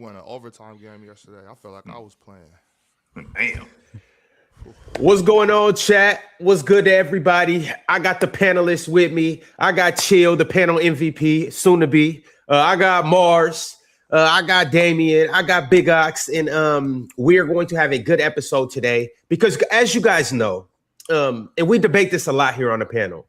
won an overtime game yesterday. I felt like I was playing. Damn. What's going on, chat? What's good to everybody? I got the panelists with me. I got Chill, the panel MVP, soon to be. I got Mars. I got Damien. I got Big Ox. And we are going to have a good episode today because, as you guys know, and we debate this a lot here on the panel,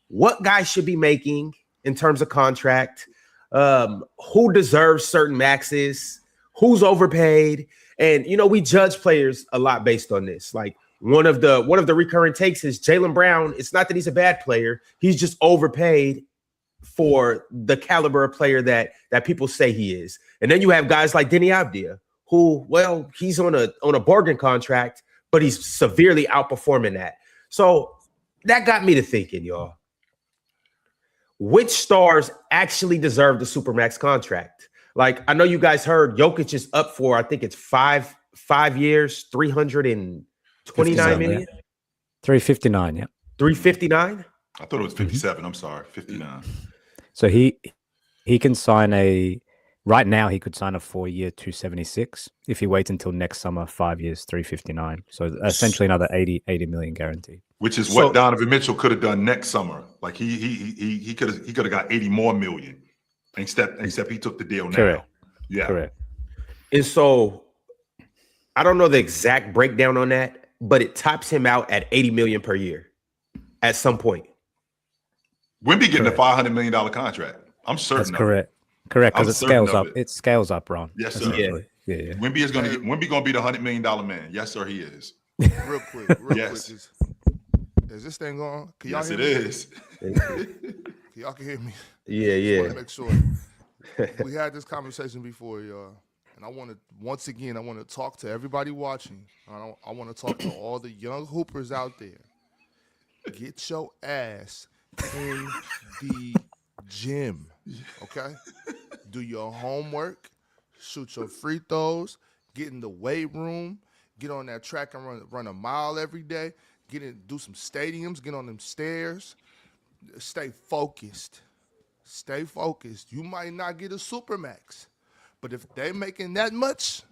what guys should be making in terms of contract, who deserves certain maxes, who's overpaid. And, you know, we judge players a lot based on this. Like one of the recurring takes is Jaylen Brown. It's not that he's a bad player. He's just overpaid for the caliber of player that people say he is. And then you have guys like Denny Avdia, who, well, he's on a bargain contract, but he's severely outperforming that. So that got me to thinking, y'all, which stars actually deserve the Supermax contract? Like, I know you guys heard Jokic is up for, I think it's five years, 329 million. Yeah. 359, yeah. 359? I thought it was 57. I'm sorry, 59. So he can sign right now he could sign a 4-year 276. If he waits until next summer, 5 years, 359. So essentially another 80 million guaranteed. Which is what Donovan Mitchell could have done next summer. Like he could have got 80 more million. Except he took the deal now. Correct. Yeah. Correct. And so I don't know the exact breakdown on that, but it tops him out at 80 million per year at some point. Wemby getting a $500 million contract. I'm certain. That's correct. Correct, because it scales up. It scales up, Ron. Yes, sir. Yeah. Wemby gonna be the $100 million man. Yes, sir, he is. Real quick. Yes. Is this thing going? Can y'all Yes, hear it me? is. Y'all can hear me. Yeah. Want to make sure we had this conversation before, y'all, and I want to talk to everybody watching. I want to talk to all the young hoopers out there. Get your ass in the gym, okay? Do your homework, shoot your free throws, get in the weight room, get on that track and run a mile every day. Do some stadiums, get on them stairs. Stay focused. Stay focused. You might not get a Supermax, but if they making that much,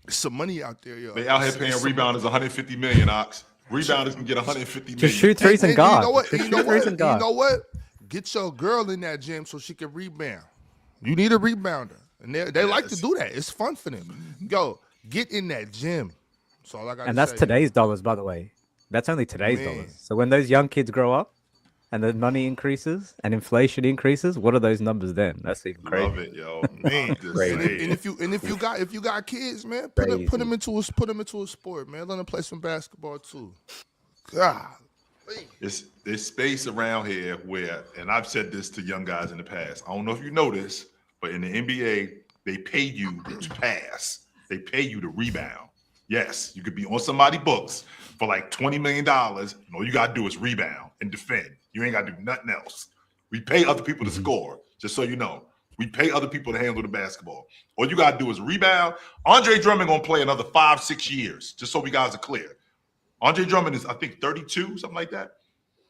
there's some money out there, yo. They out here paying rebounders 150 million, Ox. Rebounders can get 150 million. Just shoot threes and guard. You know what? Get your girl in that gym so she can rebound. You need a rebounder. And they like to do that. It's fun for them. Go, get in that gym. That's all I got to say. And that's today's dollars, by the way. That's only today's dollars. So when those young kids grow up and the money increases and inflation increases, what are those numbers then? That's even crazy. Love it, yo. Man, and if you got kids, man, put them into a sport, man. Let them play some basketball too. God. There's space around here where, and I've said this to young guys in the past, I don't know if you know this, but in the NBA, they pay you to pass. They pay you to rebound. Yes, you could be on somebody's books for like $20 million, and all you got to do is rebound and defend. You ain't got to do nothing else. We pay other people to score, just so you know. We pay other people to handle the basketball. All you got to do is rebound. Andre Drummond going to play another 5-6 years, just so we guys are clear. Andre Drummond is, I think, 32, something like that.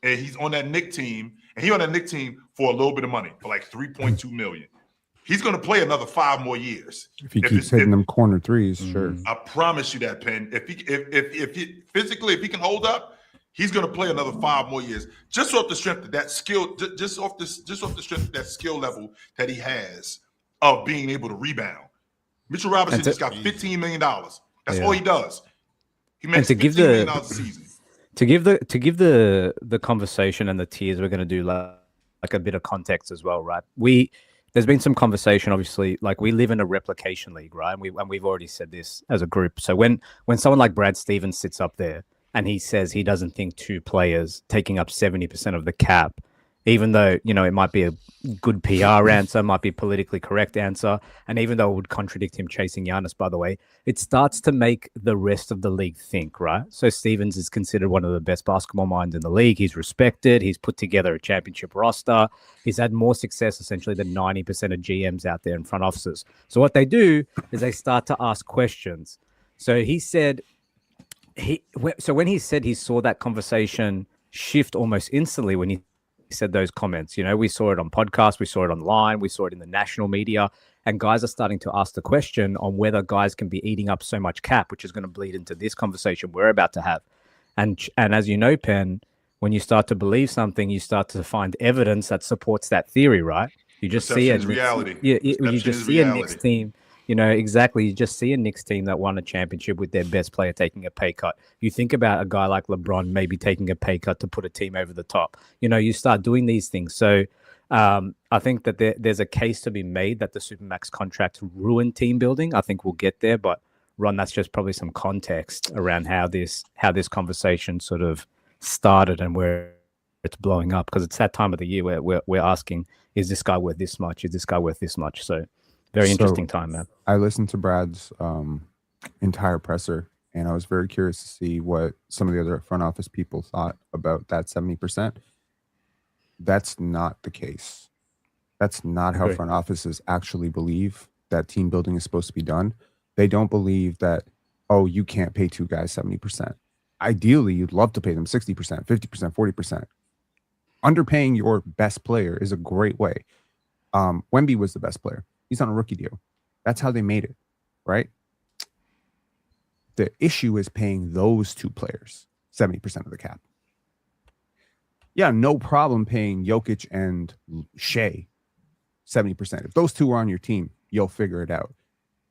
And he's on that Knicks team, and he on that Knicks team for a little bit of money, for like $3.2 million. He's going to play another 5 more years. If he keeps hitting them corner threes, sure. I promise you that, Penn. If he physically, if he can hold up, he's going to play another 5 more years. Just off the strength of that skill, just off the strength of that skill level that he has of being able to rebound. Mitchell Robinson just got $15 million. That's all he does. He makes $15 million a season. To give the conversation and the tiers, we're going to do like a bit of context as well, right? There's been some conversation, obviously, like we live in a replication league, right? And we've already said this as a group. So when someone like Brad Stevens sits up there and he says he doesn't think 2 players taking up 70% of the cap, even though, you know, it might be a good PR answer, might be a politically correct answer, and even though it would contradict him chasing Giannis, by the way, it starts to make the rest of the league think, right? So Stevens is considered one of the best basketball minds in the league. He's respected. He's put together a championship roster. He's had more success, essentially, than 90% of GMs out there in front offices. So what they do is they start to ask questions. So he said, when he said he saw that conversation shift almost instantly when he said those comments, you know, we saw it on podcasts, we saw it online, we saw it in the national media, And guys are starting to ask the question on whether guys can be eating up so much cap, which is going to bleed into this conversation we're about to have. And as you know, Penn, when you start to believe something, you start to find evidence that supports that theory, right? You just see Perception is reality. you just see a Knicks team. Exactly. You just see a Knicks team that won a championship with their best player taking a pay cut. You think about a guy like LeBron maybe taking a pay cut to put a team over the top. You start doing these things. So I think that there's a case to be made that the Supermax contract ruined team building. I think we'll get there, but Ron, that's just probably some context around how this conversation sort of started and where it's blowing up, because it's that time of the year where we're asking, is this guy worth this much? Is this guy worth this much? So very interesting time, man. I listened to Brad's entire presser, and I was very curious to see what some of the other front office people thought about that 70%. That's not the case. That's not how front offices actually believe that team building is supposed to be done. They don't believe that, oh, you can't pay two guys 70%. Ideally, you'd love to pay them 60%, 50%, 40%. Underpaying your best player is a great way. Wemby was the best player. He's on a rookie deal. That's how they made it, right? The issue is paying those two players 70% of the cap. Yeah, no problem paying Jokic and Shea 70%. If those two are on your team, you'll figure it out.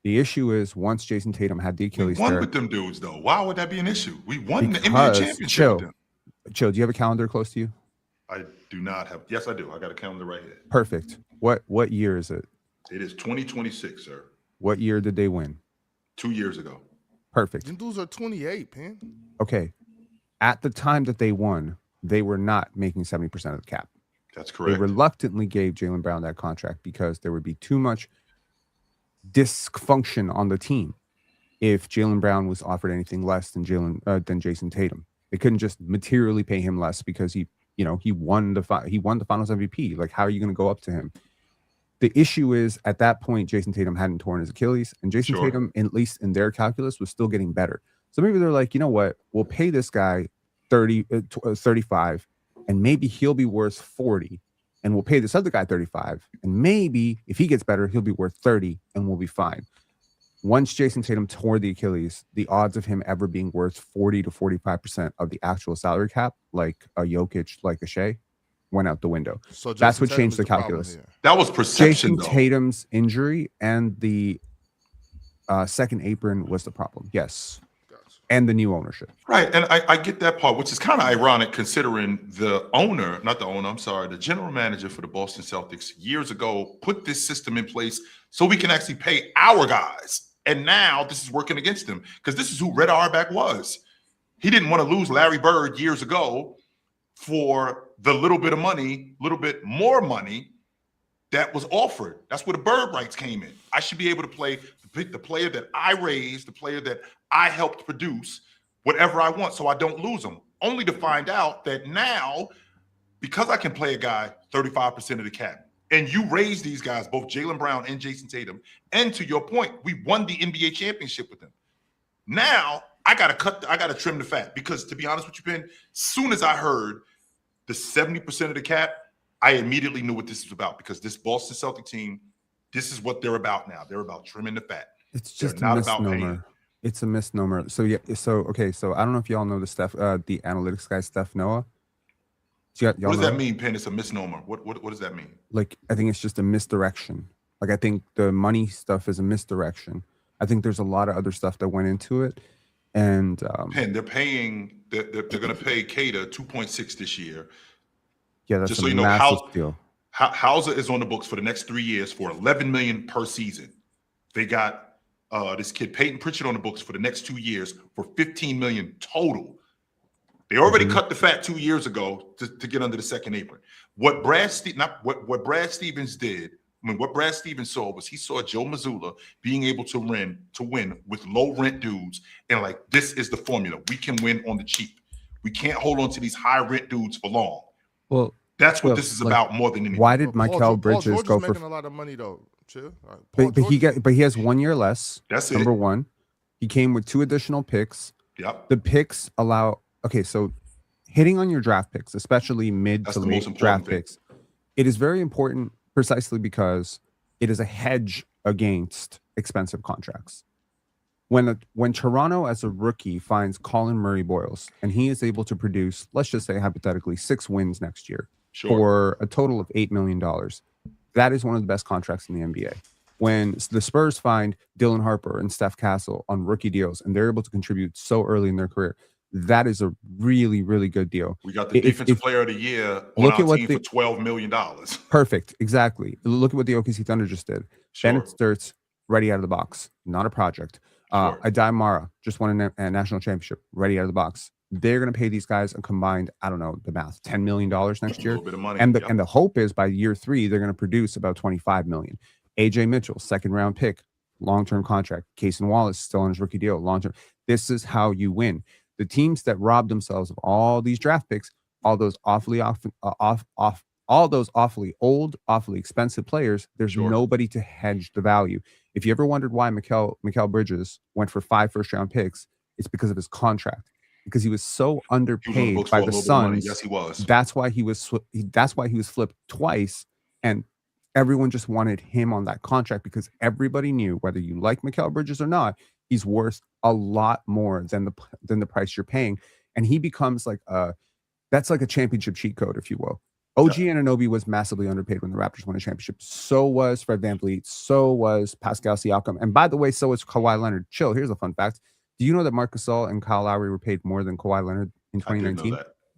The issue is once Jason Tatum had the Achilles tear. We won tear, with them dudes, though. Why would that be an issue? We won the NBA championship with them. Chill, do you have a calendar close to you? I do not have. Yes, I do. I got a calendar right here. Perfect. What year is it? It is 2026, sir. What year did they win? 2 years ago. Perfect. Them dudes are 28, man. Okay. At the time that they won, they were not making 70% of the cap. That's correct. They reluctantly gave Jaylen Brown that contract because there would be too much dysfunction on the team if Jaylen Brown was offered anything less than Jason Tatum. They couldn't just materially pay him less because he won the Finals MVP. Like, how are you going to go up to him? The issue is at that point, Jason Tatum hadn't torn his Achilles, and Jason Tatum, at least in their calculus, was still getting better. So maybe they're like, you know what? We'll pay this guy 35, and maybe he'll be worth 40, and we'll pay this other guy 35, and maybe if he gets better, he'll be worth 30, and we'll be fine. Once Jason Tatum tore the Achilles, the odds of him ever being worth 40 to 45% of the actual salary cap, like a Jokic, like a Shea, went out the window. So that's what changed the calculus. That was perception. Jason Tatum's injury and the second apron was the problem. Yes. And the new ownership. Right. And I get that part, which is kind of ironic considering the general manager for the Boston Celtics years ago put this system in place so we can actually pay our guys. And now this is working against him because this is who Red Auerbach was. He didn't want to lose Larry Bird years ago for the little bit more money that was offered. That's where the bird rights came in. I should be able to pick the player that I raised, the player that I helped produce, whatever I want, so I don't lose them. Only to find out that now, because I can play a guy 35% of the cap, and you raise these guys, both Jaylen Brown and Jason Tatum, and to your point, we won the NBA championship with them. Now I gotta trim the fat because, to be honest with you, Ben, soon as I heard the 70% of the cap, I immediately knew what this was about because this Boston Celtic team, this is what they're about now. They're about trimming the fat. It's just a misnomer. It's a misnomer. So yeah. So okay. So I don't know if y'all know the analytics guy, Steph Noah. What does that mean, Penn? It's a misnomer. What does that mean? Like, I think it's just a misdirection. Like, I think the money stuff is a misdirection. I think there's a lot of other stuff that went into it. And Penn, they're going to pay Cater 2.6 this year. Yeah, that's just so you know, deal. Hauser is on the books for the next 3 years for $11 million per season. They got this kid Peyton Pritchard on the books for the next 2 years for $15 million total. They already cut the fat 2 years ago to get under the second apron. What Brad Stevens did. I mean, what Brad Stevens saw was he saw Joe Mazzulla being able to win with low rent dudes, and like, this is the formula. We can win on the cheap. We can't hold on to these high rent dudes for long. Well, that's what this is about more than anything. Why did Mikal Bridges go for making a lot of money though? Chill. But he has 1 year less. That's number one. He came with 2 additional picks. Yep. The picks allow. Okay, so hitting on your draft picks, especially mid to late draft picks, it is very important precisely because it is a hedge against expensive contracts. When Toronto as a rookie finds Colin Murray Boyles and he is able to produce, let's just say hypothetically, 6 wins next year for a total of $8 million, that is one of the best contracts in the NBA. When the Spurs find Dylan Harper and Steph Castle on rookie deals and they're able to contribute so early in their career, that is a really, really good deal. We got the defensive player of the year on our team for $12 million. Perfect. Exactly. Look at what the OKC Thunder just did. Bennett Sturtz, ready out of the box. Not a project. Adai Mara just won a national championship, ready out of the box. They're going to pay these guys a combined, I don't know the math, $10 million next year. A little bit of money. And the hope is by year 3, they're going to produce about $25 million. AJ Mitchell, 2nd round pick, long-term contract. Cason Wallace still on his rookie deal, long-term. This is how you win. The teams that rob themselves of all these draft picks, all those awfully old, awfully expensive players, there's nobody to hedge the value. If you ever wondered why Mikal Bridges went for 5 first-round picks, it's because of his contract. Because he was so underpaid by the Suns. Yes, he was. That's why he was flipped twice, and everyone just wanted him on that contract because everybody knew, whether you like Mikal Bridges or not, he's worth a lot more than the price you're paying, and he becomes that's like a championship cheat code, if you will. OG Anunoby was massively underpaid when the Raptors won a championship. So was Fred VanVleet. So was Pascal Siakam. And by the way, so is Kawhi Leonard. Chill. Here's a fun fact. Do you know that Marc Gasol and Kyle Lowry were paid more than Kawhi Leonard in 2019?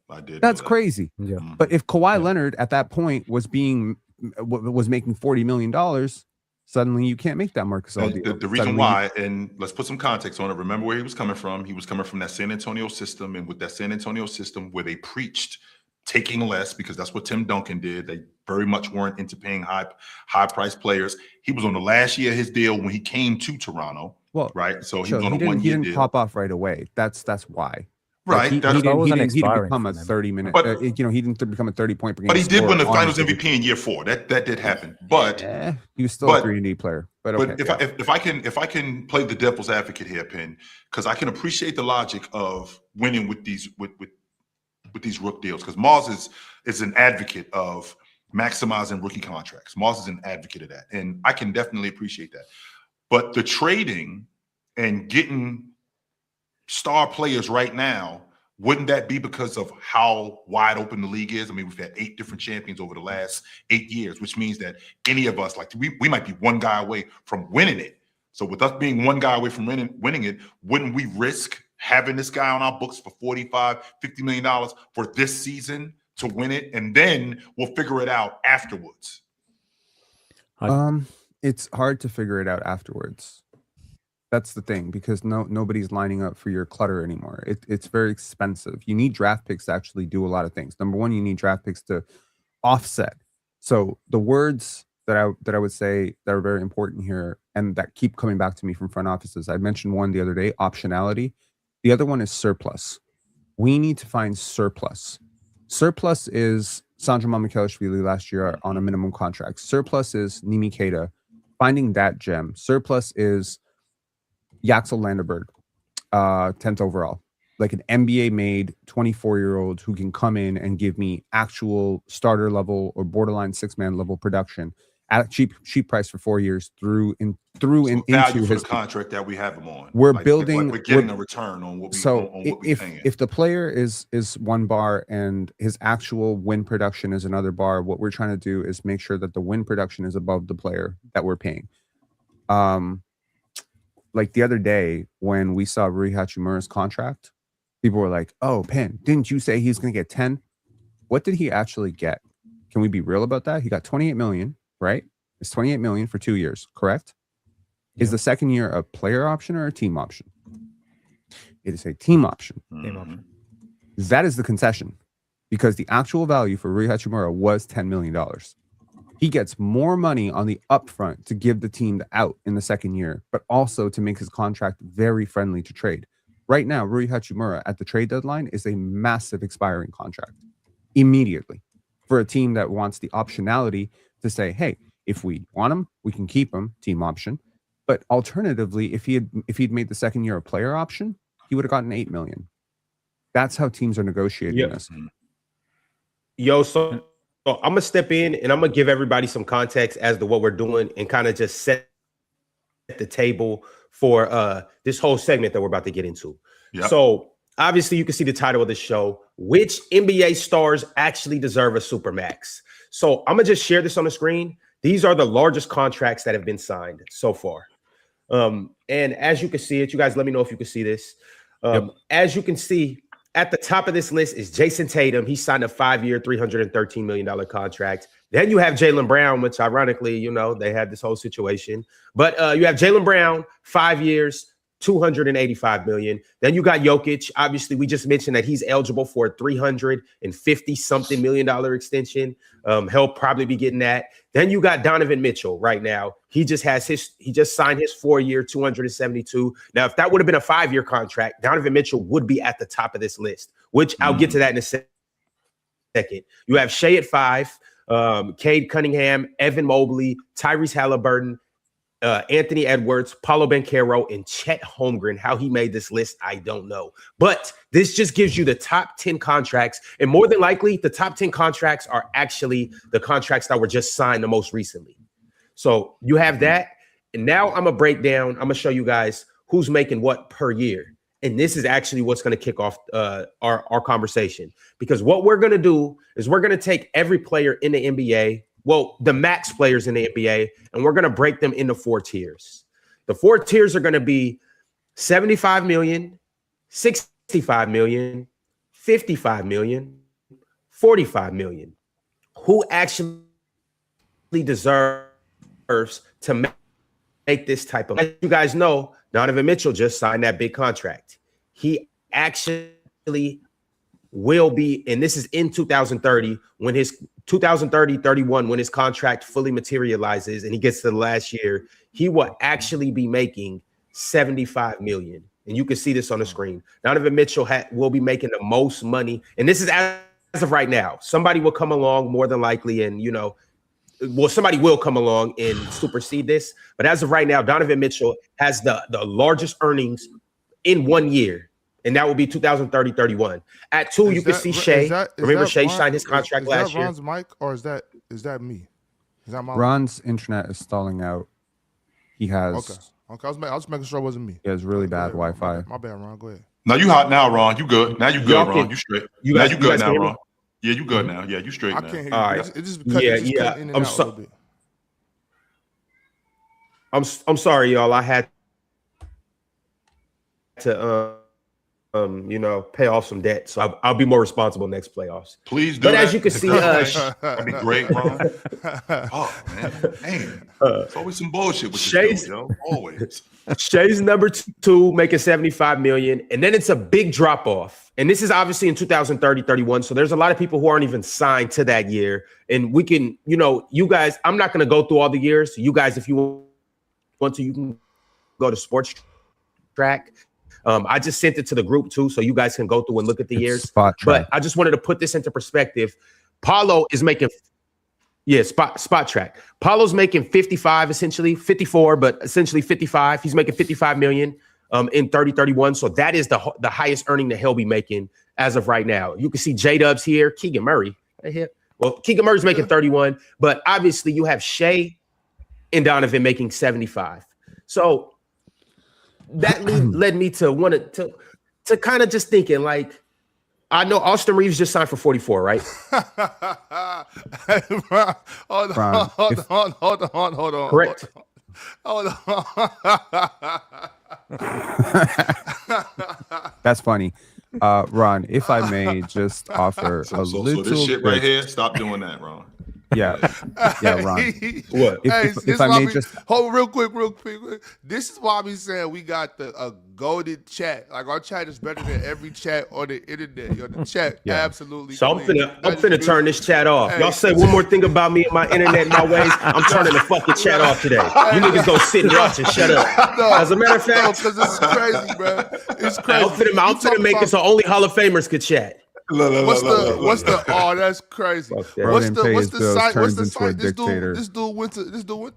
I did. That's crazy. Yeah. But if Kawhi Leonard at that point was making $40 million, suddenly you can't make that Marc Gasol deal. The reason why, and let's put some context on it. Remember where he was coming from. He was coming from that San Antonio system, and with that San Antonio system where they preached taking less, because that's what Tim Duncan did. They very much weren't into paying high priced players. He was on the last year of his deal when he came to Toronto. Well, right. So he was on a 1 year deal. He didn't pop off right away. That's why. Right. He didn't become a 30-minute. But he didn't become a 30-point per game. But he did win the Finals MVP in year 4. That did happen. But he was still a 3-and-D player. But if I can play the devil's advocate here, Penn, because I can appreciate the logic of winning with these these rook deals, because Mars is an advocate of maximizing rookie contracts. Mars is an advocate of that, and I can definitely appreciate that. But the trading and getting star players right now, wouldn't that be because of how wide open the league is? I mean, we've had 8 different champions over the last 8 years, which means that any of us, we might be one guy away from winning it. So with us being one guy away from winning it, wouldn't we risk having this guy on our books for $45, $50 million for this season to win it? And then we'll figure it out afterwards. It's hard to figure it out afterwards. That's the thing, because nobody's lining up for your clutter anymore. It's very expensive. You need draft picks to actually do a lot of things. Number one, you need draft picks to offset. So the words that I would say that are very important here and that keep coming back to me from front offices. I mentioned one the other day, optionality. The other one is surplus. We need to find surplus. Surplus is Sandro Mamukelashvili last year on a minimum contract. Surplus is Nimi Keita, finding that gem. Surplus is Yaxel Landerberg, 10th overall, like an NBA-made 24-year-old who can come in and give me actual starter level or borderline 6-man level production at cheap price for 4 years through into his contract that we have him on. We're building. We're getting a return on what we paying. If the player is one bar and his actual win production is another bar, what we're trying to do is make sure that the win production is above the player that we're paying. Like the other day when we saw Rui Hachimura's contract, people were like, "Oh, Penn, didn't you say he's going to get 10? What did he actually get? Can we be real about that? He got 28 million, right? It's 28 million for 2 years, correct? Yeah. Is the second year a player option or a team option? It is a team option. Team option. That is the concession, because the actual value for Rui Hachimura was $10 million. He gets more money on the upfront to give the team the out in the second year, but also to make his contract very friendly to trade. Right now, Rui Hachimura at the trade deadline is a massive expiring contract immediately for a team that wants the optionality to say, hey, if we want him, we can keep him, team option. But alternatively, if he'd made the second year a player option, he would have gotten $8 million. That's how teams are negotiating this. Yo, so I'm gonna step in and I'm gonna give everybody some context as to what we're doing and kind of just set the table for this whole segment that we're about to get into. Yep. So obviously you can see the title of the show, which NBA stars actually deserve a Supermax. So I'm gonna just share this on the screen. These are the largest contracts that have been signed so far. And as you can see it, you guys let me know if you can see this. As you can see, at the top of this list is Jason Tatum. He signed a 5-year, $313 million contract. Then you have Jaylen Brown, which ironically, you know, they had this whole situation. But you have Jaylen Brown, 5 years, $285 million. Then you got Jokic. Obviously, we just mentioned that he's eligible for a $350-something million extension. He'll probably be getting that. Then you got Donovan Mitchell right now. He just signed his 4-year, $272. Now, if that would have been a 5-year contract, Donovan Mitchell would be at the top of this list, which I'll get to that in a second. You have Shea at 5, Cade Cunningham, Evan Mobley, Tyrese Halliburton, Anthony Edwards, Paulo Banchero, and Chet Holmgren. How he made this list, I don't know. But this just gives you the top 10 contracts. And more than likely, the top 10 contracts are actually the contracts that were just signed the most recently. So you have that. And now I'm going to break down. I'm going to show you guys who's making what per year. And this is actually what's going to kick off our conversation. Because what we're going to do is we're going to take every player in the NBA, well, the max players in the NBA, and we're going to break them into 4 tiers. The 4 tiers are going to be 75 million, 65 million, 55 million, 45 million. Who actually deserves to make this type of, as you guys know, Donovan Mitchell just signed that big contract. He actually will be, and this is in 2030, when his 2030-31, when his contract fully materializes and he gets to the last year, he will actually be making 75 million. And you can see this on the screen. Donovan Mitchell will be making the most money. And this is as of right now. Somebody will come along more than likely and, you know, well, somebody will come along and supersede this. But as of right now, Donovan Mitchell has the largest earnings in 1 year. And that will be 2030-31. At 2, you can see Shea. Remember, Shea signed his contract last year. Is that Ron's mic or is that me? Is that my Ron's internet is stalling out. He has Okay. I was making sure it wasn't me. He has really bad Wi-Fi. My bad, Ron. Go ahead. Now you hot now, Ron. You good. Now you good, Ron. You straight. You guys good now, can hear Ron. me? Yeah, you good now. Yeah, you straight I now. can't hear you. All right. It just cut in and out a little bit. I'm sorry, y'all. I had to you know, pay off some debt, so I'll be more responsible next playoffs. Please do. But that. as you can see, that'd be great, Ron. Oh man, it's always some bullshit with this dude, yo. Always. Shea's number 2, making 75 million, and then it's a big drop off. And this is obviously in 2030-31. So there's a lot of people who aren't even signed to that year. And we can, you know, you guys, I'm not going to go through all the years. You guys, if you want to, you can go to Sports Track. I just sent it to the group too, so you guys can go through and look at the years. Spot Track. But I just wanted to put this into perspective. Paulo is making, Spot Track. Paulo's making 55, essentially 54, but essentially 55. He's making 55 million in 30-31. So that is the highest earning that he'll be making as of right now. You can see J-Dubs here, Keegan Murray right here. Well, Keegan Murray's making 31, but obviously you have Shea and Donovan making 75. So that led me to want to kind of just thinking, like, I know Austin Reeves just signed for 44, right? Hey, Ron, hold on. Correct. Hold on. That's funny. Ron, if I may just offer So little this shit bit, right here, stop doing that, Ron. Yeah, Ron. What? If I may just hold real quick. This is why we saying we got a golden chat. Like our chat is better than every chat on the internet. Yo, the chat absolutely. So I'm clean. finna turn this chat off. Hey. Y'all say one more thing about me and my internet and my ways, I'm turning the fucking chat off today. You niggas go sit and watch and shut up. No, As a matter of fact, because it's crazy, bro. It's crazy. I'm finna make it so only Hall of Famers could chat. What's the oh, that's crazy. Fuck that. What's Bro didn't the pay his site? bills, What's the turns into a site? dictator. This dude went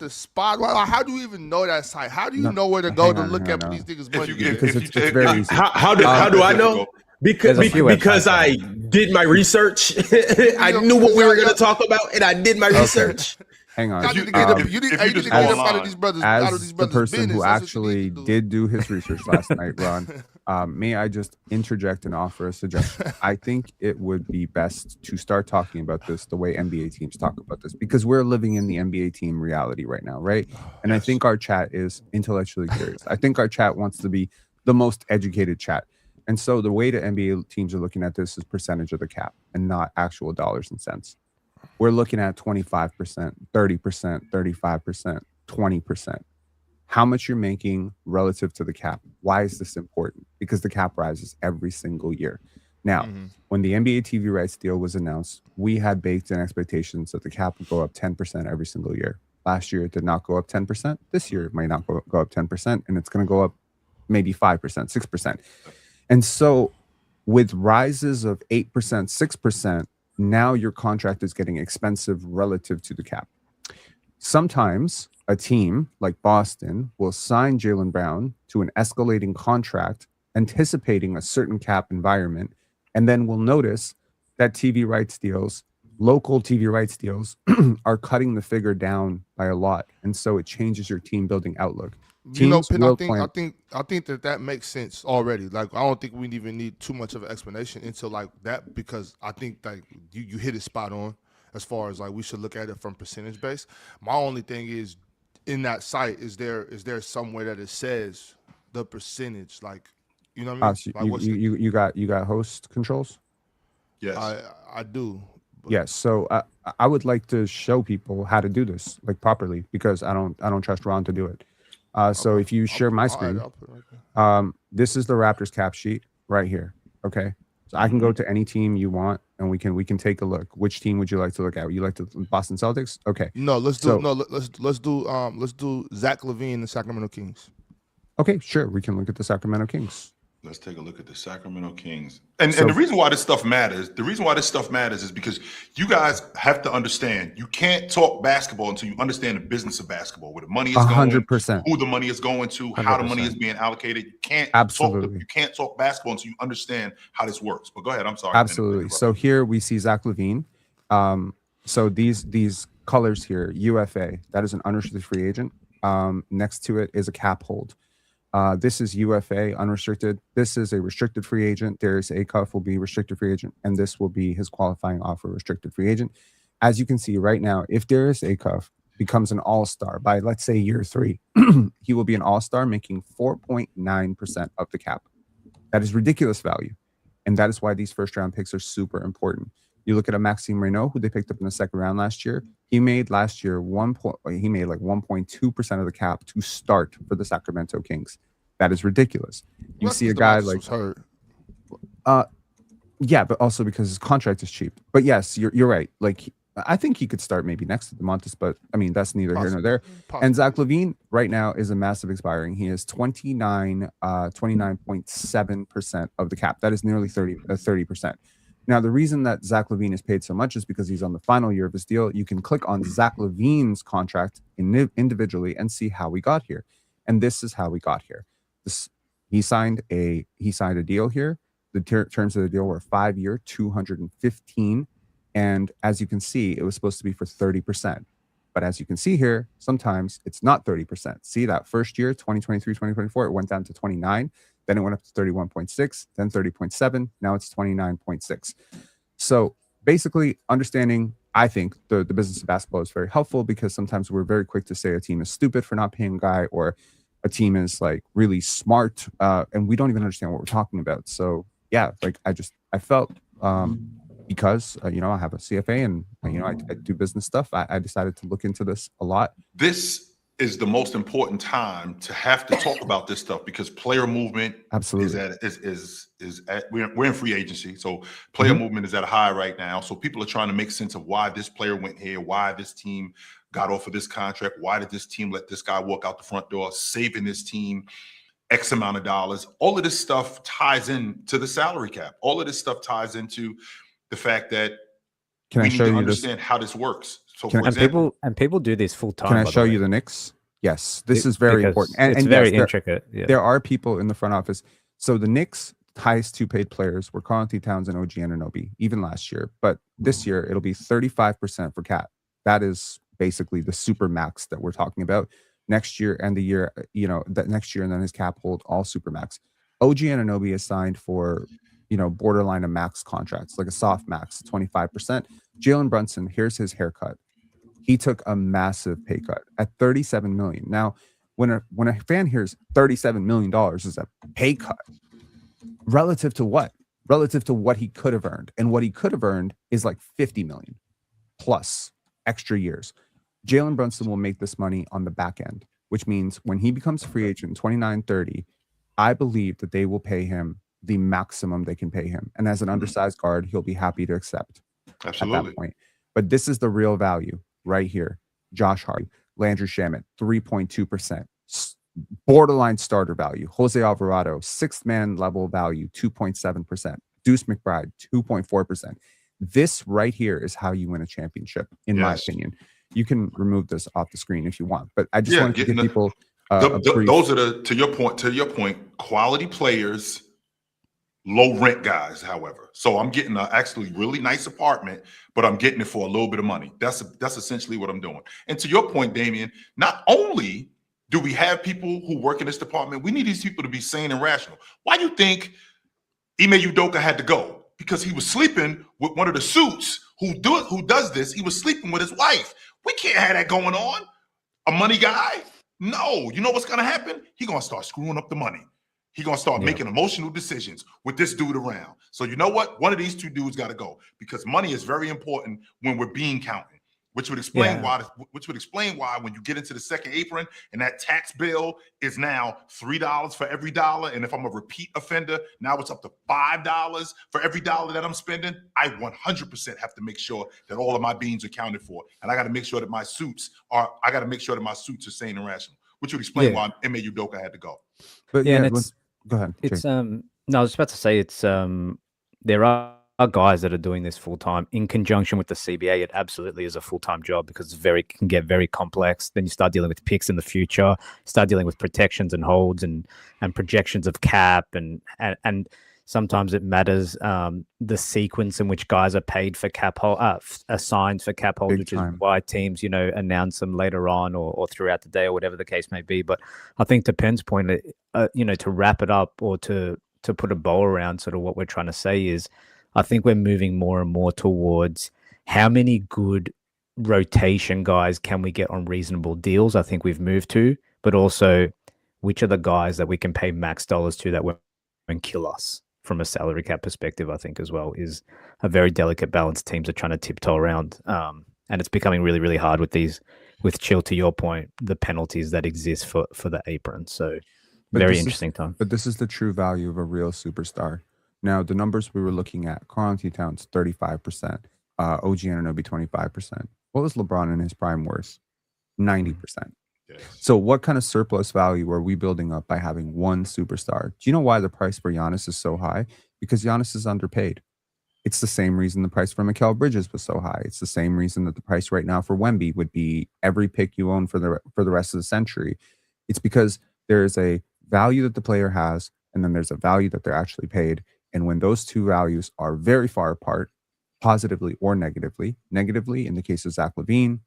to Spot. How do you even know that site? How do you know where to go to look at these niggas' money? because it's very easy. How do I know? Because I did my research. I knew what we were going to talk about, and I did my research. hang on. I need to you- get up. if- You need, if hey, you you need just to go get up out of online these brothers. As Out of these the brothers' person business. who That's what you need actually to do. did do his research last night, Ron, may I just interject and offer a suggestion? I think it would be best to start talking about this the way NBA teams talk about this, because we're living in the NBA team reality right now, right? And I Yes. think our chat is intellectually curious. I think our chat wants to be the most educated chat. And so the way the NBA teams are looking at this is percentage of the cap and not actual dollars and cents. We're looking at 25%, 30%, 35%, 20%. How much you're making relative to the cap. Why is this important? Because the cap rises every single year. Now, when the NBA TV rights deal was announced, we had baked in expectations that the cap would go up 10% every single year. Last year, it did not go up 10%. This year, it might not go up 10%, and it's going to go up maybe 5%, 6%. And so with rises of 8%, 6%, now your contract is getting expensive relative to the cap. Sometimes a team like Boston will sign Jaylen Brown to an escalating contract, anticipating a certain cap environment, and then we'll notice that TV rights deals, local TV rights deals, are cutting the figure down by a lot. And so it changes your team building outlook. You know, Teams Pin, will I think that makes sense already. Like, I don't think we even need too much of an explanation into like that, because I think like you hit it spot on as far as like we should look at it from percentage base. My only thing is, in that site, is there somewhere that it says the percentage, like, you know what I mean? So Like, what's you got host controls? Yes. I do. But Yes. So I would like to show people how to do this like properly, because I don't trust Ron to do it. So okay. if you share my screen, I'll put it right there. this is the Raptors cap sheet right here. Okay. So I can go to any team you want, and we can take a look. Which team would you like to look at? Would you like to Boston Celtics? Okay. No, let's So- let's do Zach LaVine and the Sacramento Kings. Okay, sure. We can look at the Sacramento Kings. Let's take a look at the Sacramento Kings. And So- the reason why this stuff matters, is because you guys have to understand, you can't talk basketball until you understand the business of basketball, where the money is going, 100%. who the money is going to, how the money is being allocated. You can't Absolutely. talk basketball until you understand how this works. But go ahead, I'm sorry. Absolutely. So here we see Zach LaVine. So these colors here, UFA, that is an unrestricted free agent. Next to it is a cap hold. This is UFA, unrestricted. This is a restricted free agent. Darius Acuff will be restricted free agent, and this will be his qualifying offer, restricted free agent. As you can see right now, if Darius Acuff becomes an all-star by, let's say, year 3, he will be an all-star making 4.9% of the cap. That is ridiculous value. And that is why these first-round picks are super important. You look at a Maxime Renault, who they picked up in the second round last year. He made last year like 1.2% of the cap to start for the Sacramento Kings. That is ridiculous. You That's see a because guy DeMarcus like was hurt. yeah, but also because his contract is cheap. But yes, you're right. Like I think he could start maybe next to DeMontis, but I mean that's neither here nor there. And Zach LaVine right now is a massive expiring. He is 29.7% of the cap. That is nearly 30%. Now, the reason that Zach LaVine is paid so much is because he's on the final year of his deal. You can click on Zach LaVine's contract individually and see how we got here. And this is how we got here. He signed a deal here. The terms of the deal were 5-year, 215. And as you can see, it was supposed to be for 30%. But as you can see here, sometimes it's not 30%. See that first year, 2023, 2024, it went down to 29. Then it went up to 31.6, then 30.7. Now it's 29.6. So basically understanding, I think the business of basketball is very helpful, because sometimes we're very quick to say a team is stupid for not paying a guy, or a team is like really smart, and we don't even understand what we're talking about. So yeah, like I felt because I have a CFA and I do business stuff. I decided to look into this a lot. This is the most important time to have to talk about this stuff, because player movement Absolutely. we're in free agency, so player movement is at a high right now. So people are trying to make sense of why this player went here, why this team got off of this contract, why did this team let this guy walk out the front door, saving this team X amount of dollars. All of this stuff ties in to the salary cap. All of this stuff ties into the fact that Can we I need show to you understand how this works. So Can- for And example, people do this full time. Can I by show way. you the Knicks? Yes, this is very Because important. it's And very yes, intricate. Yeah. there are people in the front office. So the Knicks' highest 2 paid players were Karl Anthony Towns and OG Anunoby, even last year. But this year, it'll be 35% for Cat. That is basically the Supermax that we're talking about next year and the year, that next year, and then his cap hold all Supermax. OG Anunoby is signed for, borderline of max contracts, like a soft max, 25%. Jalen Brunson, here's his haircut. He took a massive pay cut at $37 million. Now, when a fan hears $37 million is a pay cut, relative to what? Relative to what he could have earned. And what he could have earned is like $50 million plus extra years. Jalen Brunson will make this money on the back end, which means when he becomes a free agent in 29-30, I believe that they will pay him the maximum they can pay him. And as an undersized guard, he'll be happy to accept at that point. But this is the real value right here. Josh Hart, Landry Shamet, 3.2%. Borderline starter value. Jose Alvarado, sixth man level value, 2.7%. Deuce McBride, 2.4%. This right here is how you win a championship, in my opinion. You can remove this off the screen if you want, but I just wanted to give people those are to your point, quality players, low rent guys, however. So I'm getting an actually really nice apartment, but I'm getting it for a little bit of money. That's essentially what I'm doing. And to your point, Damian, not only do we have people who work in this department, we need these people to be sane and rational. Why do you think Ime Udoka had to go? Because he was sleeping with one of the suits who does this. He was sleeping with his wife. We can't have that going on. A money guy? No. You know what's going to happen? He's going to start screwing up the money. He's going to start making emotional decisions with this dude around. So you know what? One of these two dudes got to go because money is very important when we're bean counting. Which would explain why when you get into the second apron and that tax bill is now $3 for every dollar, and if I'm a repeat offender, now it's up to $5 for every dollar that I'm spending. I 100% have to make sure that all of my beans are counted for, and I got to make sure that my suits are. Sane and rational. Which would explain why Ime Udoka had to go. But and go ahead. It's no, I was about to say it's there are guys that are doing this full time in conjunction with the CBA. It absolutely is a full time job because it can get very complex. Then you start dealing with picks in the future, start dealing with protections and holds and projections of cap and sometimes it matters the sequence in which guys are paid for cap hold, assigned for cap hold, which is why teams announce them later on or throughout the day or whatever the case may be. But I think to Penn's point, to wrap it up or to put a bow around sort of what we're trying to say is, I think we're moving more and more towards how many good rotation guys can we get on reasonable deals. I think we've moved to, but also which are the guys that we can pay max dollars to that won't kill us from a salary cap perspective, I think as well is a very delicate balance teams are trying to tiptoe around. And it's becoming really, really hard with Chill, to your point, the penalties that exist for the apron. So very interesting time. But this is the true value of a real superstar. Now, the numbers we were looking at, Karl-Anthony Towns, 35%, OG Anunoby, 25%. What was LeBron in his prime worth? 90%. Yes. So what kind of surplus value are we building up by having one superstar? Do you know why the price for Giannis is so high? Because Giannis is underpaid. It's the same reason the price for Mikal Bridges was so high. It's the same reason that the price right now for Wemby would be every pick you own for the rest of the century. It's because there is a value that the player has, and then there's a value that they're actually paid. And when those two values are very far apart, positively or negatively in the case of Zach LaVine,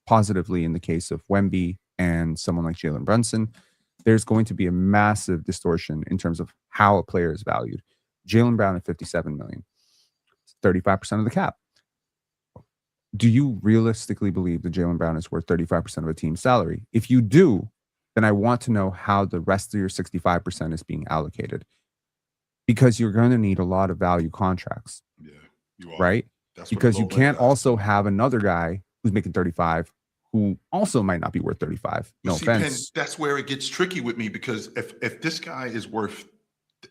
positively in the case of Wemby and someone like Jalen Brunson, there's going to be a massive distortion in terms of how a player is valued. Jaylen Brown at $57 million, 35% of the cap. Do you realistically believe that Jaylen Brown is worth 35% of a team's salary? If you do, then I want to know how the rest of your 65% is being allocated. Because you're going to need a lot of value contracts. Yeah, you are. Right? Because you can't also have another guy who's making 35 who also might not be worth 35. No offense. Penn, that's where it gets tricky with me because if this guy is worth,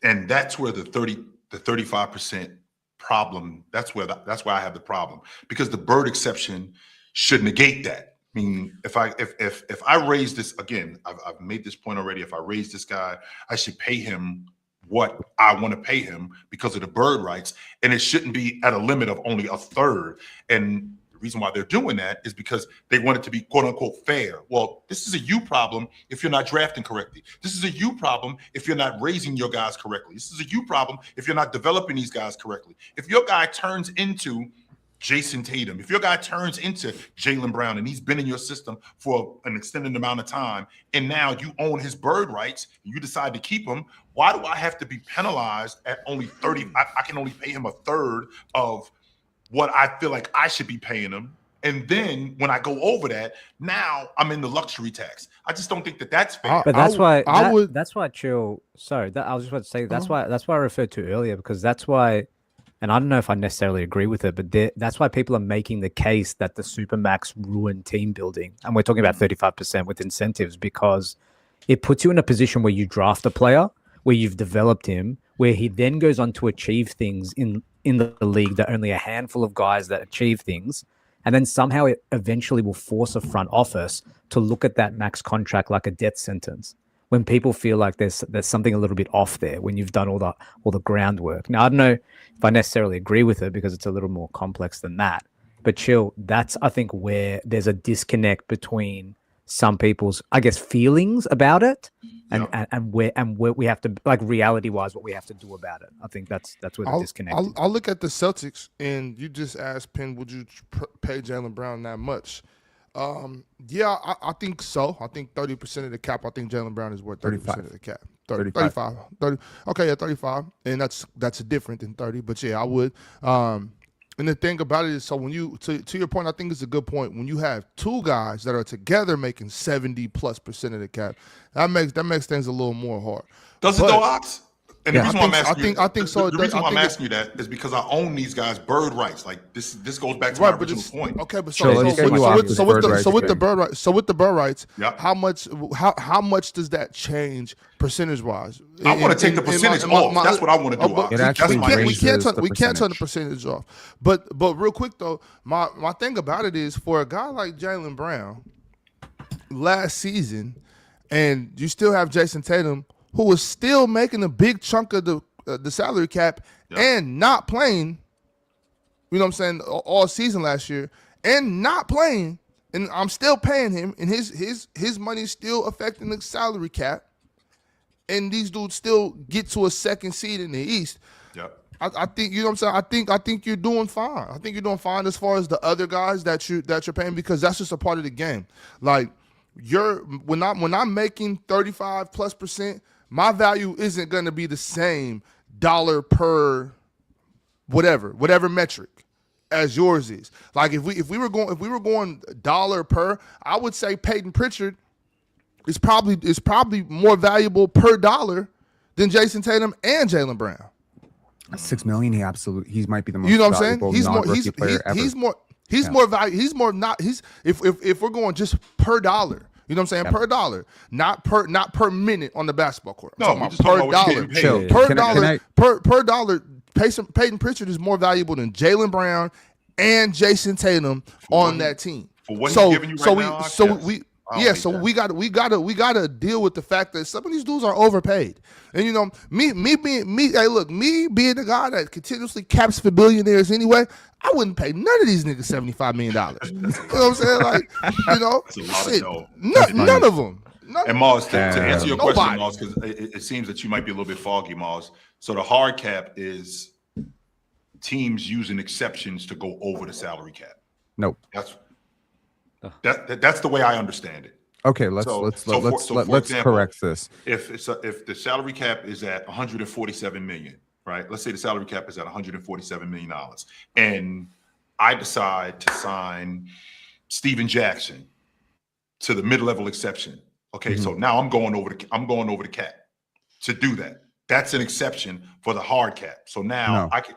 and that's where the 35% problem, that's where I have the problem. Because the Bird exception should negate that. I mean, if I raise this again, I've made this point already. If I raise this guy, I should pay him what I want to pay him because of the bird rights, and it shouldn't be at a limit of only a third. And the reason why they're doing that is because they want it to be quote unquote fair. Well, this is a you problem if you're not drafting correctly. This is a you problem if you're not raising your guys correctly. This is a you problem if you're not developing these guys correctly. If your guy turns into Jason Tatum, if your guy turns into Jaylen Brown and he's been in your system for an extended amount of time, and now you own his bird rights and you decide to keep him, why do I have to be penalized at only 30? I can only pay him a third of what I feel like I should be paying him. And then when I go over that, now I'm in the luxury tax. I just don't think that that's fair. But that's why I would. that's why chill. Sorry, I was just about to say that's why I referred to earlier, because that's why. And I don't know if I necessarily agree with it, but that's why people are making the case that the Supermax ruined team building. And we're talking about 35% with incentives, because it puts you in a position where you draft a player, where you've developed him, where he then goes on to achieve things in the league that only a handful of guys that achieve things. And then somehow it eventually will force a front office to look at that max contract like a death sentence, when people feel like there's something a little bit off there when you've done all the groundwork. Now, I don't know if I necessarily agree with it, because it's a little more complex than that. But chill, that's, I think, where there's a disconnect between some people's, I guess, feelings about it and where we have to, like, reality-wise, what we have to do about it. I think that's where the disconnect is. I'll look at the Celtics, and you just asked Penn, would you pay Jaylen Brown that much? Yeah, I think so. I think 30% of the cap. I think Jaylen Brown is worth 30% of the cap. 35. 30. Okay, yeah, 35, and that's different than 30. But yeah, I would. And the thing about it is, so when you to your point, I think it's a good point. When you have two guys that are together making 70+% of the cap, that makes things a little more hard. Does it though, Ox? And the reason why I'm asking you, I think so. The reason why I'm asking you that is because I own these guys' bird rights. Like this goes back to my original point. Okay, but So with the bird rights, Yep. how much does that change percentage wise? I want to take the percentage off. That's what I want to do. It actually we can't turn the the percentage off. But real quick though, my thing about it is, for a guy like Jaylen Brown, last season, and you still have Jason Tatum, who was still making a big chunk of the salary cap and not playing, you know what I'm saying, all season last year, and not playing, and I'm still paying him, and his money's still affecting the salary cap, and these dudes still get to a second seed in the East. Yep. I think, you know what I'm saying, I think you're doing fine. I think you're doing fine as far as the other guys that you're paying, because that's just a part of the game. Like, when I'm making 35+%, my value isn't going to be the same dollar per whatever metric as yours is. Like, if we were going dollar per, I would say Peyton Pritchard is probably more valuable per dollar than Jason Tatum and Jaylen Brown. $6 million. He might be the most. You know what I'm saying? non-rookie player ever. He's more value. If we're going just per dollar. You know what I'm saying? Per dollar, not per minute on the basketball court. I'm No, talking about per dollar. Chill. Per dollar, Peyton Pritchard is more valuable than Jaylen Brown and Jason Tatum on that team. For what he's giving you right now, we gotta deal with the fact that some of these dudes are overpaid. And you know, me being the guy that continuously caps for billionaires anyway, I wouldn't pay none of these niggas $75 million. You know what I'm saying? Like, you know, none of them. And Mars, to answer your question, Mars, because it seems that you might be a little bit foggy, Mars. So the hard cap is teams using exceptions to go over the salary cap. Nope. That's the way I understand it. Okay, let's correct this. If the salary cap is at 147 million, right? Let's say the salary cap is at 147 million dollars, and I decide to sign Steven Jackson to the mid-level exception. Okay, so now I'm going over the cap to do that. That's an exception for the hard cap. So now I can.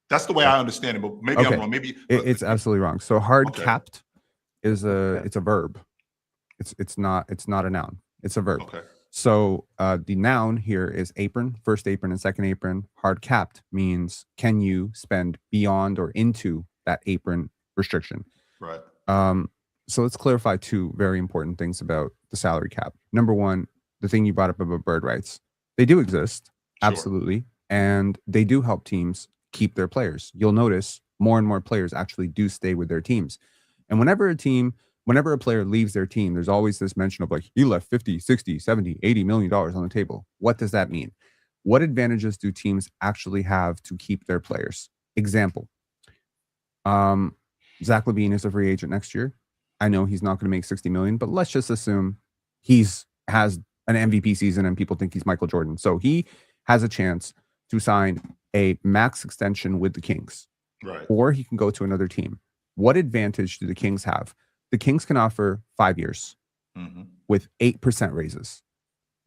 That's the way I understand it, but maybe I'm wrong. Maybe it's absolutely wrong. So hard capped is it's a verb. It's not a noun. It's a verb. Okay. So the noun here is apron, first apron and second apron. Hard capped means, can you spend beyond or into that apron restriction? Right. So let's clarify two very important things about the salary cap. Number one, the thing you brought up about bird rights. They do exist, absolutely, and they do help teams keep their players. You'll notice more and more players actually do stay with their teams. And whenever a player leaves their team, there's always this mention of, like, he left 50, 60, 70, 80 million dollars on the table. What does that mean? What advantages do teams actually have to keep their players? Example, Zach LaVine is a free agent next year. I know he's not going to make 60 million, but let's just assume has an MVP season and people think he's Michael Jordan. So he has a chance to sign a max extension with the Kings. Right. Or he can go to another team. What advantage do the Kings have? The Kings can offer 5 years with 8% raises.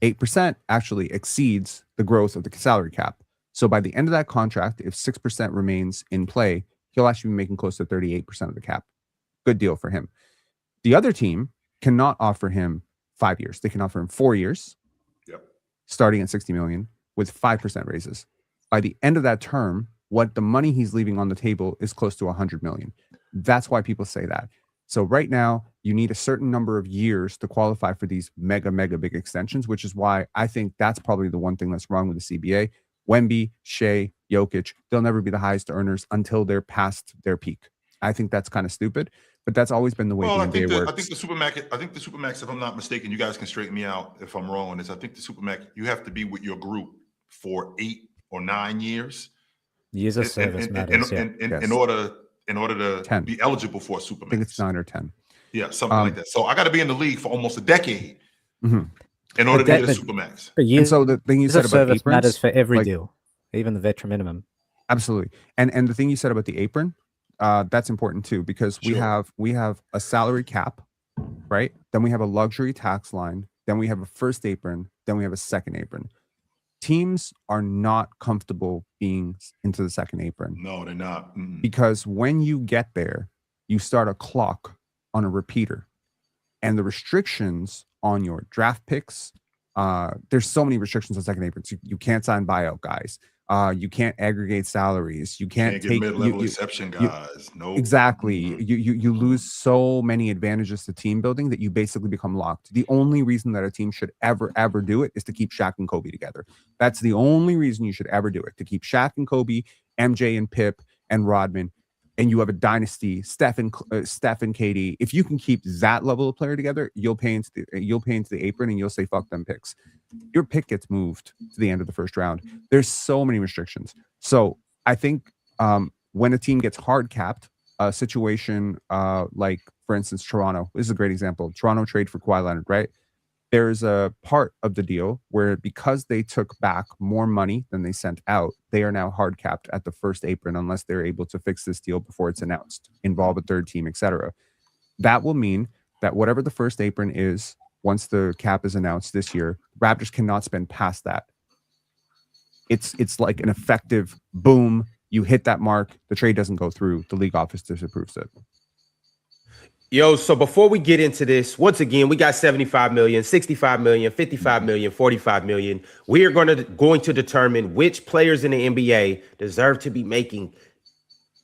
8% actually exceeds the growth of the salary cap. So by the end of that contract, if 6% remains in play, he'll actually be making close to 38% of the cap. Good deal for him. The other team cannot offer him 5 years. They can offer him 4 years, starting at 60 million with 5% raises. By the end of that term, what the money he's leaving on the table is close to 100 million. That's why people say that. So right now, you need a certain number of years to qualify for these mega big extensions, which is why I think that's probably the one thing that's wrong with the CBA. Wemby, Shea, Jokic, they'll never be the highest earners until they're past their peak. I think that's kind of stupid, but that's always been the way the NBA works. I think the Supermax, if I'm not mistaken, you guys can straighten me out if I'm wrong on this. I think the Supermax, you have to be with your group for 8 or 9 years. Years of service matters. In order to 10. be eligible for a Supermax. I think it's 9 or 10. Yeah, something like that. So I got to be in the league for almost a decade in order to get a Supermax. And so the thing you said about service aprons, matters for every deal, even the veteran minimum. Absolutely. And the thing you said about the apron, that's important too, because we have a salary cap, right? Then we have a luxury tax line. Then we have a first apron. Then we have a second apron. Teams are not comfortable being into the second apron. No, they're not. Because when you get there, you start a clock on a repeater. And the restrictions on your draft picks, there's so many restrictions on second aprons. You can't sign buyout guys. You can't aggregate salaries. You can't get take mid-level exception guys. No, exactly. You lose so many advantages to team building that you basically become locked. The only reason that a team should ever do it is to keep Shaq and Kobe together. That's the only reason you should ever do it, to keep Shaq and Kobe, MJ and Pip and Rodman, and you have a dynasty, Steph and KD. If you can keep that level of player together, you'll pay into the apron and you'll say fuck them picks. Your pick gets moved to the end of the first round. There's so many restrictions. So I think when a team gets hard capped, a situation like, for instance, Toronto, this is a great example. Toronto trade for Kawhi Leonard, right? There's a part of the deal where because they took back more money than they sent out, they are now hard capped at the first apron unless they're able to fix this deal before it's announced, involve a third team, etc. That will mean that whatever the first apron is, once the cap is announced this year, Raptors cannot spend past that. It's like an effective boom. You hit that mark, the trade doesn't go through, the league office disapproves it. Yo, so before we get into this, once again, we got 75 million, 65 million, 55 million, 45 million. We are going to determine which players in the NBA deserve to be making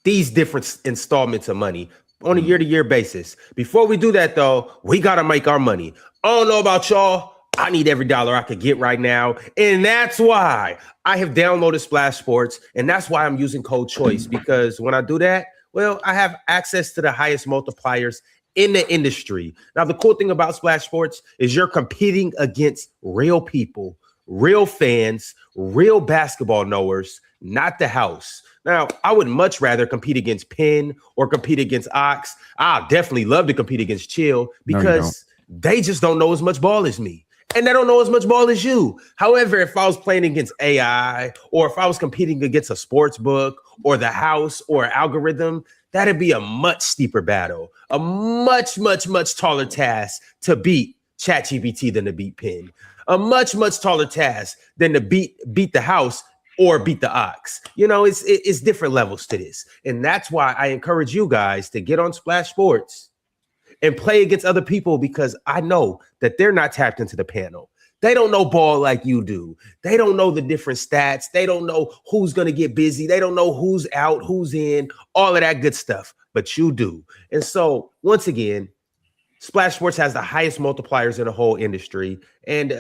these different installments of money on a year-to-year basis. Before we do that, though, we got to make our money. I don't know about y'all. I need every dollar I could get right now. And that's why I have downloaded Splash Sports. And that's why I'm using code CHOICE, because when I do that, well, I have access to the highest multipliers in the industry. Now, the cool thing about Splash Sports is you're competing against real people, real fans, real basketball knowers, not the house. Now, I would much rather compete against Penn or compete against Ox. I'll definitely love to compete against Chill because they just don't know as much ball as me. And they don't know as much ball as you. However, if I was playing against AI or if I was competing against a sports book or the house or algorithm, that'd be a much steeper battle, a much taller task to beat ChatGPT than to beat Penn, a much taller task than to beat the house or beat the Ox. You know, it's different levels to this. And that's why I encourage you guys to get on Splash Sports and play against other people, because I know that they're not tapped into the panel. They don't know ball like you do. They don't know the different stats. They don't know who's going to get busy. They don't know who's out, who's in, all of that good stuff, but you do. And so once again, Splash Sports has the highest multipliers in the whole industry. And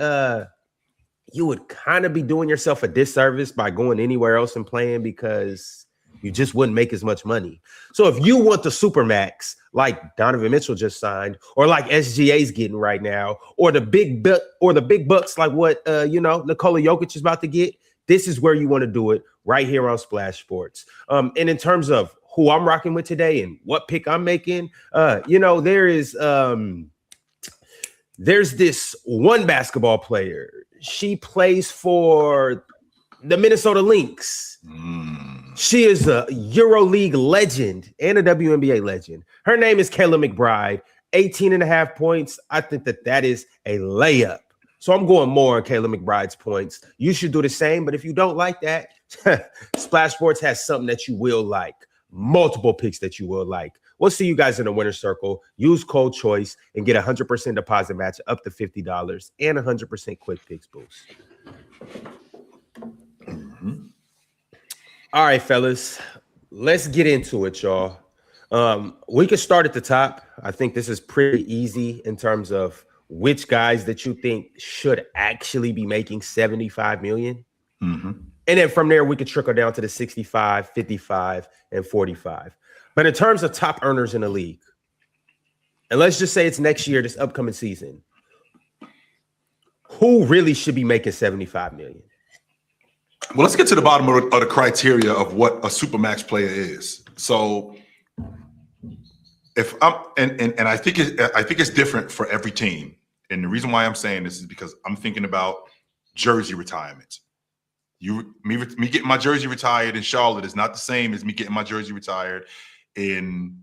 you would kind of be doing yourself a disservice by going anywhere else and playing, because you just wouldn't make as much money. So if you want the Supermax, like Donovan Mitchell just signed, or like SGA's getting right now, or the big bucks like what Nikola Jokic is about to get, this is where you want to do it, right here on Splash Sports. And in terms of who I'm rocking with today and what pick I'm making, there's this one basketball player. She plays for the Minnesota Lynx. She is a EuroLeague legend and a WNBA legend. Her name is Kayla McBride, 18.5 points. I think that is a layup. So I'm going more on Kayla McBride's points. You should do the same, but if you don't like that, Splash Sports has something that you will like. Multiple picks that you will like. We'll see you guys in the winner's circle. Use code CHOICE and get 100% deposit match up to $50 and 100% quick picks boost. All right, fellas, let's get into it, y'all. We can start at the top. I think this is pretty easy in terms of which guys that you think should actually be making 75 million. And then from there, we could trickle down to the 65, 55, and 45. But in terms of top earners in the league, and let's just say it's next year, this upcoming season, who really should be making 75 million? Well, let's get to the bottom of the criteria of what a Supermax player is. So, if I'm and I think it's different for every team. And the reason why I'm saying this is because I'm thinking about jersey retirement. Me getting my jersey retired in Charlotte is not the same as me getting my jersey retired in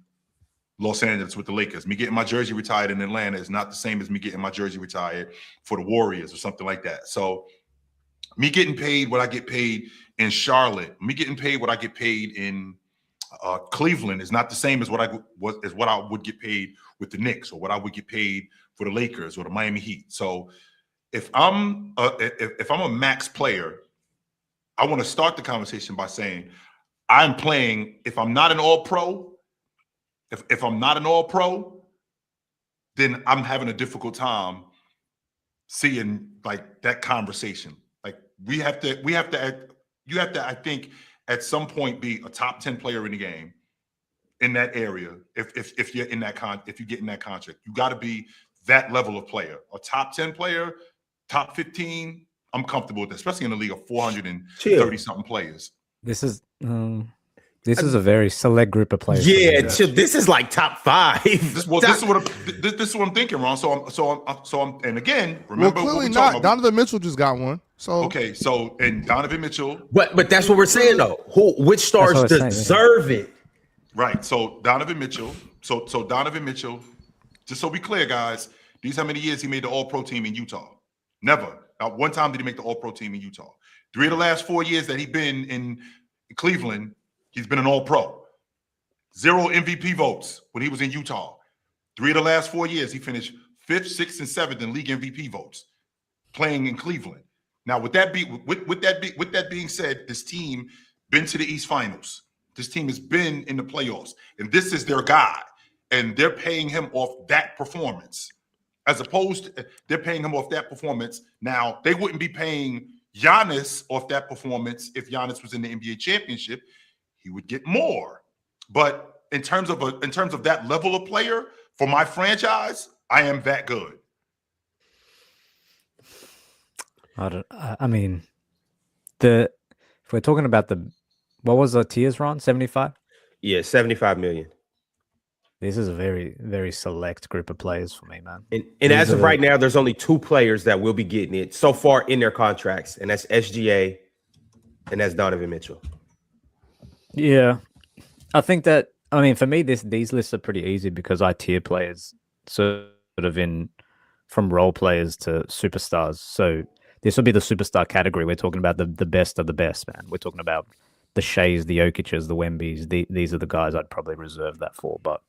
Los Angeles with the Lakers. Me getting my jersey retired in Atlanta is not the same as me getting my jersey retired for the Warriors or something like that. So, me getting paid what I get paid in Charlotte, me getting paid what I get paid in Cleveland is not the same as what I would get paid with the Knicks or what I would get paid for the Lakers or the Miami Heat. So if I'm a max player, I want to start the conversation by saying I'm playing. If I'm not an All-Pro, if I'm not an All-Pro, then I'm having a difficult time seeing like that conversation. You have to, I think, at some point be a top 10 player in the game in that area. If you're in that if you get in that contract, you got to be that level of player. A top 10 player, top 15, I'm comfortable with that, especially in a league of 430 something players. This is a very select group of players. Yeah, this is like top 5. This is what I'm thinking, Ron. So I'm, and again, remember, well, clearly what not. Donovan Mitchell just got one. So okay, so and Donovan Mitchell, but that's what we're saying though. Which stars deserve it? Right. So Donovan Mitchell. So Donovan Mitchell. Just so we clear, guys. These how many years he made the All-Pro team in Utah? Never. Not one time did he make the All-Pro team in Utah. 3 of the last 4 years that he's been in Cleveland, he's been an All-Pro. 0 MVP votes when he was in Utah. 3 of the last 4 years, he finished 5th, 6th, and 7th in league MVP votes, playing in Cleveland. Now, with that being said, this team been to the East Finals. This team has been in the playoffs, and this is their guy, and they're paying him off that performance. As opposed to they're paying him off that performance. Now, they wouldn't be paying Giannis off that performance if Giannis was in the NBA championship. He would get more. But in terms of that level of player for my franchise, I am that good. I mean, if we're talking about what was the tiers, Ron? 75? Yeah, 75 million. This is a very, very select group of players for me, man. And as of right now, there's only 2 players that will be getting it so far in their contracts, and that's SGA and that's Donovan Mitchell. Yeah. I think that, I mean, for me, these lists are pretty easy because I tier players sort of from role players to superstars. So this will be the superstar category. We're talking about the best of the best, man. We're talking about the Shays, the Jokic's, the Wembys. These are the guys I'd probably reserve that for. But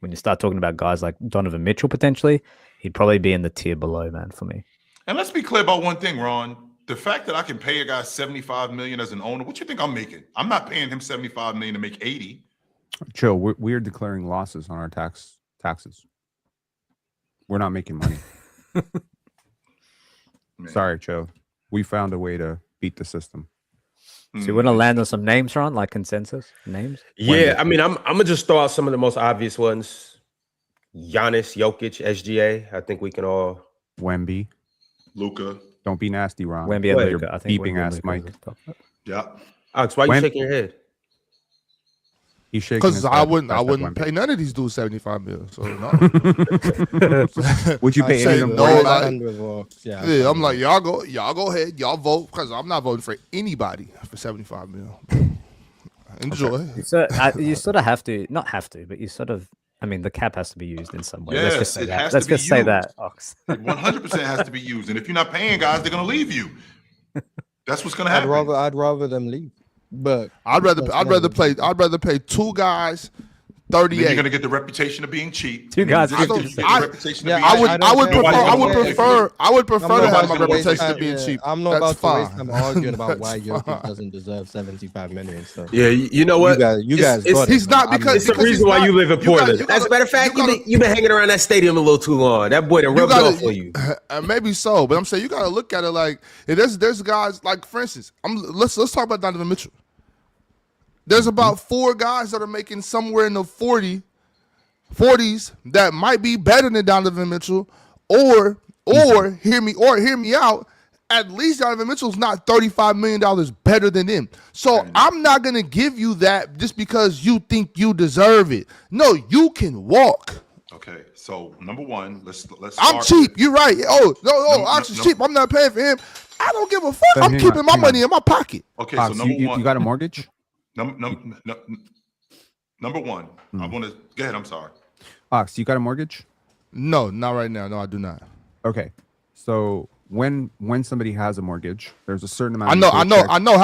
when you start talking about guys like Donovan Mitchell, potentially, he'd probably be in the tier below, man, for me. And let's be clear about one thing, Ron. The fact that I can pay a guy $75 million as an owner, what you think I'm making? I'm not paying him $75 million to make 80. Chill. We're declaring losses on our taxes. We're not making money. Sorry, Joe. We found a way to beat the system. So you want to land on some names, Ron, like consensus names? Yeah, I mean, I'm gonna just throw out some of the most obvious ones. Giannis, Jokic, SGA. I think we can all. Wemby. Luka. Don't be nasty, Ron. Wemby and Luka. I think beeping ass Mike. Yeah. Alex, why are you shaking your head? He's shaking Because his I head. wouldn't pay none of these dudes 75 mil. So no. Would you pay any say of them? no, 45? like- Yeah, I'm like, y'all go ahead, y'all vote, because I'm not voting for anybody for 75 mil. Enjoy. So you sort of have to, not have to, but you sort of. I mean, the cap has to be used in some way. Let's just Yes, say it that. has Let's to be just say used. that, Ox. 100% has to be used. And if you're not paying guys, they're gonna leave you. That's what's gonna happen. I'd rather them leave. But I'd rather pay two guys Then 38. you're gonna get the reputation of being cheap. Two guys, You get the 50%. reputation Yeah, of being cheap. I would Nobody's prefer gonna to have my gonna pay for reputation you. of being cheap. I'm not That's about to fine. waste time arguing about why That's Jokic fine. doesn't deserve 75 million. So Yeah, you know what? you guys It's- got He's it, not man. because It's the because reason he's why not- you live in you gotta- Portland. you As a gotta- matter of fact, you gotta- you've been hanging around that stadium a little too long. That boy done You rubbed gotta- off on you. Maybe so, but I'm saying you got to look at it like there's guys like, for instance, let's talk about Donovan Mitchell. There's about 4 guys that are making somewhere in the 40s that might be better than Donovan Mitchell, or hear me out. At least Donovan Mitchell's not $35 million better than them. So I'm not gonna give you that just because you think you deserve it. No, you can walk. Okay, so number one, let's. I'm start cheap. with- You're right. Oh no, No, Ox is no. cheap. I'm not paying for him. I don't give a fuck. But I'm hang keeping on, my hang money on. in my pocket. Okay, so Ox, number you one, got a mortgage? Number one, I want to go ahead. I'm sorry. Ox, you got a mortgage? No, not right now. No, I do not. Okay. So when somebody has a mortgage, there's a certain amount. I know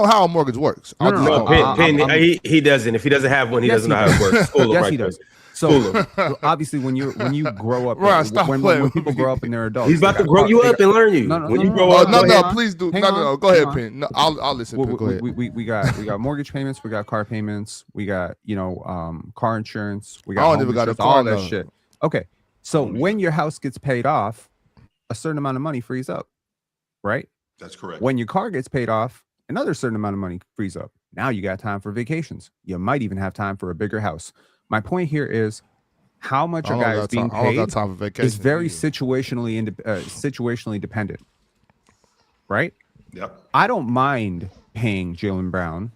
how a mortgage works. No, I'll no, just no, go- Penny, he doesn't. If he doesn't have one, he Yes, doesn't know he how it works. Fool him Yes, right he there. does. So obviously, when you grow up, Ron, stop when playing people with grow me. up and they're adults, He's about they to got grow car- you they up got- and learn you. No, no, When no, you no, grow no. Oh up, no, Hang no, on. please do. Hang No, on. no, no. Go ahead, Hang on. Penny. No, I'll listen. Penny. Go ahead. We got mortgage payments, we got car payments, we got car insurance, we I got don't home even got a insurance, car, all that no. shit. Okay, so when your house gets paid off, a certain amount of money frees up, right? That's correct. When your car gets paid off, another certain amount of money frees up. Now you got time for vacations. You might even have time for a bigger house. My point here is how much a I guy don't is got being time- I don't got paid time for vacation. is very either. situationally dependent, right? Yep. I don't mind paying Jaylen Brown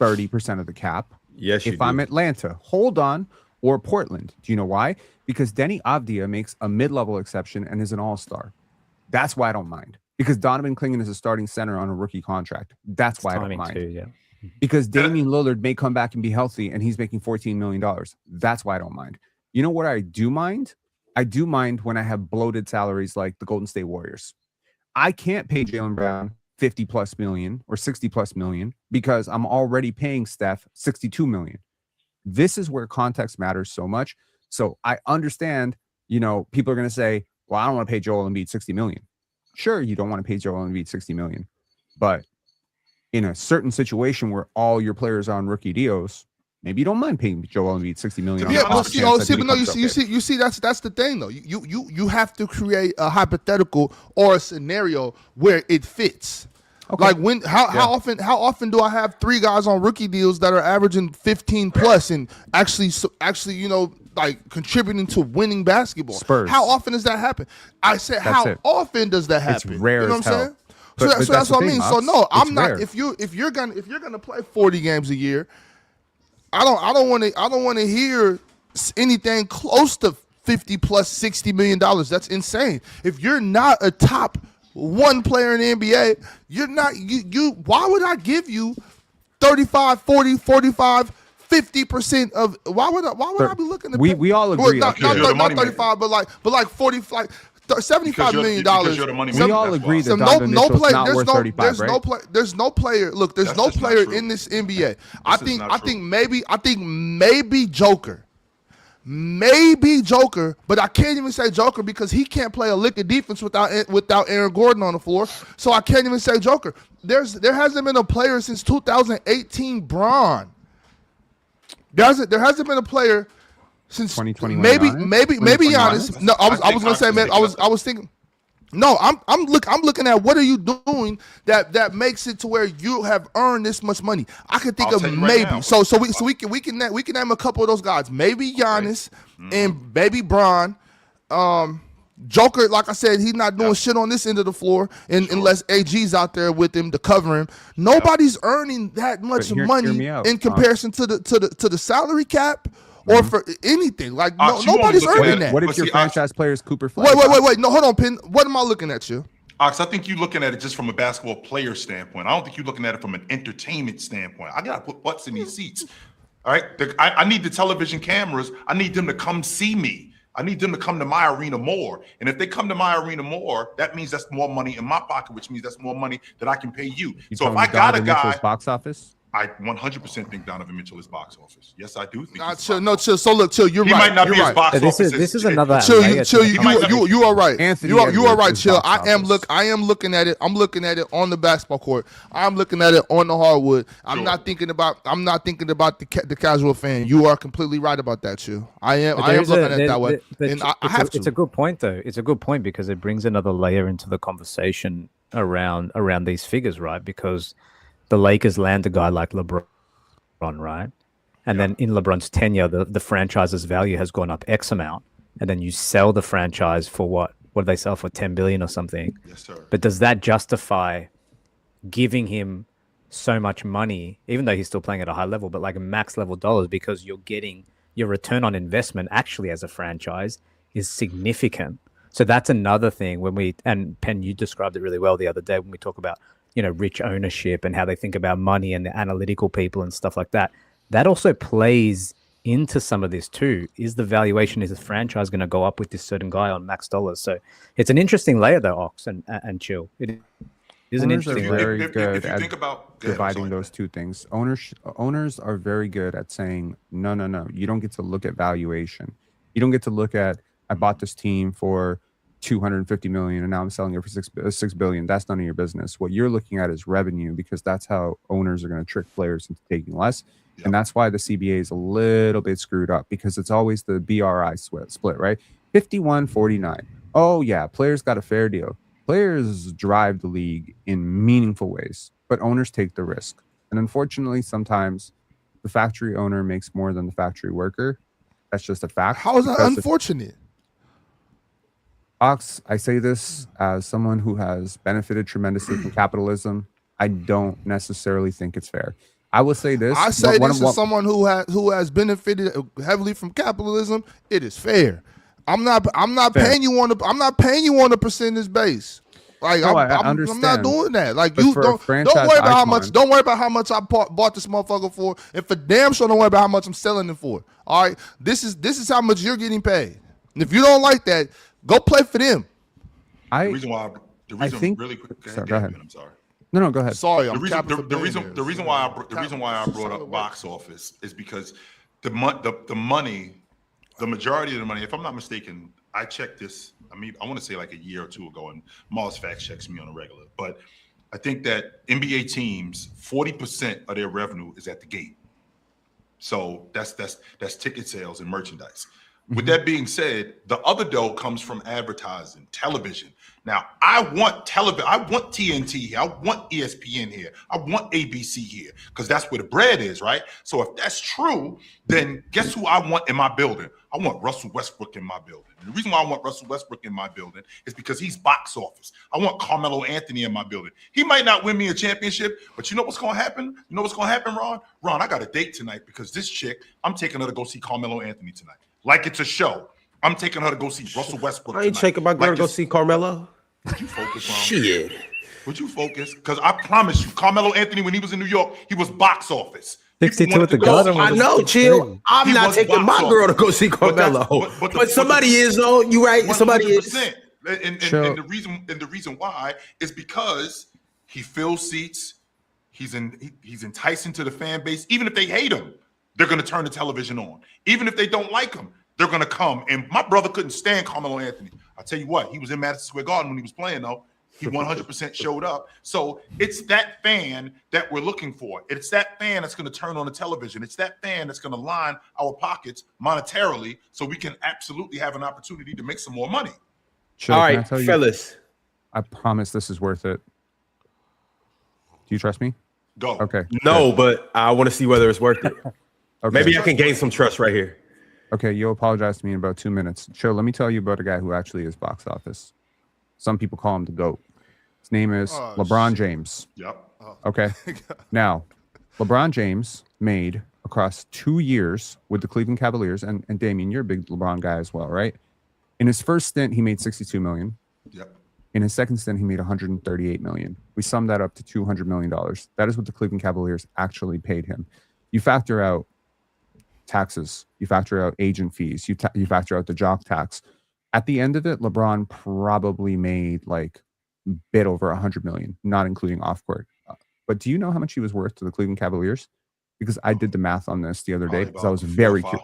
30% of the cap yes, you if do. I'm Atlanta. Hold on, or Portland. Do you know why? Because Denny Avdia makes a mid-level exception and is an all-star. That's why I don't mind. Because Donovan Clingan is a starting center on a rookie contract. That's why I don't Timing mind. too, yeah. Because Damian Lillard may come back and be healthy and he's making $14 million. That's why I don't mind. You know what I do mind? I do mind when I have bloated salaries like the Golden State Warriors. I can't pay Jaylen Brown 50 plus million or 60 plus million because I'm already paying Steph 62 million. This is where context matters so much. So I understand, people are going to say, well, I don't want to pay Joel Embiid 60 million. Sure, you don't want to pay Joel Embiid 60 million, but in a certain situation where all your players are on rookie deals, maybe you don't mind paying Joel Embiid 60 million. Yeah, on the but off chance that he comes up big. you see, that's the thing though. You have to create a hypothetical or a scenario where it fits. Okay. Like how often do I have 3 guys on rookie deals that are averaging 15 plus and actually like contributing to winning basketball? Spurs. How often does that happen? I said, That's how it. often does that happen? It's rare You know as what I'm hell. saying? But So that's that's what the I thing, mean. So Mox. no, I'm It's not. rare. If you're gonna play 40 games a year, I don't want to hear anything close to 50 plus $60 million. That's insane. If you're not a top 1 player in the NBA, you're not you why would I give you 35, 40, 45, 50% of why would I be looking to We all agree. not, You're the not money 35 but like 40 like $75 million. Because you're the money We maker, all that's agree why. that Donovan Mitchell's not worth 35, right? There's no player. Look, there's That's no just not player true. in this NBA. This I is think not true. maybe Joker. Maybe Joker, but I can't even say Joker because he can't play a lick of defense without Aaron Gordon on the floor. So I can't even say Joker. There hasn't been a player since 2018 Braun. There hasn't been a player since 2021 maybe Giannis? Giannis. No, I was gonna say man, I was thinking. No, I'm looking at what are you doing that makes it to where you have earned this much money. I could think I'll of tell you right maybe. now. So we can name a couple of those guys. Maybe Giannis and maybe Bron. Joker, like I said, he's not doing shit on this end of the floor, unless AG's out there with him to cover him. Nobody's earning that much hear money me out. in comparison to the salary cap or for anything. Like you only nobody's look at earning it- that. What But if your see, franchise player is Cooper Flag? Wait. No, hold on, Pin. What am I looking at you? Ox, I think you're looking at it just from a basketball player standpoint. I don't think you're looking at it from an entertainment standpoint. I gotta put butts in these seats. All right, I need the television cameras. I need them to come see me. I need them to come to my arena more. And if they come to my arena more, that means that's more money in my pocket, which means that's more money that I can pay you. So if I got a guy, box office. I 100% think Donovan Mitchell is box office. Yes, I do think. Chill. So look, chill. You're He right. might not You're be right. as box This office. is another Chill, layer to the conversation. you are right. Anthony You are Edwards right. is Chill. box I am office. looking at it. I'm looking at it on the basketball court. I'm looking at it on the hardwood. I'm Sure. not thinking about the casual fan. You are completely right about that, Chill. I am looking at it that way. And I have to. It's a good point, though. It's a good point because it brings another layer into the conversation around these figures, right? Because the Lakers land a guy like LeBron, right? And then in LeBron's tenure, the franchise's value has gone up X amount. And then you sell the franchise for what? What do they sell for? 10 billion or something? Yes, sir. But does that justify giving him so much money, even though he's still playing at a high level, but like a max level dollars, because you're getting your return on investment actually as a franchise is significant. So that's another thing and Penn, you described it really well the other day when we talk about, rich ownership and how they think about money and the analytical people and stuff like that. That also plays into some of this too. Is the valuation, is the franchise going to go up with this certain guy on max dollars? So it's an interesting layer though, Ox and Chill. It is an Owners are interesting layer. very If good you at think about dividing those two things. Owners are very good at saying, no, you don't get to look at valuation. You don't get to look at, I bought this team for 250 million and now I'm selling it for 6 billion. That's none of your business. What you're looking at is revenue, because that's how owners are going to trick players into taking less. Yep. And that's why the CBA is a little bit screwed up, because it's always the BRI split, right? 51-49. Oh yeah, players got a fair deal. Players drive the league in meaningful ways, but owners take the risk. And unfortunately, sometimes the factory owner makes more than the factory worker. That's just a fact. How is that unfortunate? Ox, I say this as someone who has benefited tremendously from capitalism. I don't necessarily think it's fair. I will say this. I say this as someone who has benefited heavily from capitalism. It is fair. I'm not paying you on a percentage base. Like No, I I'm understand. not doing that. Like But you for a don't franchise worry about how icon- much. Don't worry about how much I bought this motherfucker for, and for damn sure don't worry about how much I'm selling it for. All right, this is how much you're getting paid. And if you don't like that, go play for them. The reason think- really quick. Go ahead. I'm sorry. No, go ahead. Sorry, The I'm reason, capping for the reason billionaires. why I brought up box office is because the money, the majority of the money, if I'm not mistaken, I checked this. I mean, I want to say like a year or two ago, and Mars fact checks me on a regular, but I think that NBA teams, 40% of their revenue is at the gate. So that's ticket sales and merchandise. With that being said, the other dough comes from advertising, television. Now, I want television. I want TNT here. I want ESPN here. I want ABC here, because that's where the bread is, right? So if that's true, then guess who I want in my building? I want Russell Westbrook in my building. And the reason why I want Russell Westbrook in my building is because he's box office. I want Carmelo Anthony in my building. He might not win me a championship, but you know what's going to happen? You know what's going to happen, Ron? Ron, I got a date tonight because this chick, I'm taking her to go see Carmelo Anthony tonight. Like it's a show. I'm taking her to go see Russell Westbrook I ain't tonight. taking my girl to go see Carmelo. Would you focus, Ron? Shit. Would you focus? Because I promise you, Carmelo Anthony, when he was in New York, he was box office. 62 People at the wanted to go- Garden. I know, chill. I'm He not was taking my box girl to office. go see But that's- Carmelo. but But somebody is though. You right. Somebody is. 100%. And the reason why is because he fills seats. He's enticing to the fan base. Even if they hate him, they're going to turn the television on. Even if they don't like him, they're going to come. And my brother couldn't stand Carmelo Anthony. I'll tell you what, he was in Madison Square Garden when he was playing, though. He 100% showed up. So it's that fan that we're looking for. It's that fan that's going to turn on the television. It's that fan that's going to line our pockets monetarily so we can absolutely have an opportunity to make some more money. Chill, All can I right, tell you- fellas. I promise this is worth it. Do you trust me? Go. Okay. No, but I want to see whether it's worth it. Okay. Maybe I can gain some trust right here. Okay, you'll apologize to me in about 2 minutes. Chill. Let me tell you about a guy who actually is box office. Some people call him the GOAT. His name is LeBron James. Yep. Okay. Now, LeBron James made across 2 years with the Cleveland Cavaliers, and Damian, you're a big LeBron guy as well, right? In his first stint, he made $62 million. Yep. In his second stint, he made $138 million. We sum that up to $200 million. That is what the Cleveland Cavaliers actually paid him. You factor out taxes, you factor out agent fees, you factor out the jock tax. At the end of it, LeBron probably made like a bit over $100 million, not including off court. But do you know how much he was worth to the Cleveland Cavaliers? Because I did the math on this the other day because I was very curious.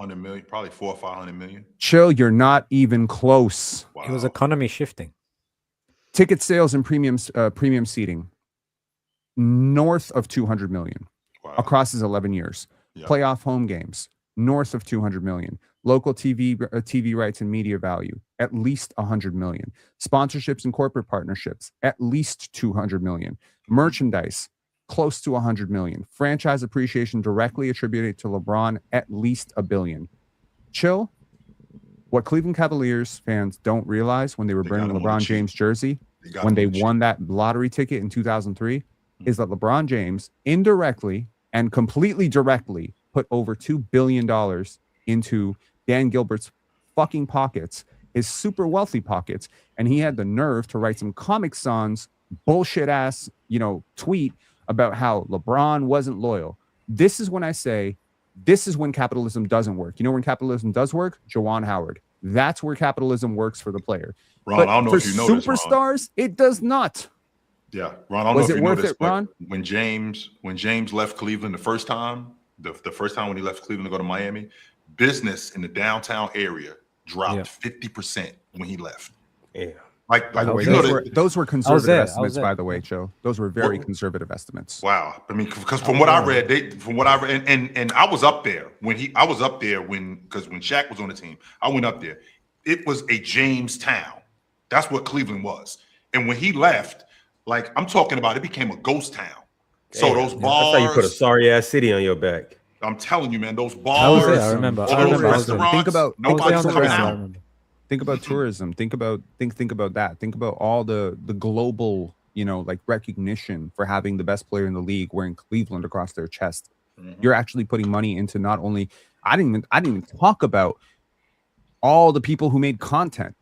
Probably 400 or 500 million. Chill, you're not even close. It was economy shifting. Ticket sales and premium seating north of 200 million across his 11 years. Yep. Playoff home games north of 200 million. Local TV rights and media value at least 100 million. Sponsorships and corporate partnerships at least 200 million. Merchandise close to 100 million. Franchise appreciation directly attributed to LeBron at least $1 billion. Chill. What Cleveland Cavaliers fans don't realize when they were bringing LeBron James jersey, when they won that lottery ticket in 2003, is that LeBron James indirectly and completely directly put over $2 billion into Dan Gilbert's fucking pockets, his super wealthy pockets, and he had the nerve to write some Comic Sans bullshit ass, tweet about how LeBron wasn't loyal. This is when I say, this is when capitalism doesn't work. You know when capitalism does work? Jawan Howard. That's where capitalism works for the player. Ron, but I don't know if you know this, superstars, it does not. Yeah, Ron, I don't know if you know this, it, Ron? When James left Cleveland the first time when he left Cleveland to go to Miami, business in the downtown area dropped 50% when he left. Yeah. By the way, those were conservative estimates, by the way, Joe. Those were very conservative estimates. Wow. I mean, because from what I read, and I was up there when Shaq was on the team, I went up there. It was a James town. That's what Cleveland was. And when he left, like I'm talking about, it became a ghost town. So those bars. That's how you put a sorry ass city on your back. I'm telling you, man, those bars. I remember. All those restaurants. Think about nobody's coming out. Think about tourism. Think about that. Think about all the global, like recognition for having the best player in the league wearing Cleveland across their chest. Mm-hmm. You're actually putting money into not only. I didn't even talk about all the people who made content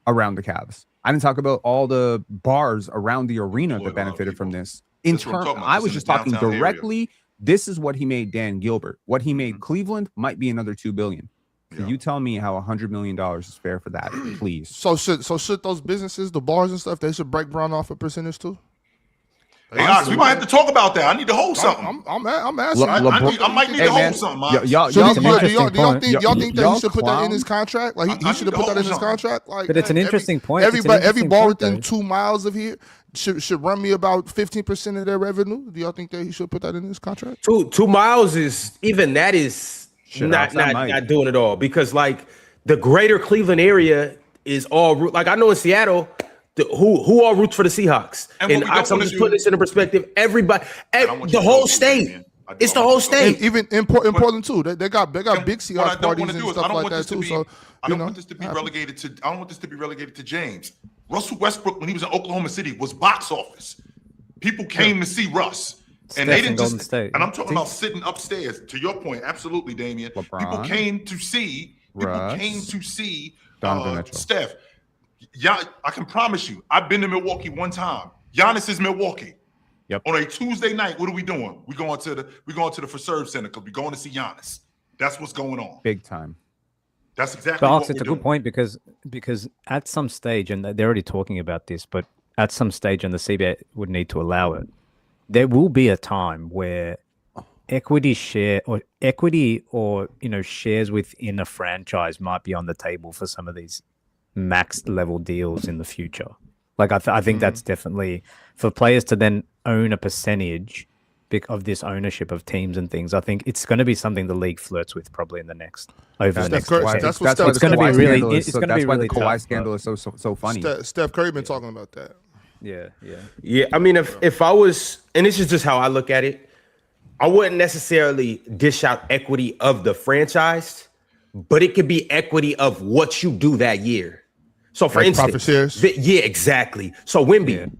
around the Cavs. I didn't talk about all the bars around the arena that benefited from this. In turn, I was just talking directly. Area. This is what he made Dan Gilbert. What he made Cleveland might be another $2 billion. Yeah. You tell me how $100 million is fair for that, please. So should those businesses, the bars and stuff, they should break Brown off a percentage too? Hey, Ox, we might have to talk about that. I need to hold something. I'm asking. I might need to hold something. Do y'all think that he should put that in his contract? Like he should have put that in his contract. Like, but it's an interesting point. Every bar within 2 miles of here should run me about 15% of their revenue. Do y'all think that he should put that in his contract? 2 miles is even that is not doing it all, because like the greater Cleveland area is all like I know in Seattle. Who all roots for the Seahawks? And I'm just putting this into perspective. Everybody, the whole state. It's the whole state. And even in Portland too. They got big Seahawks parties and stuff like that too. So I don't want this to be relegated to. I don't want this to be relegated to James. Russell Westbrook, when he was in Oklahoma City, was box office. People came to see Russ, and they didn't just. And I'm talking about sitting upstairs. To your point, absolutely, Damian. People came to see. Steph. Yeah, I can promise you. I've been to Milwaukee one time. Giannis is Milwaukee. Yep. On a Tuesday night, what are we doing? We're going to the Preserve Center because we're going to see Giannis. That's what's going on. Big time. That's exactly. But it's a good point because at some stage, and they're already talking about this, but at some stage, and the CBA would need to allow it, there will be a time where equity or shares within a franchise might be on the table for some of these maxed level deals in the future. Like I think that's definitely for players to then own a percentage of this ownership of teams and things. I think it's going to be something the league flirts with probably in the next That's going to be really. It's going to be really. That's why the Kawhi scandal is so funny. Steph Curry been talking about that. Yeah. I mean, if I was, and this is just how I look at it, I wouldn't necessarily dish out equity of the franchise, but it could be equity of what you do that year. So for Like instance, profit shares? yeah, exactly. So Wemby,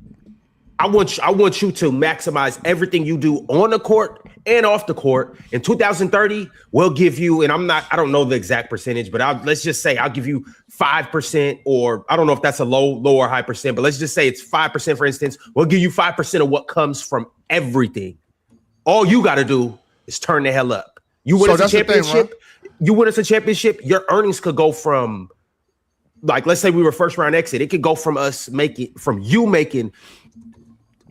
I want you to maximize everything you do on the court and off the court. In 2030, we'll give you, and I don't know the exact percentage, but let's just say I'll give you 5%, or I don't know if that's a low or high percent, but let's just say it's 5%, for instance. We'll give you 5% of what comes from everything. All you got to do is turn the hell up. You win us a championship. You win us a championship. Your earnings could go from, like, let's say we were first round exit. It could go from you making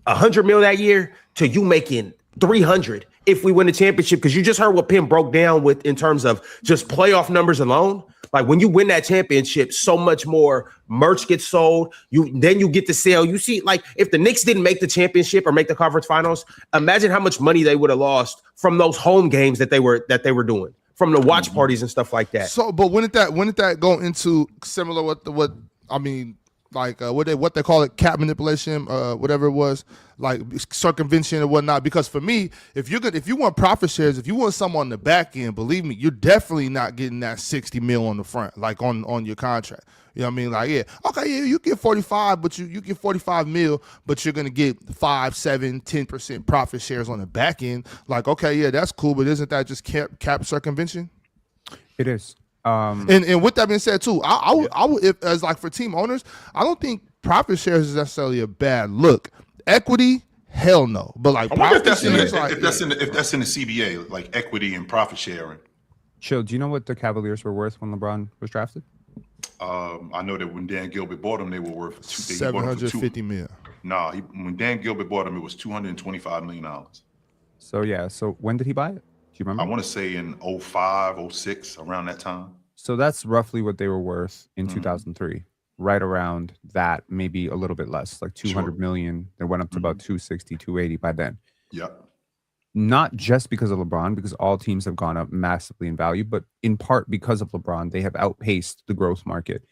100 mil that year to you making 300 if we win the championship. Because you just heard what Penn broke down with in terms of just playoff numbers alone. Like when you win that championship, so much more merch gets sold. Then you get to sell. You see, like if the Knicks didn't make the championship or make the conference finals, imagine how much money they would have lost from those home games that they were doing, from the watch parties and stuff like that. So, but wouldn't that go into similar what I mean? Like what they call it, cap manipulation, whatever it was, like circumvention and whatnot. Because for me, if you want profit shares, if you want someone on the back end, believe me, you're definitely not getting that 60 mil on the front, like on your contract. You know what I mean? Like, yeah, okay, yeah, you get 45, but you get 45 mil, but you're gonna get 5, 7, 10% profit shares on the back end. Like, okay, yeah, that's cool, but isn't that just cap circumvention? It is. And with that being said, too, I would if, as like for team owners, I don't think profit shares is necessarily a bad look. Equity, hell no. But like, I wonder if that's in shares, if that's in the CBA, like equity and profit sharing. Chill. Do you know what the Cavaliers were worth when LeBron was drafted? I know that when Dan Gilbert bought them, they were worth $750 million. Nah, when Dan Gilbert bought them, it was $225 million. So yeah. So when did he buy it? Do you remember? I want to say in 05, 06, around that time. So that's roughly what they were worth in 2003, right around that, maybe a little bit less, like 200 million. They went up to about 260, 280 by then. Yeah. Not just because of LeBron, because all teams have gone up massively in value, but in part because of LeBron, they have outpaced the growth market.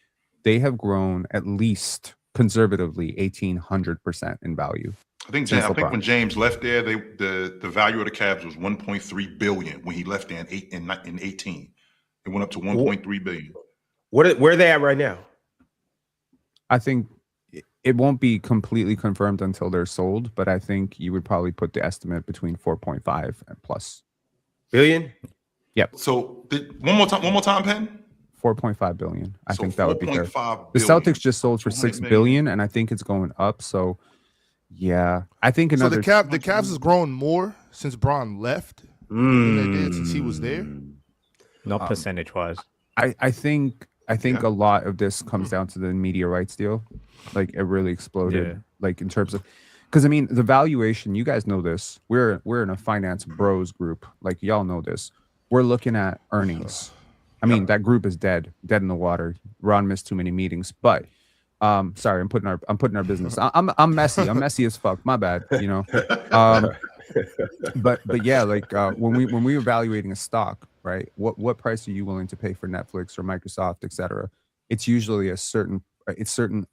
They have grown at least conservatively 1,800% in value. I think when James left there, the value of the Cavs was 1.3 billion when he left there in 18. It went up to 1.3 billion. Where are they at right now? I think it won't be completely confirmed until they're sold, but I think you would probably put the estimate between 4.5 and plus billion. Yep. So one more time, Penn. 4.5 billion. I think that would be fair. The billion. Celtics just sold for 6 billion, and I think it's going up. So yeah, I think another. So the Cavs has grown more since Bron left than they did since he was there. Not percentage wise. I think a lot of this comes down to the media rights deal. Like it really exploded. Like in terms of, because I mean the valuation. You guys know this. We're in a finance bros group. Like y'all know this. We're looking at earnings. I mean that group is dead in the water. Ron missed too many meetings, but. Sorry, I'm putting our business. I'm messy. I'm messy as fuck. My bad. You know. But yeah, like when we evaluating a stock, right? What price are you willing to pay for Netflix or Microsoft, etc.? It's usually a certain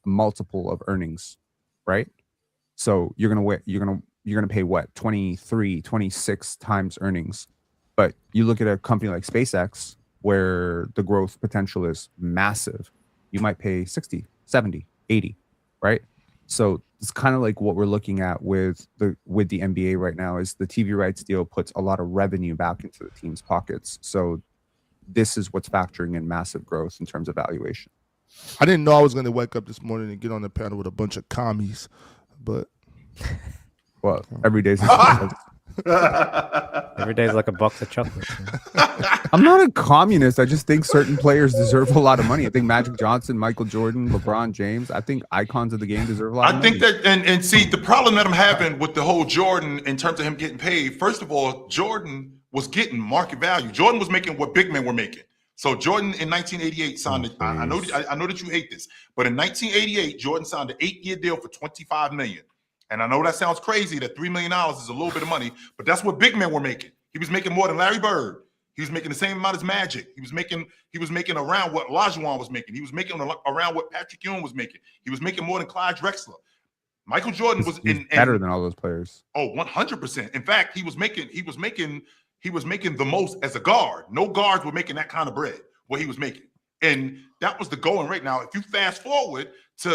multiple of earnings, right? So you're gonna pay what 23, 26 times earnings. But you look at a company like SpaceX, where the growth potential is massive, you might pay 60. 70, 80, right? So it's kind of like what we're looking at with the NBA right now is the TV rights deal puts a lot of revenue back into the team's pockets. So this is what's factoring in massive growth in terms of valuation. I didn't know I was going to wake up this morning and get on the panel with a bunch of commies, but well, every day's Every day is like a box of chocolates. I'm not a communist. I just think certain players deserve a lot of money. I think Magic Johnson, Michael Jordan, LeBron James, I think icons of the game deserve a lot of money. I think that, and see, the problem that I'm having with the whole Jordan in terms of him getting paid, first of all, Jordan was getting market value. Jordan was making what big men were making. So Jordan in 1988 signed, I know that you hate this, but in 1988, Jordan signed an 8-year deal for $25 million. And I know that sounds crazy that $3 million is a little bit of money, but that's what big men were making. He was making more than Larry Bird. He was making the same amount as Magic. He was making around what Olajuwon was making. He was making around what Patrick Ewing was making. He was making more than Clyde Drexler. Michael Jordan was better than all those players. Oh, 100%. In fact, he was making the most as a guard. No guards were making that kind of bread. what he was making. And that was the going rate. Now, if you fast forward to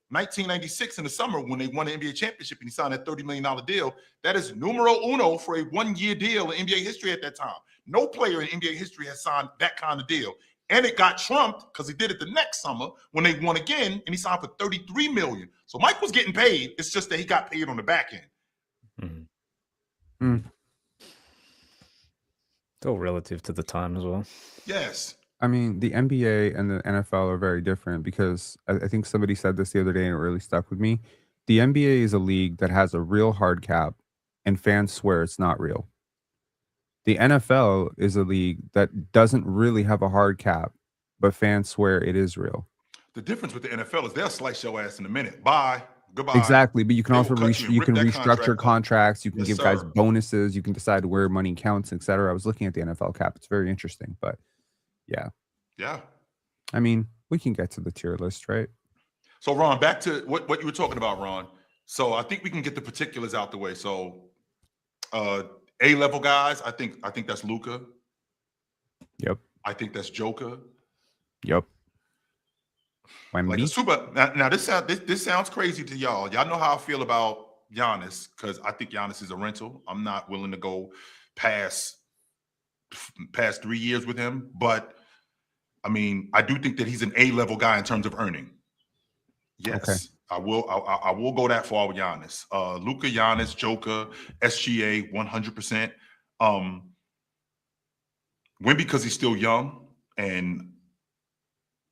1996 in the summer when they won the NBA championship and he signed that $30 million deal, that is numero uno for a one-year deal in NBA history at that time. No player in NBA history has signed that kind of deal. And it got trumped because he did it the next summer when they won again, and he signed for $33 million. So Mike was getting paid. It's just that he got paid on the back end. It's all relative to the time as well. Yes. I mean, the NBA and the NFL are very different because I think somebody said this the other day and it really stuck with me. The NBA is a league that has a real hard cap and fans swear it's not real. The NFL is a league that doesn't really have a hard cap, but fans swear it is real. The difference with the NFL is they'll slice your ass in a minute. Bye. Goodbye. Exactly, but you can They also will cut you and you rip can that restructure contract up. contracts. You can Yes, give guys sir. bonuses. You can decide where money counts, etc. I was looking at the NFL cap. It's very interesting, but yeah, Yeah. I mean, we can get to the tier list, right? So, Ron, back to what you were talking about, Ron. So I think we can get the particulars out the way. So A-level guys, I think that's Luka. Yep. I think that's Joker. Yep. Like Wemby. a super. Now this sounds crazy to y'all. Y'all know how I feel about Giannis because I think Giannis is a rental. I'm not willing to go past 3 years with him, but I mean, I do think that he's an A-level guy in terms of earning. Yes, Okay. I will go that far with Giannis. Luka, Giannis, Joker, SGA, 100%. Win because he's still young and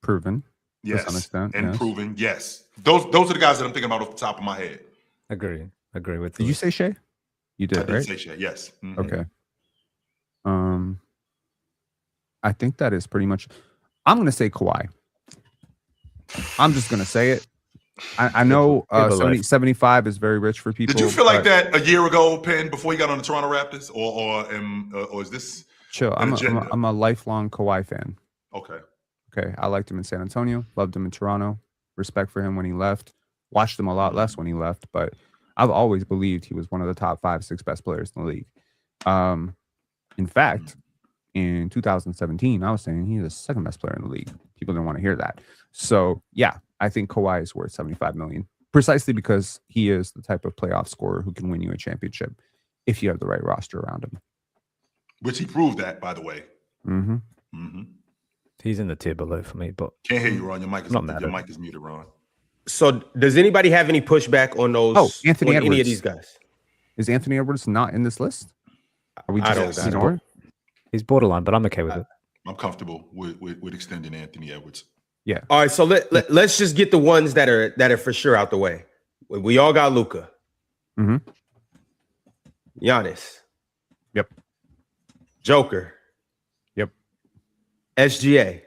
Proven. yes, some extent, and yes. proven. Yes, those are the guys that I'm thinking about off the top of my head. Agree with Did you say Shea? You did, I did right? say Shea, yes. Mhm. Okay. I think that is pretty much. I'm going to say Kawhi. I'm just going to say it. I know People 75 is very rich for people. Did you feel like but that a year ago, Penn, before he got on the Toronto Raptors, or is this Chill. an agenda? I'm a lifelong Kawhi fan. Okay? Okay. I liked him in San Antonio. Loved him in Toronto. Respect for him when he left. Watched him a lot less when he left, but I've always believed he was one of the top 5-6 best players in the league. In fact, in 2017, I was saying he's the second best player in the league. People didn't want to hear that. So yeah, I think Kawhi is worth $75 million precisely because he is the type of playoff scorer who can win you a championship if you have the right roster around him. Which he proved that, by the way. Mm-hmm. Mm-hmm. He's in the tier below for me, but Can't hear you, Ron. Your mic is Not mad at your it. mic is muted, Ron. So, does anybody have any pushback on those? Oh, Anthony on any of Edwards. these guys? Is Anthony Edwards not in this list? Are we I just don't ignore it? he's borderline. But I'm okay with it. I'm comfortable with extending Anthony Edwards. All right, so let's just get the ones that are for sure out the way. We all got Luka. Mhm. Giannis. Yep. Joker. Yep. SGA.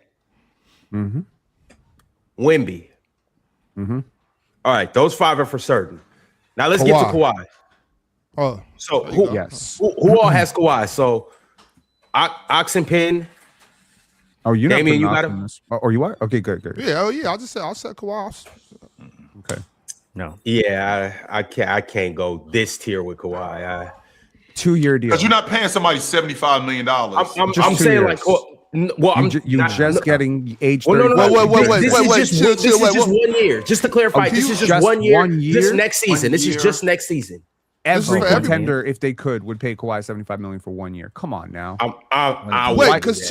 Mm-hmm. Wemby. Mm-hmm. All right, those 5 are for certain. Now let's get to Kawhi. Oh, So there you who, go. Yes. who all has Kawhi? So Ox and Pin. Oh, you're not Damian, putting you Ox got in him? this. Oh, you are? Okay, good. Yeah, oh yeah. I'll set Kawhi. Okay. No, Yeah, I can't go this tier with Kawhi. 2-year deal. Because you're not paying somebody $75 million. I'm2 saying years. like, I'm just getting age Well, 35. Wait, This is chill, just wait, 1 year. Just to clarify, Okay, this is just just 1 year. 1 year? This next season. This is year. just next season. Every for everybody. contender, if they could, would pay Kawhi $75 million for 1 year. Come on now. Wait, because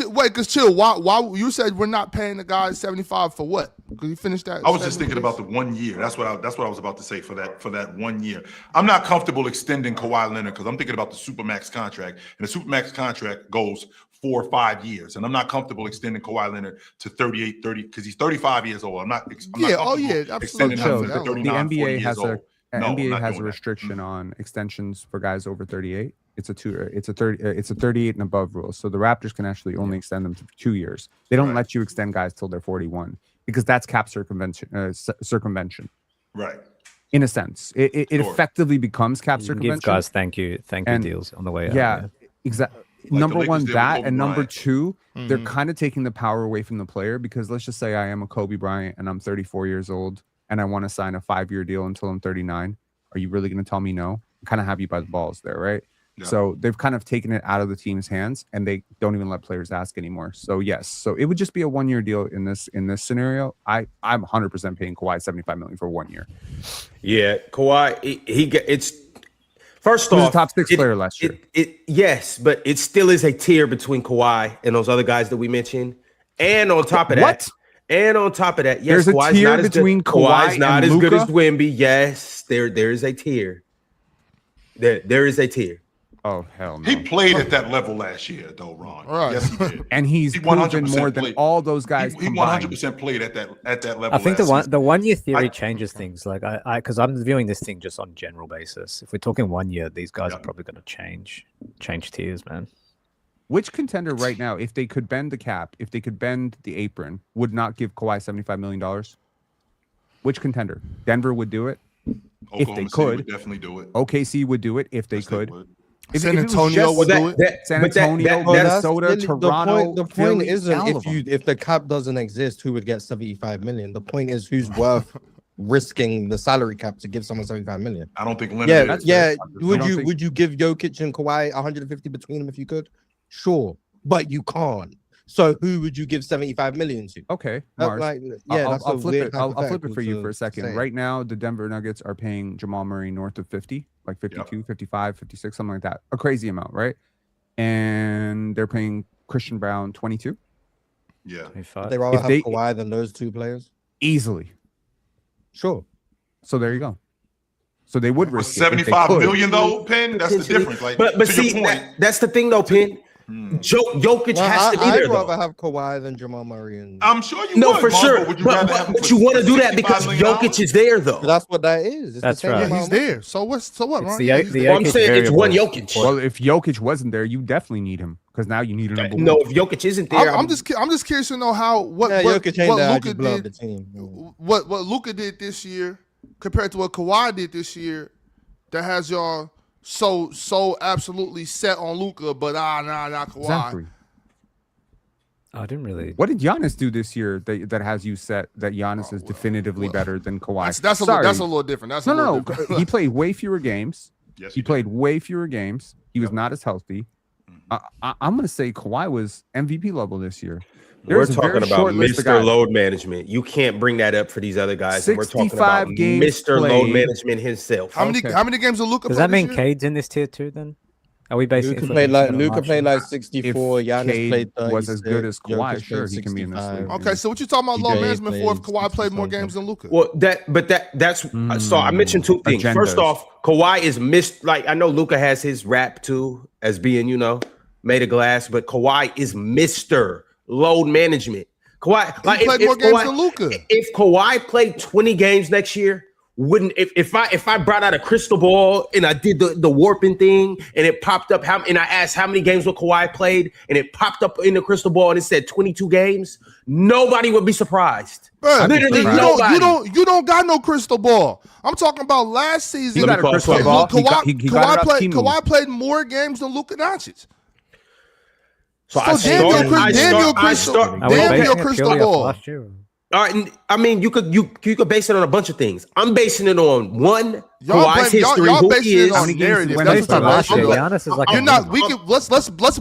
chill. Why you said we're not paying the guy 75 for what? Because you finished that. I was just thinking about the 1 year. That's what I was about to say for that 1 year. I'm not comfortable extending Kawhi Leonard because I'm thinking about the Supermax contract, and the Supermax contract goes 4 or 5 years, and I'm not comfortable extending Kawhi Leonard to 30 because he's 35 years old. I'm not Yeah, oh, comfortable yeah, absolutely. extending Chill. him to The 39, 40 NBA years has old. No, I'm NBA not has doing a that. restriction on extensions for guys over 38. It's a 38 and above rule. So the Raptors can actually only extend them to 2 years. They don't Right. let you extend guys till they're 41 because that's cap circumvention. Right. In a sense, it Sure. effectively becomes cap you can circumvention. give guys thank you And- deals on the way out. Yeah, exactly. the Number Lakers one, did with that, Kobe and number Bryant. two, they're Mhm. kind of taking the power away from the player because let's just say I am a Kobe Bryant and I'm 34 years old and I want to sign a 5-year deal until I'm 39. Are you really going to tell me no? I kind of have you by the balls there, right? Yeah. So they've kind of taken it out of the team's hands, and they don't even let players ask anymore. So yes, so it would just be a 1 year deal in this scenario. I'm 100% paying Kawhi $75 million for 1 year. Yeah, Kawhi. It's first He was a off top 6 player last year. Yes, but it still is a tier between Kawhi and those other guys that we mentioned. And on top of that, What? And on top of that, yes, There's a Kawhi's tier not as between good. Kawhi Kawhi's not and as good Luka? as Wemby. Yes, there is a tier. There is a tier. Oh hell no! He played at that level last year, though, Ron. Right. Yes, he did. And he's He proven 100% more than played. all those guys He combined. 100% played at that level. I think last the 1 year theory I- changes things. Like I because I'm viewing this thing just on general basis. If we're talking 1 year, these guys Yeah. are probably going to change tiers, man. Which contender right now, if they could bend the cap, if they could bend the apron, would not give Kawhi $75 million? Which contender? Denver would do it. Oklahoma they City could. would definitely do it. OKC would do it if they Yes, could. would. San it was Antonio just would do it. San but that- Antonio, that- Well, that's Minnesota, really- Toronto. The point Philly, isn't all of them. if the cap doesn't exist, who would get 75 million. The point is who's worth risking the salary cap to give someone 75 million. I don't think Leonard Yeah, is. yeah. I Would don't you think- would you give Jokic and Kawhi 150 between them if you could? Sure, but you can't. So who would you give 75 million to? Okay, That, Mars. like, yeah, that's I'll a flip weird it. I'll flip it hypothetical for you to for a second. say. Right now, the Denver Nuggets are paying Jamal Murray north of 50, like 52, 55, 56, something like that. A crazy amount, right? And they're paying Christian Brown 22 Yeah. 25. They rather If have they- Kawhi than those two players. easily. Sure. So there you go. So they would But risk it if they 75 could. million though, Penn. That's the difference. Like, but to see, your point. that's the thing though, Penn. Jokic Well, has to be I'd there rather though. have Kawhi than Jamal Murray, and I'm sure you No, would, for Mark, sure. But would you rather have him But for you want to do that because $65 million? Jokic is there though. that's what that is. It's That's the same right. Yeah, amount he's of money. there. So what? It's Ron? the- Yeah, he's the there. Well, I'm Jokic saying it's one variable. Jokic. Well, if Jokic wasn't there, you definitely need him because now you need a number No, one. if Jokic isn't there, I'm just curious to know how what Jokic ain't there. Luka Just blow up the did team. what Luka did this year compared to what Kawhi did this year that has y'all so absolutely set on Luka, but nah Kawhi. Exactly. I didn't really. What did Giannis do this year that has you set that Giannis is definitively better than Kawhi? That's a Sorry. little different. That's a No. little different. He played way fewer games. Yes, He played way fewer games. He was not as healthy. I'm going to say Kawhi was MVP level this year. we're There's a very talking about short list of Mr. guys. Load Management. You can't bring that up for these other guys. And we're talking 65 about games Mr. Load played. Management himself. How many Okay. how many games did Luka Does play that mean this year? Cade's in this tier too? Then are we basing? Luka it played like on March? 64. If Giannis Cade played 36. was as good as Kawhi, Jokic sure, played he can be in this 65. league. Okay, so what you talking about load Jay management for if played Kawhi played more 60 games than Luka? Well, that's so I mentioned two things. First agendas. off, Kawhi is missed. Like I know Luka has his rap too as being, made of glass, but Kawhi is Mr. Load Management. Kawhi, like played more games than Luka. If Kawhi played 20 games next year, wouldn't if I brought out a crystal ball and I did the warping thing and it popped up and I asked how many games would Kawhi played and it popped up in the crystal ball and it said 22 games, nobody would be surprised. Bruh, Literally you nobody. don't got no crystal ball. I'm talking about last season. He got a crystal ball. He got it off Timu. Kawhi played more games than Luka Doncic. So damn your crystal Are we damn basing your it crystal purely off ball. last year? All right, I mean, you could base it on a bunch of things. I'm basing it on one, Kawhi's history, y'all who basing he it is. on How many games narrative. he went That's based what on I'm last saying. year? Giannis is like You're a not. minimum. We can let's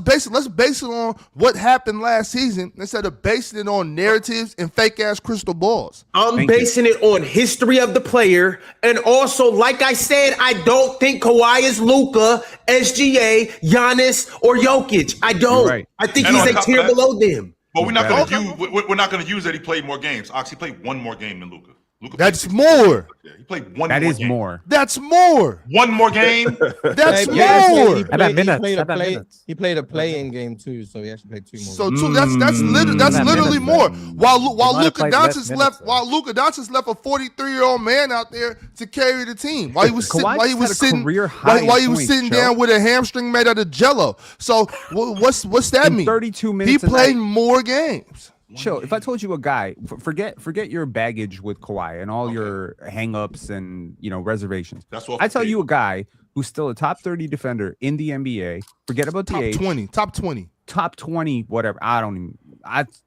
base it on what happened last season instead of basing it on narratives and fake ass crystal balls. I'm Thank you. basing it on history of the player, and also, like I said, I don't think Kawhi is Luka, SGA, Giannis, or Jokic. I don't. Right. I think And he's on a top of tier that- below them. But we're not Okay. going to use. We're not going to use that he played more games. Ox, he played one more game than Luka. That's more. Yeah, he played one. That more is game. more. That's more. One more game. That's Yeah, more. he How about minutes? played How a about play. minutes? He played a play-in game too, so he actually played 2 more. So games. that's That literally minutes, more. then. While He might have Luka played less Doncic minutes, left, though. while Luka Doncic left a 43-year-old man out there to carry the team. While he was sitting, Kawhi while he just was had a sitting, career high while he in was points, sitting Joe. down with a hamstring made out of Jello. So what's that In mean? 32 minutes He a played night. more games. Chill. If I told you a guy, forget your baggage with Kawhi and all your hangups and reservations. That's what I tell you a guy who's still a top 30 defender in the NBA. Forget about the Top age. 20. Top 20. Top 20, whatever. I don't even.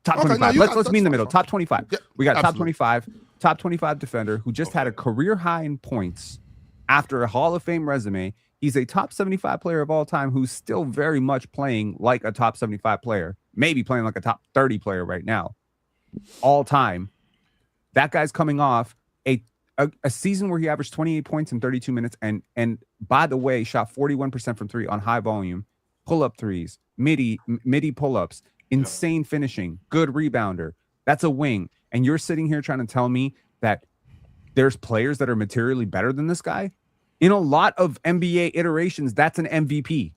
Top Okay, no, 25. you let's got- be in the that's middle. fine. Top 25. Yeah, We got top absolutely. 25 defender who just had a career high in points after a Hall of Fame resume. He's a top 75 player of all time who's still very much playing like a top 75 player, maybe playing like a top 30 player right now, all time. That guy's coming off a season where he averaged 28 points in 32 minutes and by the way, shot 41% from three on high volume, pull-up threes, midi pull-ups, insane finishing, good rebounder. That's a wing. And you're sitting here trying to tell me that there's players that are materially better than this guy? In a lot of NBA iterations, that's an MVP.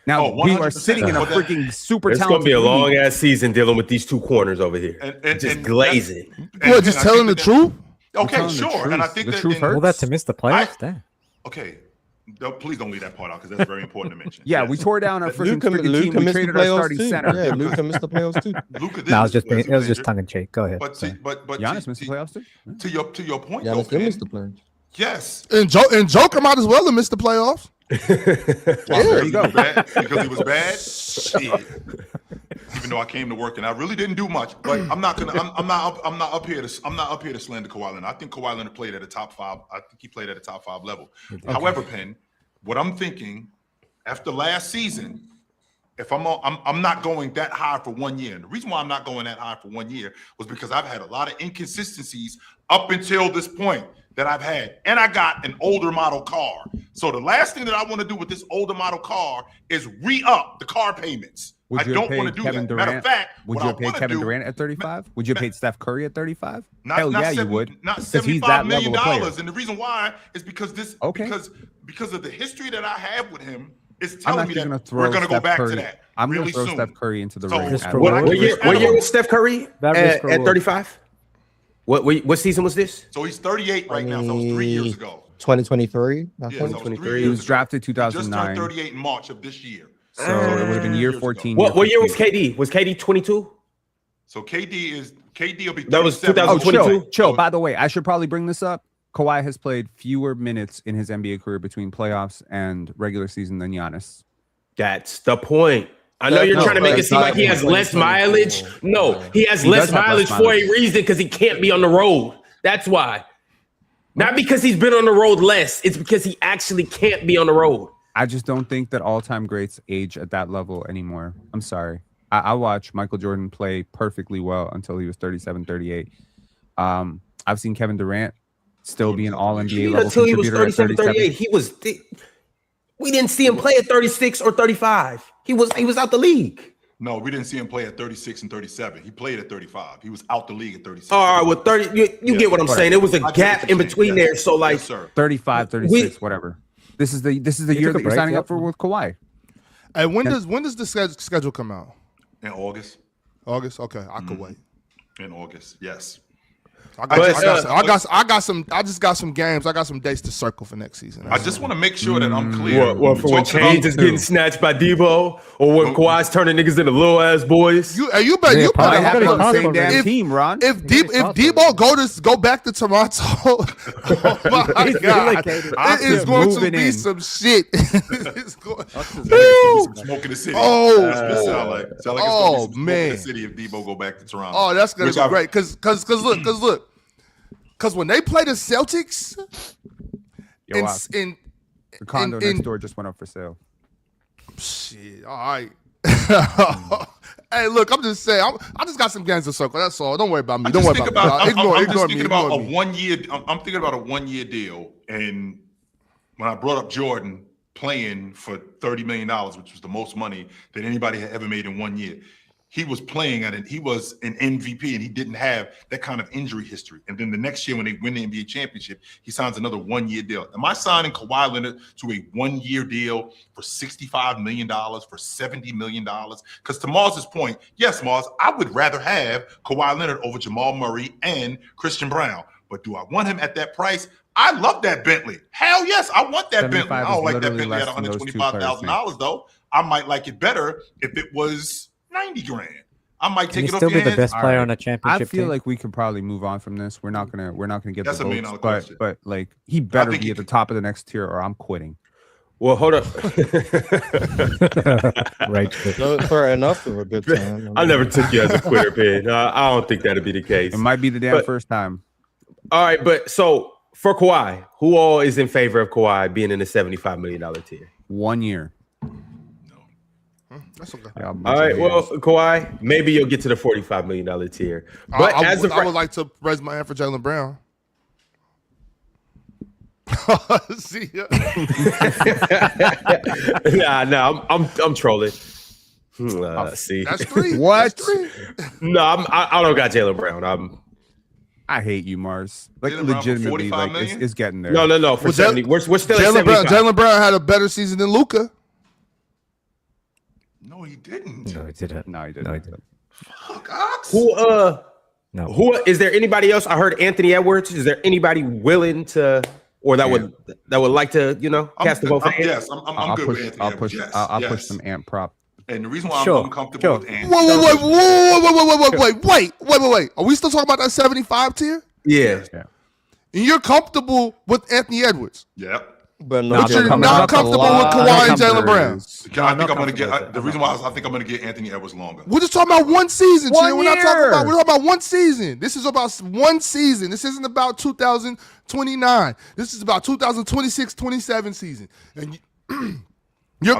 Now, we are sitting in a freaking super It's talented going to be a league. long-ass season dealing with these two corners over here. And just glazing. What, just telling the truth? Okay, sure. And I think that All that to miss the playoffs? Damn. okay. No, please don't leave that part out because that's very important to mention. Yeah, Yes. we tore down our freaking Luka team. We missed the traded our playoffs starting too. center. Yeah, Luka missed the playoffs too. Luka did No, miss the playoffs. it was just Injured. tongue in cheek. Go ahead. But Giannis missed the playoffs too. to your point, Yeah, though, still Ken, missed the playoffs. yes. And Joker might as well have missed the playoffs. Well, there you go. Because he was bad. Shit. Even though I came to work and I really didn't do much, but I'm not up here to slander Kawhi Leonard. I think Kawhi Leonard played at a top 5. I think he played at a top 5 level. However, Penn, what I'm thinking after last season, if I'm not going that high for 1 year. And the reason why I'm not going that high for 1 year was because I've had a lot of inconsistencies up until this point that I've had. And I got an older model car. So the last thing that I want to do with this older model car is re-up the car payments. I don't want to do Kevin that. Durant, Matter of fact, would what you I have paid wanna Kevin do- Durant at 35? Would you have paid Steph Curry at 35? Not, Hell not yeah, 70, you would. Not Because he's $75 that million level of player. And the reason why is because because of the history that I have with him is I'm telling me actually going that to throw we're going to go Steph back Curry. to that. I'm going really to throw soon. Steph Curry into the So, ring. Just at for What What year was Steph Curry That at risk reward. 35? What season was this? So he's 38 right now. So it was 3 years ago. 2023. I Yeah, think. so it was 23. 3 He years was ago. drafted He just turned 2009. 38 in March of this year. So it would have been year 14. What year was 15. KD? Was KD 22? So KD will be That was 37. Oh, 2022? chill. By the way, I should probably bring this up. Kawhi has played fewer minutes in his NBA career between playoffs and regular season than Giannis. That's the point. I know you're No, trying to make it that's seem not like he has less 2024. mileage. No, he has He less does have less mileage for a mileage. reason because he can't be on the road. That's why. Not because he's been on the road less. It's because he actually can't be on the road. I just don't think that all-time greats age at that level anymore. I'm sorry. I watched Michael Jordan play perfectly well until he was 37, 38. I've seen Kevin Durant still be an all-NBA level Until he was contributor at 37, 37. 38. We didn't see him play at 36 or 35. He was out the league. No, we didn't see him play at 36 and 37. He played at 35. He was out the league at 36. All right, well, 30. You get what I'm saying. There was a I get gap what in you're between saying. there. Yes. So, like, Yes, sir. 35, 36, whatever. This is the year took a that you're break, signing yep. up for with Kawhi. Hey, when does the schedule come out? In August. August. Okay, I could wait. In August. Yes. I just got some games. I got some dates to circle for next season. I just want to make sure that I'm clear. What for when Talking about- Chains is getting snatched by Debo, or when Kawhi's turning niggas into little ass boys? you Probably better happened on the If- same damn team, Ron. if Debo go back to Toronto, oh my He's god, relocated. it is He's going to moving be in. some shit. It's going- Smoking the city. Oh. That's what it sound like. Sound like it's Oh, gonna be some smoke in man. the city if Debo go back to Toronto. Oh, that's gonna Which be I- great. Because when they play the Celtics, Yo, wow. in The condo in- next door just went up for sale. shit, all right. Hey, look, I'm just saying. I just got some games to circle. That's all. Don't worry about me. Don't worry about me. Ignore I'm just me. thinking about Ignore a me. 1 year. I'm thinking about a 1 year deal. And when I brought up Jordan playing for $30 million, which was the most money that anybody had ever made in 1 year, he was playing at it. He was an MVP, and he didn't have that kind of injury history. And then the next year, when they win the NBA championship, he signs another 1 year deal. Am I signing Kawhi Leonard to a 1 year deal for $65 million, for $70 million? Because to Mars's point, yes, Mars, I would rather have Kawhi Leonard over Jamal Murray and Christian Brown. But do I want him at that price? I love that Bentley. Hell yes, I want that Bentley. 75 I don't is like that literally Bentley at less than those two players $125,000 though. I might like it better if it was 90 grand. I might Can take he it off still your be the hands. best All player right. on a I championship feel team? like we could probably move on from this. We're not gonna get That's the a votes, million-dollar question. but like he better think be he at the can- top of the next tier, or I'm quitting. Well, hold up. Rage quit. So for enough of a good time. I never took you as a quitter, man. I don't think that'd be the case. It might be the damn But- first time. All right, but so for Kawhi, who all is in favor of Kawhi being in the $75 million tier? 1 year. That's okay. Yeah, All right, well, Kawhi, maybe you'll get to the $45 million tier. But I as of would like to raise my hand for Jaylen Brown. See ya. nah, I'm trolling. See, That's 3. What? That's 3. no, I don't got Jaylen Brown. I hate you, Mars. Like Jaylen Brown for legitimately, 45 like million? it's getting there. No. For Well, 70, we're still at Jaylen 75. Brown had a better season than Luka. No, he didn't. No, he didn't. No, he didn't. No, he didn't. Fuck, Ox. No. Who is there anybody else? I heard Anthony Edwards. Is there anybody willing to or that would like to, cast the vote for Ant? Yes, I'm good with Anthony I'll Edwards. push. Yes, I'll yes. push some Ant prop. And the reason why Sure, I'm comfortable with Ant. Wait. Are we still talking about that 75 tier? Yeah. And you're comfortable with Anthony Edwards, Yep. But but you're not comfortable with Kawhi and Jaylen Brown. I think I'm gonna get. The reason why I think I'm gonna get Anthony Edwards longer. We're just talking about one season, Chill. We're talking year. about one season. This is about one season. This isn't about 2029. This is about 2026-27 season. And you're I'm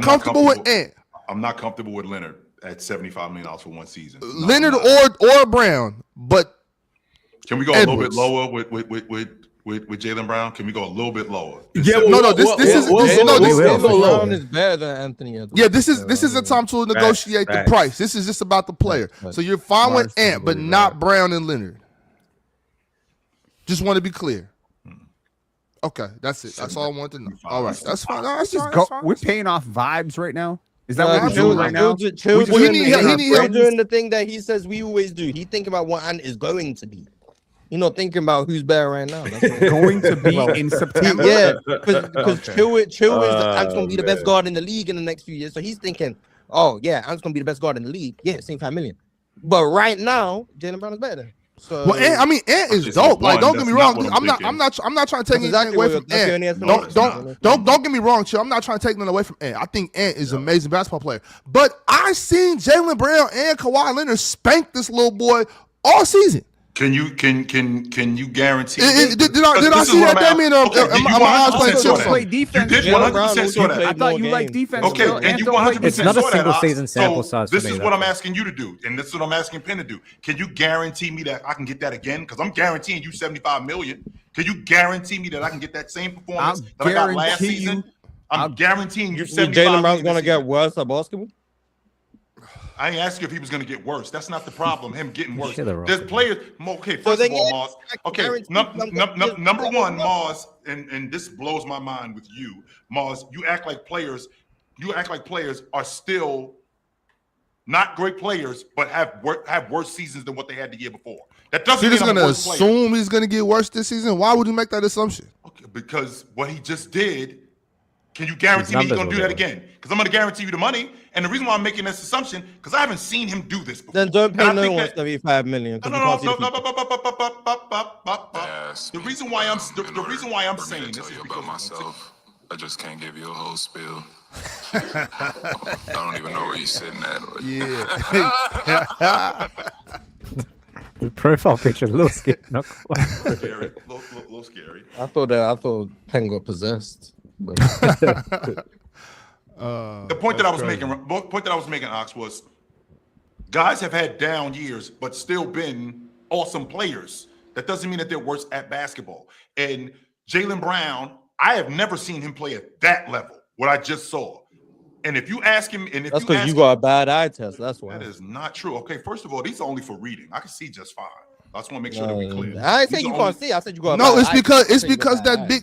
not comfortable with Ant, I'm not comfortable with Leonard at $75 million for one season. No, Leonard I'm not. or Brown, but Can we go a little Edwards. bit lower with Jaylen Brown? Can we go a little bit lower? Yeah, this Brown is better than Anthony Edwards. Yeah, this is a time to negotiate the Facts. price. This is just about the player. So you're fine with Ant, but not Brown and Leonard. Just want to be clear. Okay, that's it. That's all I wanted to know. All right, that's fine. No, that's Just fine. go. That's fine. We're paying off vibes right now. Is that what we're doing right now? He need help. doing the thing that he says we always do. He thinking about what Ant is going to be. You're not thinking about who's better right now. That's what Going to be in September. yeah, because Chill is Ant's gonna be the best guard in the league in the next few years. So he's thinking, oh yeah, Ant's gonna be the best guard in the league. Yeah, same 5 million. But right now, Jaylen Brown is better. So Well, Ant is dope. Like, don't get me wrong. I'm not trying to take anything away from Ant. Don't get me wrong, Chill. I'm not trying to take nothing away from Ant. I think Ant is an amazing basketball player. But I seen Jaylen Brown and Kawhi Leonard spank this little boy all season. Can you guarantee? Did I see that, Damian? My eyes playing Still chill. play defense. You did Bill. 100% saw that. I thought you liked defense. Okay, Bill. and you don't play 100% It's not a saw that, single Ox. season sample So size for this me, is though. what I'm asking you to do, and this is what I'm asking Penn to do. Can you guarantee me that I can get that again? Because I'm guaranteeing you $75 million. Can you guarantee me that I can get that same performance that I got last season? I'm guaranteeing you $75 million. Jaylen Brown's gonna get worse at basketball. I ain't asking if he was going to get worse. That's not the problem. Him getting worse. Shut up, There's Rocky. players. Okay, first of all, Mars. Okay, number one, Mars, and this blows my mind with you, Mars. You act like players are still not great players, but have worse seasons than what they had the year before. That doesn't You're mean just I'm a gonna worse player. assume he's gonna get worse this season. Why would you make that assumption? Okay, because what he just did. Can you guarantee me he's going to do that again? Because I'm going to guarantee you the money. And the reason why I'm making this assumption, because I haven't seen him do this before. Then don't pay And I no think one that- 75 million. No. The reason why I'm saying this is because myself. I just can't give you a whole spill. I don't even know where you're sitting at. Yeah. The profile picture, a little scary. Not quite. scary, little scary. I thought Penn got possessed. But The point that I was making, Ox, was guys have had down years, but still been awesome players. That doesn't mean that they're worse at basketball. And Jaylen Brown, I have never seen him play at that level. What I just saw. And if you ask him, and if that's you because ask you got a bad eye test. That's why. that is not true. Okay, first of all, these are only for reading. I can see just fine. I just want to make sure that we're clear. I ain't say These you are can't only- see. I said you got. a No, bad it's eye because test.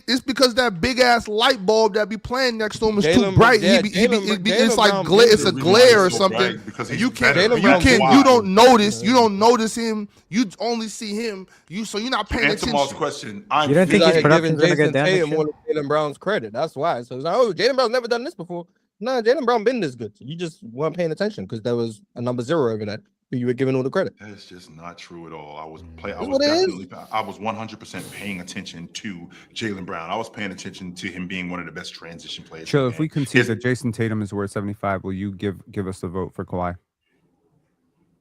it's because that big ass light bulb that be playing next to him is too Jaylen- bright. yeah, It's Jaylen like Brown glare. been It's a the reason why glare or he's so something. bright, because And he's you can't. better. Jaylen You Brown can't. why. You don't notice. You don't notice him. You only see him. So you're not paying Answer Mark's attention. question. You don't think He's his out here production's giving gonna go Jason down next Tatum year? more than Jaylen Brown's credit. That's why. So it's like, oh, Jaylen Brown's never done this before. No, Jaylen Brown been this good. You just weren't paying attention because there was a number 0 over that. You were giving all the credit. That's just not true at all. I was what it is. definitely. I was 100% paying attention to Jaylen Brown. I was paying attention to him being one of the best transition players. Chill. in the If we game. concede that Jason Tatum is worth 75, will you give us the vote for Kawhi?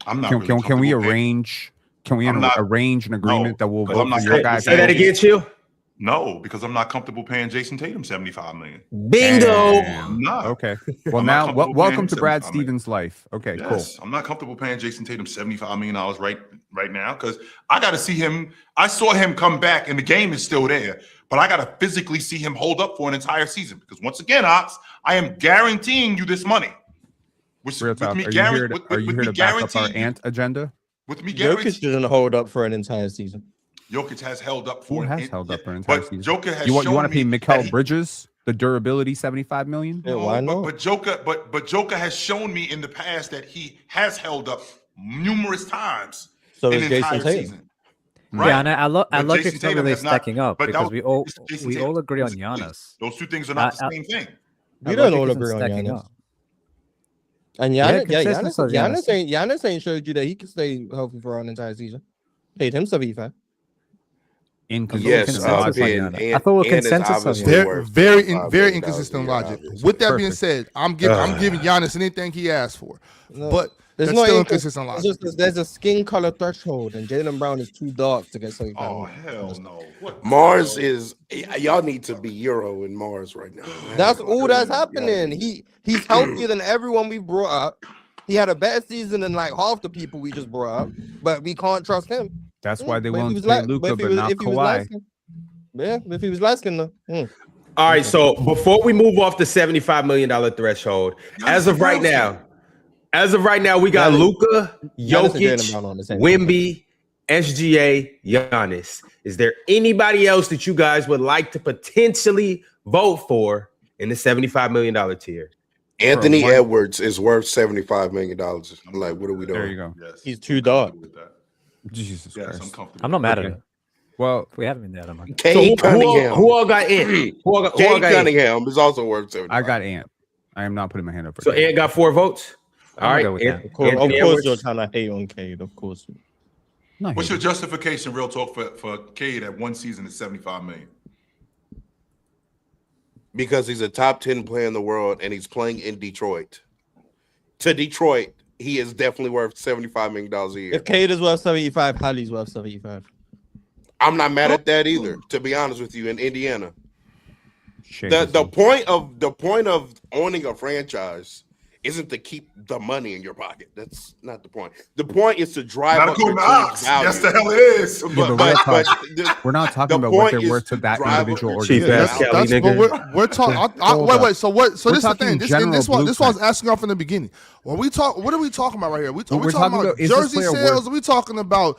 I'm not. Can, really can we comfortable paying- arrange? Can we I'm not- arrange an agreement that will because vote I'm not for your saying- guy? Say that again, Chill. No, because I'm not comfortable paying Jason Tatum $75 million. Bingo. I'm not. Okay. Well, I'm not now comfortable welcome paying to Brad $75 million. Stevens' life. Okay, Yes, I'm not comfortable paying Jason Tatum $75 million right now because I got to see him. I saw him come back, and the game is still there, but I got to physically see him hold up for an entire season because once again, Ox, I am guaranteeing you this money. cool. Real talk. Are you here to back up our ant agenda? With me Jokic guaranteeing. didn't hold up for an entire season. Jokic has held up Who for has held up for an entire season? Joker has You want to pay shown me Mikal that Bridges the durability $75 million? Yeah, why not? But Joker has shown me in the past that he has held up numerous times So in is the Jason entire Tatum. season. Yeah, and our But logic's Jason not Tatum really has not- stacking up but that because was- Jason we Tatum all agree on physically. Giannis. Those two things are not the same thing. We Our don't logic all isn't agree on stacking Giannis. up. And Yeah, Giannis, consensus of Giannis. Giannis ain't showed you that he can stay healthy for an entire season. Paid him 75. Inconsistent Yes, logic. I thought we're consensus on Very, Giannis. very inconsistent logic. With that being said, I'm giving Giannis anything he asked for, No, but there's that's no still incon- inconsistent it's logic. just there's a skin color threshold, and Jaylen Brown is too dark to get 75. Oh hell no! What Mars is y'all need to be Euro in Mars right now. Man. That's all that's Yeah. happening. He's healthier than everyone we brought up. He had a better season than like half the people we just brought up, but we can't trust him. That's why they But if willing he to was pay light- Luka, if he but was- not if he was light Kawhi. skin. Yeah, if he was light skinned though. All right, so before we move off the $75 million threshold, as of right now, we got Giannis- Luka, Giannis and Jaylen Brown Jokic, on the same Wemby, SGA, Giannis. Is there anybody else that you guys would like to potentially vote for in the $75 million tier? Anthony one- Edwards is worth $75 million. I'm like, what are we doing? There you go. Yes, He's too dark. with that. Jesus Yes, Christ. I'm comfortable. I'm not mad at Okay. it. Well, If we have him in there, I don't mind. Kay So who Cunningham. all got Ant? Who all got Kay Ant? Cunningham is also worth 75. I got Ant. I am not putting my hand up for So Ant. Ant got 4 votes. I'm All gonna right, go with Ant- Ant. Of course, Anthony you're Edwards. trying to hate on Cade, of course. Not What's your hating. justification, real talk, for Cade at one season is $75 million? Because he's a top 10 player in the world and he's playing in Detroit. To Detroit, he is definitely worth $75 million a year. If Cade is worth 75, Hallie's worth 75. I'm not mad at that either, to be honest with you, in Indiana. The Shamelessly. point of owning a franchise isn't to keep the money in your pocket. That's not the point. The point is to drive Not up your according to team's Ox. value. Yes, the hell it is. Yeah, but real talk, the- we're not talking the about what point they're worth is to that drive up individual your Chief team's ass value. Kelly, But nigga. we're talking. Hold up. Wait. So what? So We're this is the talking thing. This general is what I was blueprint. asking off in the beginning. When we talk, what are we talking about right here? Are we Well, we're talking talking about about, is this jersey player sales? worth- Are we talking about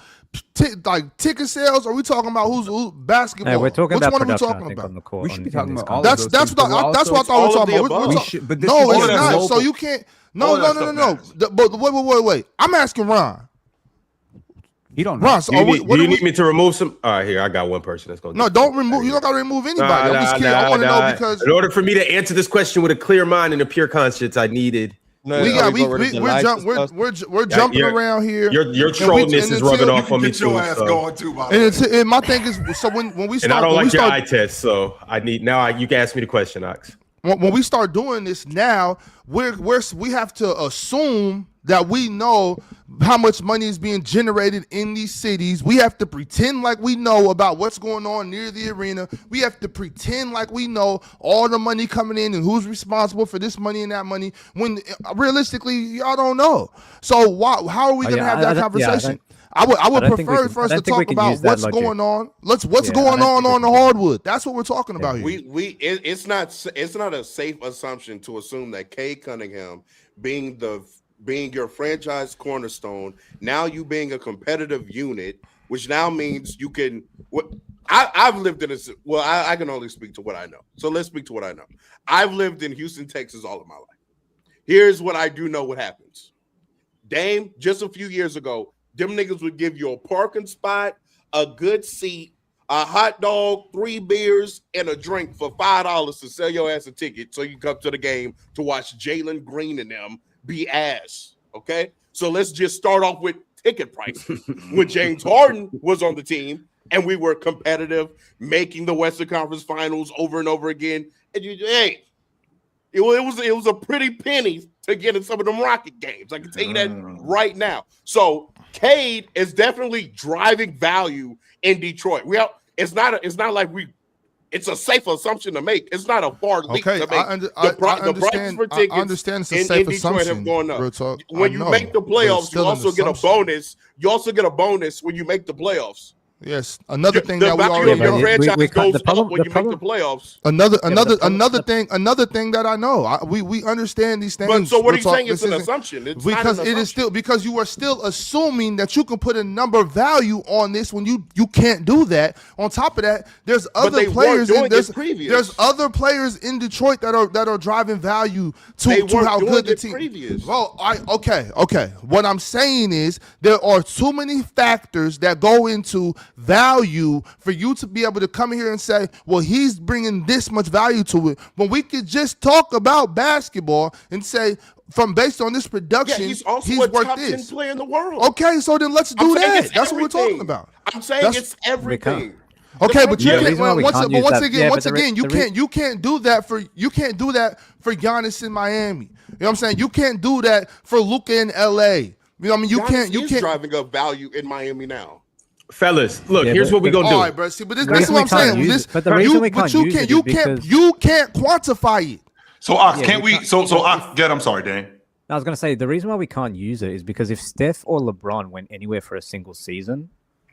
like ticket sales? Are we talking about who's basketball? Hey, we're talking Which about one are we production, talking I think, about? on the court. We should be in talking this about all conversation. of That's those things, but that's we're what I thought we were all of talking the about. above. We're We talk- should- but this no, is it's all not. global. So you can't. No, All no, that no, no, stuff no. matters. But wait. I'm asking Ron. He don't know. Ron, so Do you, are we, need, what do are you we, need me to remove some? All right, here I got one person that's going. no, don't remove. You don't got to remove anybody. I'm just curious. I want to know because in order for me to answer this question with a clear mind and a pure conscience, I needed. No, we are got got rid of the lights and stuff? we're jumping you're- around here. Your And we- trolliness and is until- rubbing you off on me Get your too. ass So. going too, by the And way. it's and my thing is so when we And start I don't when we like your start eye test, so I need now. You can ask me the question, Ox. when we start doing this now, we have to assume that we know how much money is being generated in these cities. We have to pretend like we know about what's going on near the arena. We have to pretend like we know all the money coming in and who's responsible for this money and that money. When realistically, y'all don't know. So how are we going to have that conversation? I would don't think we prefer can- for us I to don't think we talk can about use that what's logic. going on. What's Yeah, going I don't on think the we can. hardwood. That's what we're talking about here. It's not a safe assumption to assume that Cade Cunningham being your franchise cornerstone, now you being a competitive unit, which now means you can. I've lived in I can only speak to what I know. So let's speak to what I know. I've lived in Houston, Texas all of my life. Here's what I do know what happens. Dame, just a few years ago, them niggas would give you a parking spot, a good seat, a hot dog, 3 beers, and a drink for $5 to sell your ass a ticket so you come to the game to watch Jalen Green and them be ass. Okay? So let's just start off with ticket prices. When James Harden was on the team and we were competitive, making the Western Conference Finals over and over again, and it was a pretty penny to get in some of them Rocket games. I can tell you that right now. So Cade is definitely driving value in Detroit. It's not like we It's a safe assumption to make. It's not a far leap to make. I The prices for tickets I understand it's a in safe Detroit have assumption. gone up. Real talk. When I you know, make the but it's playoffs, you still an also get a assumption. bonus. You also get a bonus when you make the playoffs. Yes, another thing The that we value already of your know. franchise we can't- goes the problem- up when the you problem- make the playoffs. Another thing that I know. We understand these things. But so what are Real you talk, saying? It's this an isn't- assumption. It's because not an it is assumption. still because you are still assuming that you can put a number value on this when you can't do that. On top of that, there's other they weren't players doing there's it previous. there's other players in Detroit that are driving value They to weren't how doing good the it team. previous. Well, okay. What I'm saying is there are too many factors that go into value for you to be able to come here and say, well, he's bringing this much value to it, when we could just talk about basketball and say, from based on this Yeah, production, he's also a worth top 10 this. player in the world. Okay, so then let's I'm do saying that. it's That's what we're talking everything. about. I'm saying That's- it's everything. Okay, but you Yeah, the can't. reason why we Once can't use once that- again, yeah, once but the again, you can't do that for Giannis in Miami. You know what I'm saying? You can't do that for Luka in LA. You know what I mean? You Giannis is can't. driving up value in Miami now. Fellas, look, Yeah, here's but- what we're gonna All do. right, bro. See, but this The is reason what we I'm can't saying. use This, it- but the reason we but can't you use can't, it you is can't, because- you can't quantify it. So Ox, Yeah, can't we we? can't- So Ox, I'm sorry, Dan. I was going to say the reason why we can't use it is because if Steph or LeBron went anywhere for a single season,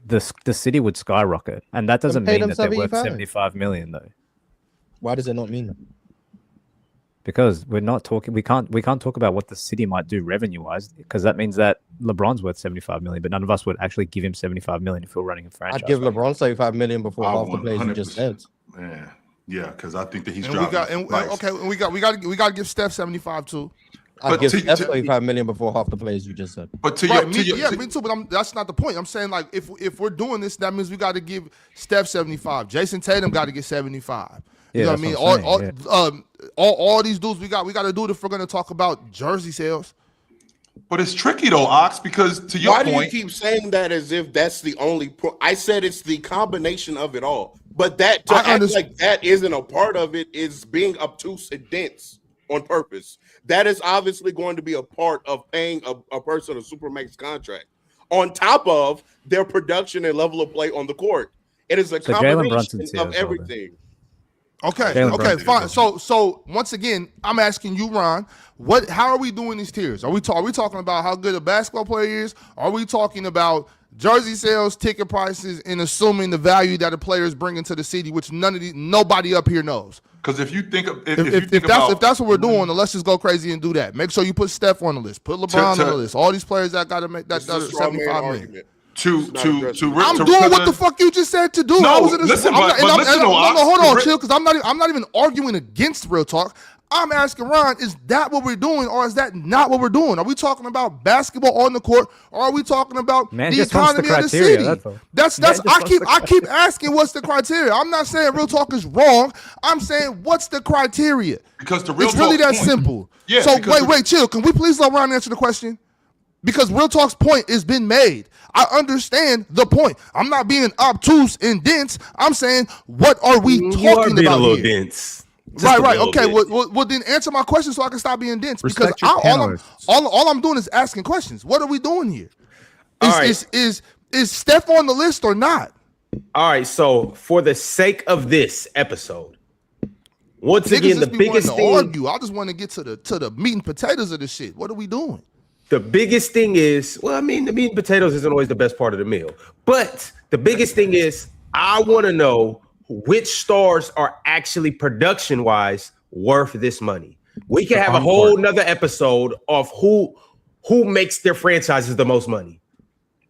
the city would skyrocket, and that doesn't pay mean them that they're worth 75. 75 million though, Why does it not mean that? because we're not talking. We can't talk about what the city might do revenue wise, because that means that LeBron's worth 75 million, but none of us would actually give him 75 million if we we're running a franchise. I'd give right? LeBron 75 million before I half the players you just 100%. said. Man, yeah, because I think that he's And we driving. got, and price. okay, and we got to give Steph 75 too. I'd But give to- Steph to- 75 million before half the players you just said. But to Right, your, me too. But that's not the point. I'm saying like if we're doing this, that means we got to give Steph 75. Jason Tatum got to get 75. You Yeah, know what I that's mean? what I'm saying, All these dudes we got to do it if we're gonna talk about jersey sales. but it's tricky though, Ox, because to your Why do you point, keep saying that as if that's the only point? I said it's the combination of it all. But that to I act understand. like that isn't a part of it is being obtuse and dense on purpose. That is obviously going to be a part of paying a person a Supermax contract on top of their production and level of play on the court. It is a So Jalen combination Brunson's here of as well, then. everything. Okay, Jalen okay, Brunson. fine. So once again, I'm asking you, Ron, how are we doing these tiers? Are we talking about how good a basketball player is? Are we talking about jersey sales, ticket prices, and assuming the value that a player is bringing to the city, which nobody up here knows? because if you think of If that's what we're doing, then let's just go crazy and do that. Make sure you put Steph on the list, put LeBron on the list. All these players that got to make that It's a straw man 75 million. argument. I'm doing what the fuck you just said to do. No, I was in this, listen, I'm not- but and I'm- listen and I'm- though, no, Ox, hold on, the chill, because I'm not even arguing against real talk. I'm asking Ron, is that what we're doing, or is that not what we're doing? Are we talking about basketball on the court, or are we talking about Man the just wants the economy of the criteria, city? that's all. That's Man just I wants the keep asking what's the criteria. I'm not saying real talk is wrong. I'm saying what's the criteria? because the real It's really talk that point- simple. Yeah, So because wait, chill. Can we please let Ron answer the question? Because Real Talk's point has been made. I understand the point. I'm not being obtuse and dense. I'm saying, what are we You are talking being a about little here? dense. Just Right, a right. little Okay, bit. well, then answer my question so I can stop being dense. Respect because your panelists. all I'm doing is asking questions. What are we doing here? All right. Is Steph on the list or not? All right, so for the sake of this episode, once Niggas again, the just be biggest wanting to thing, argue. I just want to get to the meat and potatoes of this shit. What are we doing? the biggest thing is, well, I mean, the meat and potatoes isn't always the best part of the meal, but the biggest thing is, I want to know which stars are actually production-wise worth this money. We can have a whole nother episode of who makes their franchises the most money.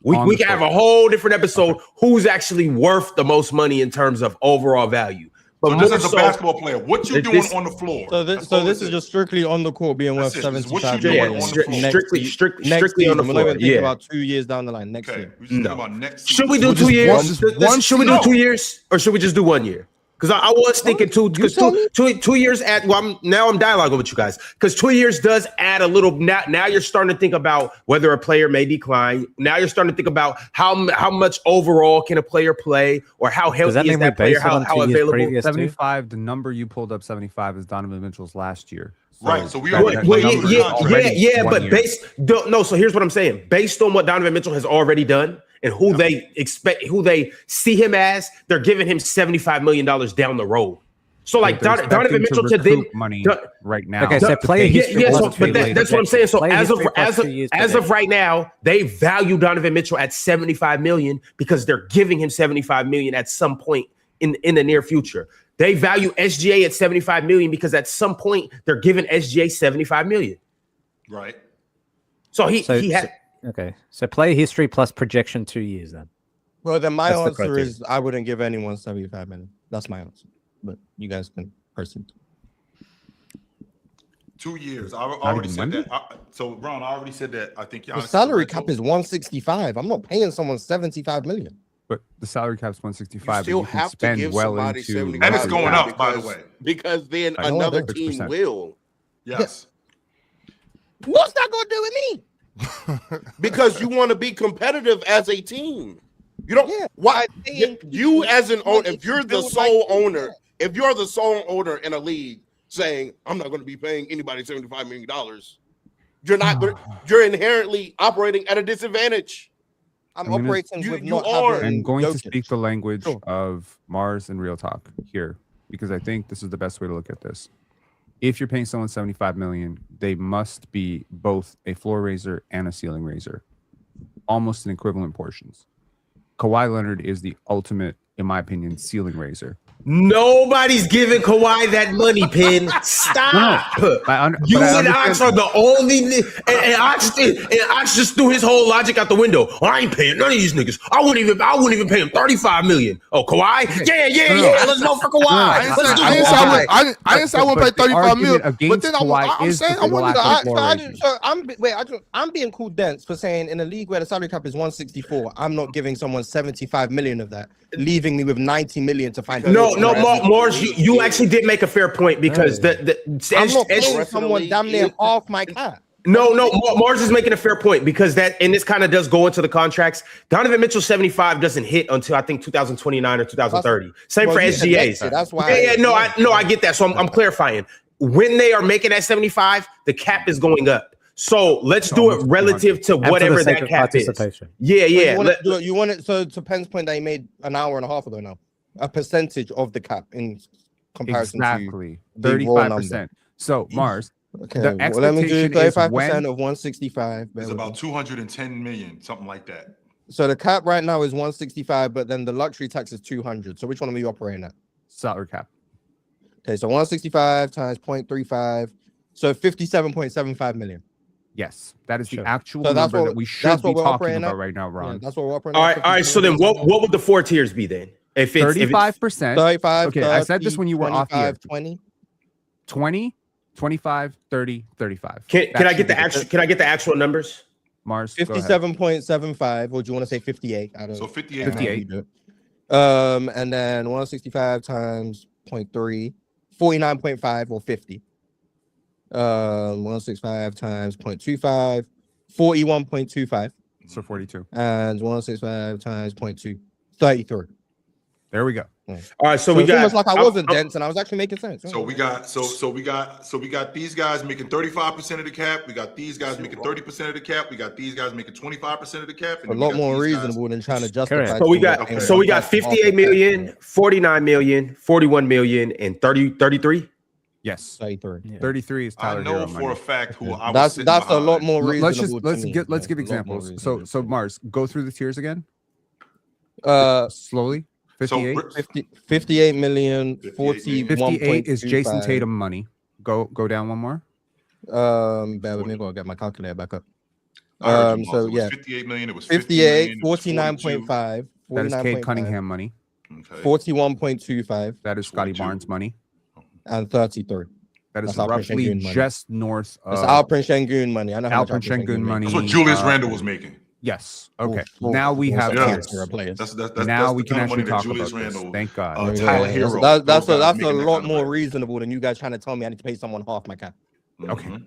We can have a whole different episode who's actually worth the most money in terms of overall value. But So this more is a so- basketball player. What you This- doing on the floor? So That's this, all so this it is just strictly on the court being worth That's it. It's what you 75 doing million. on the stri- floor. strictly Next on the season. We're not floor. even thinking Yeah. about 2 years down the line. Next Okay, year. we just No. talking about next Should we season. do 2 years? Should we do No. 2 years, or should we just do 1 year? Because I was thinking two, because tell me. two years at. Well, I'm dialoguing with you guys because 2 years does add a little. Now you're starting to think about whether a player may decline. Now you're starting to think about how much overall can a player play, or how Does that healthy is mean we that player, base it on how 2 years available. previous too? 75, the number you pulled up, 75 is Donovan Mitchell's last year. Right, so we that- already that Well, number is yeah, already 1 but year. no. So here's what I'm saying. Based on what Donovan Mitchell has already done, and who they expect, who they see him as, they're giving him $75 million down the road. So like Donovan Mitchell to them money right now. Okay, so player history. That's what I'm saying. So as of right now, they value Donovan Mitchell at $75 million because they're giving him $75 million at some point in the near future. They value SGA at $75 million because at some point they're giving SGA $75 million. Right. So he had. Okay, so player history plus projection 2 years then. Well, then my That's the answer criteria. is I wouldn't give anyone 75 million. That's my answer. But you guys can person. 2 years. I already said money? that. So Ron, I already said that. I think The salary cap is 165. I'm not paying someone 75 million. But the salary cap's 165. You still but you can have to spend give well somebody into 75 And it's going million up, by the way. because then I know another that. team 6%. will. Yes. What's that gonna do with me? Because you want to be competitive as a team. You don't. Yeah, Why I'm saying you as an owner? If you're the build sole like- owner, if you're the sole owner in a league saying I'm not going to be paying anybody $75 million, you're not. You're inherently operating at a disadvantage. I'm I mean, operating you- with you not are- having I'm going to Jokic. speak the language Sure. of Mars and Real Talk here because I think this is the best way to look at this. If you're paying someone 75 million, they must be both a floor raiser and a ceiling raiser, almost in equivalent portions. Kawhi Leonard is the ultimate, in my opinion, ceiling raiser. Nobody's giving Kawhi that money, Pin. Stop. You but I and understand- Ox are the only, and Ox just threw his whole logic out the window. I ain't paying none of these niggas. I wouldn't even pay him $35 million. Oh, Kawhi? Yeah. Let's go for Kawhi. I Let's do didn't say Kawhi. I didn't say I wouldn't pay But the 35 argument million. But against then Kawhi I'm is saying the I wanted lack to. of floor raising. I'm being cool dense for saying in a league where the salary cap is 164, I'm not giving someone 75 million of that, leaving me with 90 million to find. No, Morris, you actually did make a fair point because I'm not paying rest of the someone league damn near is- half my cap. No, Mars is making a fair point because and this kind of does go into the contracts. Donovan Mitchell 75 doesn't hit until I think 2029 or 2030. Same for SGA's. That's why. I get that. So I'm clarifying. When they are making that 75, the cap is going up. So let's do it relative to And for the whatever sake that of cap is. participation. Yeah. You want it. So to Penn's point that he made an hour and a half ago now, a percentage of the cap in comparison Exactly. the raw 35%. So, Mars, to. Okay, The well, let me do expectation is 35% when- of 165. It's about 210 million, something like that. So the cap right now is 165, but then the luxury tax is 200. So which one are we operating at? salary cap. Okay, so 165 times 0.35, so 57.75 million. Yes, that is the Sure. actual So that's number what- that we should that's be what we're talking operating about at? right now, Yeah, Ron. that's what we're operating. All at, right. So then what would the 4 tiers be then? If it's 35%. 35, Okay, I said this 30, when you were off the air. 25, 20. 20, 25, 30, 35. Can That I should get be the actual? Can I get the actual numbers? Mars? go ahead. 57.75, or do you want to say 58? I don't So know. 58. 58. And then 165 times 0.3, 49.5 or 50. 165 times 0.25, 41.25. So 42. And 165 times 0.2, 33. There we go. All right. So So we it's got. almost like I I'm- wasn't I'm- dense and I was actually making sense. So we got these guys making 35% of the cap. We got these guys making 30% of the cap. We got these guys making 25% of the cap. And a then we lot got more these guys- reasonable than trying to justify. Correct. So we someone got. paying So we got half the 58 cap. million, 49 million, 41 million, and 33. Yes. 33. Yeah. 33 is I Tyler know Hero for money. a fact who I was That's sitting a lot behind. more reasonable. Let's just to me. let's give Yeah, a lot more examples. reasonable So to me. Mars, go through the tiers again Uh, slowly. 58. 58 million, 58 is Jason 41.25. Tatum money. Go down one more. Bear with me, I'm gonna get my calculator back up. I heard you, Mark. So It was yeah, 58 million. It was 58, 50 million, it was 49.5, That is Cade 49.5, Cunningham money. 42. Okay. 41.25, That is Scotty 42. Barnes money. and 33. That is That's Alperen roughly Şengün money. just north That's of Alperen Şengün money. I know how much Alperen Şengün money. That's what Julius uh, Randle was making. Yes. Okay. Now we have Yeah. tiers. That's Now we the can kind of money actually that talk Julius about this. Randle, Thank God. Tyler Hero. That's those a guys making that lot kind of more money. reasonable than you guys trying to tell me I need to pay someone half my cap. Okay. Mhm.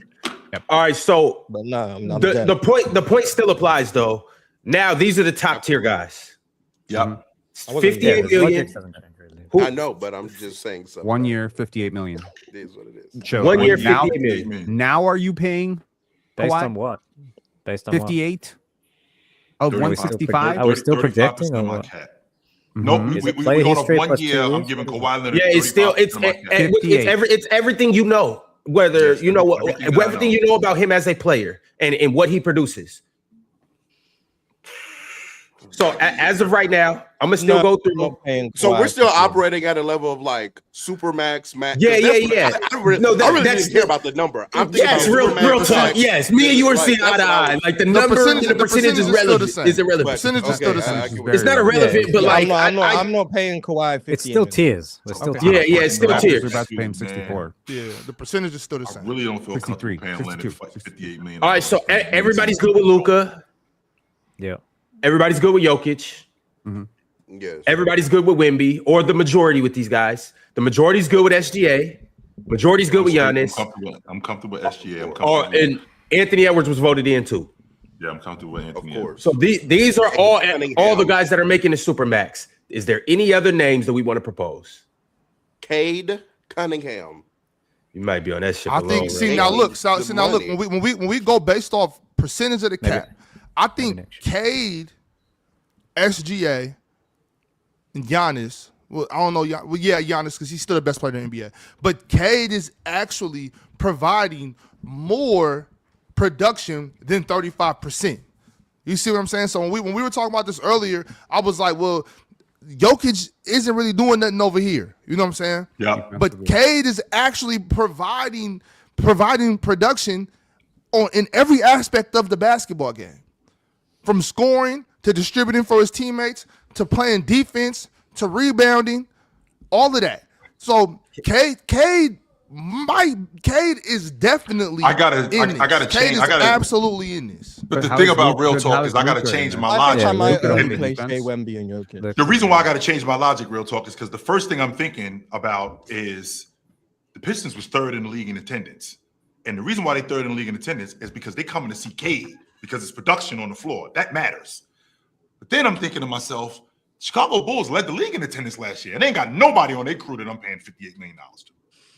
All right. So But no, I'm the point still applies though. Now these are the top tier guys. Yep. I wasn't 58 there. million. I know, but I'm just saying something. 1 year, 58 million. It is what it is. Chill. 1 year, now, 58 million. now are you paying Based Kawhi? on what? Based on what? 58? Of 35. 165? Are we still 35% projecting or of my what? cap. Mhm. Nope, Is we it player thought history of 1 plus 2 year. I'm years? giving What is Kawhi Leonard. Yeah, it's still 35% of my cap. 58. it's everything you know. Whether Yes, you know what everything that I everything know. you know about him as a player and what he produces. So as of right now, I'm gonna still go through. So we're still operating at a level of like Supermax, Max. Yeah. I really that's didn't care about the number. I'm thinking yes, about real Supermax, talk. Max. Yes, me and you are Like, seeing that's eye to what I eye. was- Like the number, the percentage is still the relevant. same. Is irrelevant. But- Percentage is okay, still the I same. get what It's not you're saying. irrelevant, but like I'm not paying Kawhi 50. It's still tiers. We're still Okay. tiers. Yeah, it's still Raptors tiers. We're about to pay him Man. 64. Yeah, the percentage is still the I same. really don't feel 63, comfortable paying Leonard 62. 58 million. All right, so everybody's good with Luka. Yeah. Everybody's good with Jokic. Yes. Everybody's good with Wemby, or the majority with these guys. The majority's good with SGA. Majority's good with Giannis. I'm comfortable with SGA. I'm Or comfortable. and Anthony Edwards was voted in too. Yeah, I'm comfortable with Anthony. Of course. So these are all Cunningham. the guys that are making the Supermax. Is there any other names that we want to propose? Cade Cunningham. You might be on that shit. I alone, think. right? See now, look. So The now look. money. When we go based off percentage of the cap, I think next year. Cade, SGA, and Giannis. Well, I don't know. Well, yeah, Giannis because he's still the best player in the NBA. But Cade is actually providing more production than 35%. You see what I'm saying? So when we were talking about this earlier, I was like, well, Jokic isn't really doing nothing over here. You know what I'm saying? Yeah. But Cade is actually providing production in every aspect of the basketball game, from scoring to distributing for his teammates to playing defense to rebounding, all of that. So Cade is definitely. I gotta Cade change. is I gotta absolutely in this. But the how thing is about Luka- real but talk how is is I gotta Luka change in my it? I think I logic. might Luka only in play defense. Shea Wemby and Jokic. The reason why I got to change my logic, real talk, is because the first thing I'm thinking about is the Pistons was third in the league in attendance, and the reason why they third in the league in attendance is because they coming to see Cade because it's production on the floor that matters. But then I'm thinking to myself, Chicago Bulls led the league in attendance last year, and they ain't got nobody on their crew that I'm paying $58 million to.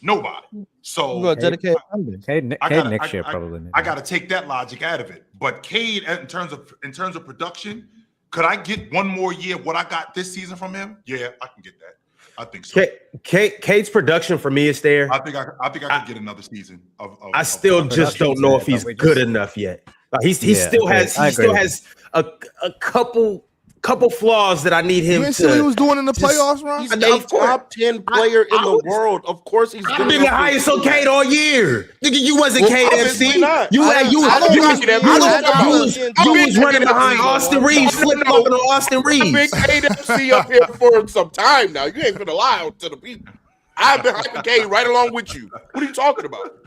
Nobody. So You got dedicated numbers. Cade I gotta- next I- year I- probably. maybe. I got to take that logic out of it. But Cade, in terms of production, could I get one more year what I got this season from him? Yeah, I can get that. I think so. Cade's production for me is there. I think I could get another season of I still just don't know if he's good enough yet. He still has a couple flaws that I need him You ain't see what he was doing in the just- player, Ron? He's Of a course. top 10 player in the world. Of course, he's I've good been the enough for highest on Supermax. Cade all year. Nigga, you wasn't Well, obviously KFC. not. You I don't like it every you was time. running behind Austin Reeves, flipping off on Austin I've been Reeves. KFC up here for some time now. You ain't gonna lie to the people. I've been hyping Cade right along with you. What are you talking about?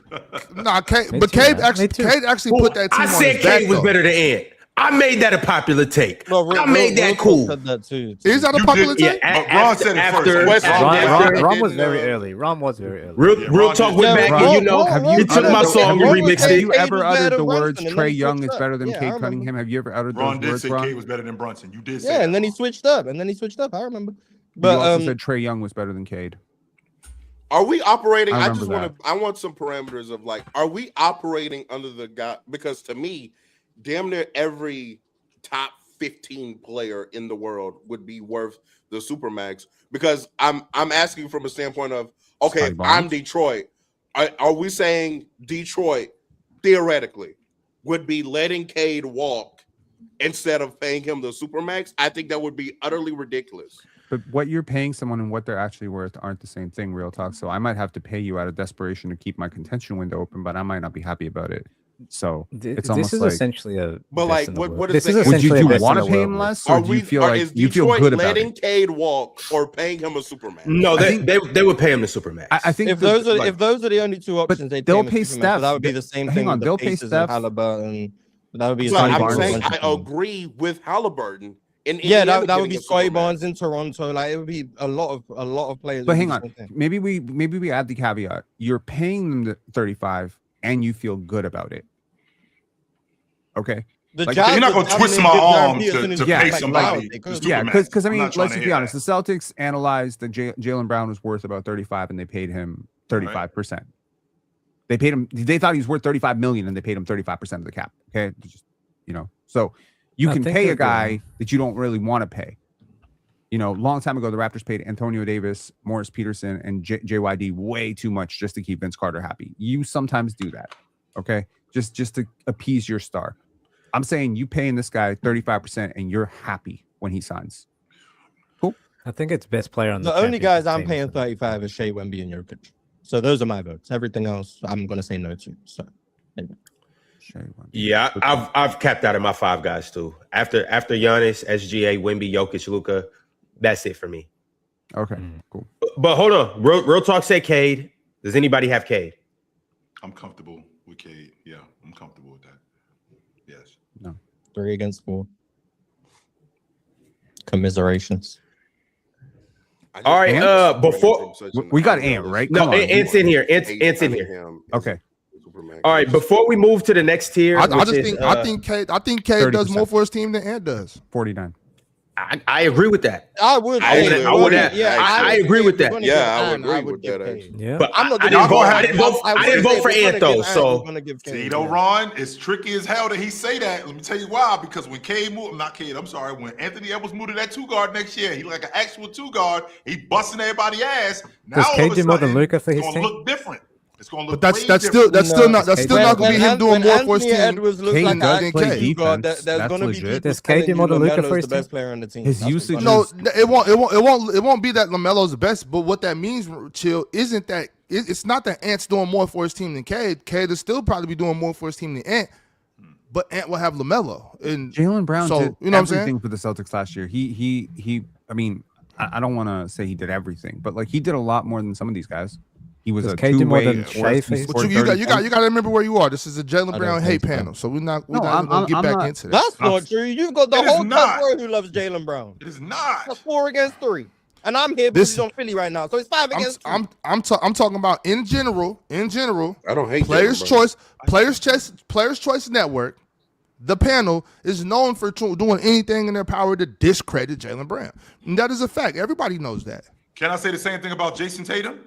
Nah, Cade, Me but too, Cade man. actually, Me too. Cade actually put that team I on said his back, Cade was though. better than Ant. I made that a popular take. No, I made that Real cool. said that too. Is that a You popular did- take? Yeah, But Ron said it first. West Ron- Ron- Ron was didn't, very early. Ron was very early. Real Ron talk did- went Yeah, back Ron- and you know, Ron- you took my song and remixed Have it. you Cade ever was better uttered the than words Brunson, and Trey then he Young switched is up. better than Yeah, I Cade remember. Cunningham? Have you ever uttered Ron those did words, say Ron? Cade was better than Brunson. You did say Yeah, that. and then he switched up. I remember. You But also said Trey Young was better than Cade. Are we operating? I I just remember want to. I want some parameters of like, are we operating under the guy? Because to me, damn near every top 15 player in the world would be worth the Supermax. Because I'm asking from a standpoint of, okay, Scotty Barnes? I'm Detroit. Are we saying Detroit theoretically would be letting Cade walk instead of paying him the Supermax? I think that would be utterly ridiculous. But what you're paying someone and what they're actually worth aren't the same thing, real talk. So I might have to pay you out of desperation to keep my contention window open, but I might not be happy about it. So it's This almost is like, essentially a. But, best like, in the what- world. what is This the- is would you essentially a best in want to the pay world him list. less, or do you feel like is you feel Detroit good about letting it? Cade walk or paying him a Supermax? No, they would pay him the Supermax. I think if the- those are like- if those are the only two options, they'd they'll him a pay Supermax, Steph. but that would be the same Hang thing. on, with they'll the pay Pacers Steph. and Halliburton. That would be. So Scotty I'm Barnes saying or I something. agree with Halliburton. In Yeah, Indiana that would be getting a Scotty Supermax. Barnes in Toronto. Like it would be a lot of players. But would hang do on, the same thing. maybe we add the caveat: you're paying them the 35, and you feel good about it. Okay. The Like, Jazz you're not would gonna twist definitely my give Darren arm Peterson to his pay respect somebody. now. They could. the Yeah, Supermax. because I I'm mean, not trying let's to just be hear honest. The Celtics analyzed that Jalen Brown was worth about 35, and they paid him 35%. They thought he was worth 35 million, and they paid him 35% of the cap. Okay, just so You I can think pay a that, guy that you don't really want to pay. You know, long time ago, the Raptors paid Antonio Davis, Morris Peterson, and JYD way too much just to keep Vince Carter happy. You sometimes do that, okay? Just to appease your star. I'm saying you paying this guy 35% and you're happy when he signs. Cool. I think it's best player on the only guys championship I'm team, paying so- 35 is Shea, Wemby, and Jokic. So those are my votes. Everything else, I'm gonna say no to. So Yeah, I've capped out of my 5 guys too. After Giannis, SGA, Wemby, Jokic, Luka, that's it for me. Okay, cool. But hold on, real talk. Say Cade. Does anybody have Cade? I'm comfortable with Cade. Yeah, I'm comfortable with that. Yes. No. 3 against 4. Commiserations. All right. Before we got Ant, right? No, Come on. Ant's in here. Ant's in here. Okay. All right. Before we move to the next tier, I think Cade does more for his team than Ant does. 49. I agree with that. I would. I agree with that. Yeah, I would agree with that. Actually. Yeah. But I'm not I didn't vote for Ant though. So See, though, Ron, it's tricky as hell that he say that. Let me tell you why. Because when when Anthony Edwards moved to that 2 guard next year, he like an actual 2 guard. He busting everybody ass. Now Does all Cade of a do more than sudden, Luka for it's his gonna team? look different. It's gonna look. But that's still not gonna be him doing more for his team. Edwards looks Cade like does an play actual defense. guard. There's That's gonna be legit. people Does Cade do telling more than you Luka for LaMelo's his the best team? player on the team. His That's what's usage gonna is- No, it won't be that LaMelo's the best. But what that means, Chill, isn't that it's not that Ant's doing more for his team than Cade. Cade will still probably be doing more for his team than Ant. But Ant will have LaMelo. And Jaylen Brown so, did you know what I'm saying? everything for the Celtics last year. He I mean, I don't want to say he did everything, but like he did a lot more than some of these guys. He was Does a Cade do more two-way than force. Shea He for his scored But you 30 got to remember where you are. This is a Jaylen I Brown don't hate think so. panel, so we're not No, even gonna get I'm back not- into that. That's not true. You've got the It is whole not. top row who loves Jaylen Brown. It is not. That's 4 against 3. And I'm here because This- he's on Philly right now. So it's 5 against 3. I'm talking about in general. I don't hate Players' Jaylen Brown. Players' Choice Network. The panel is known for doing anything in their power to discredit Jaylen Brown. And that is a fact. Everybody knows that. Can I say the same thing about Jason Tatum?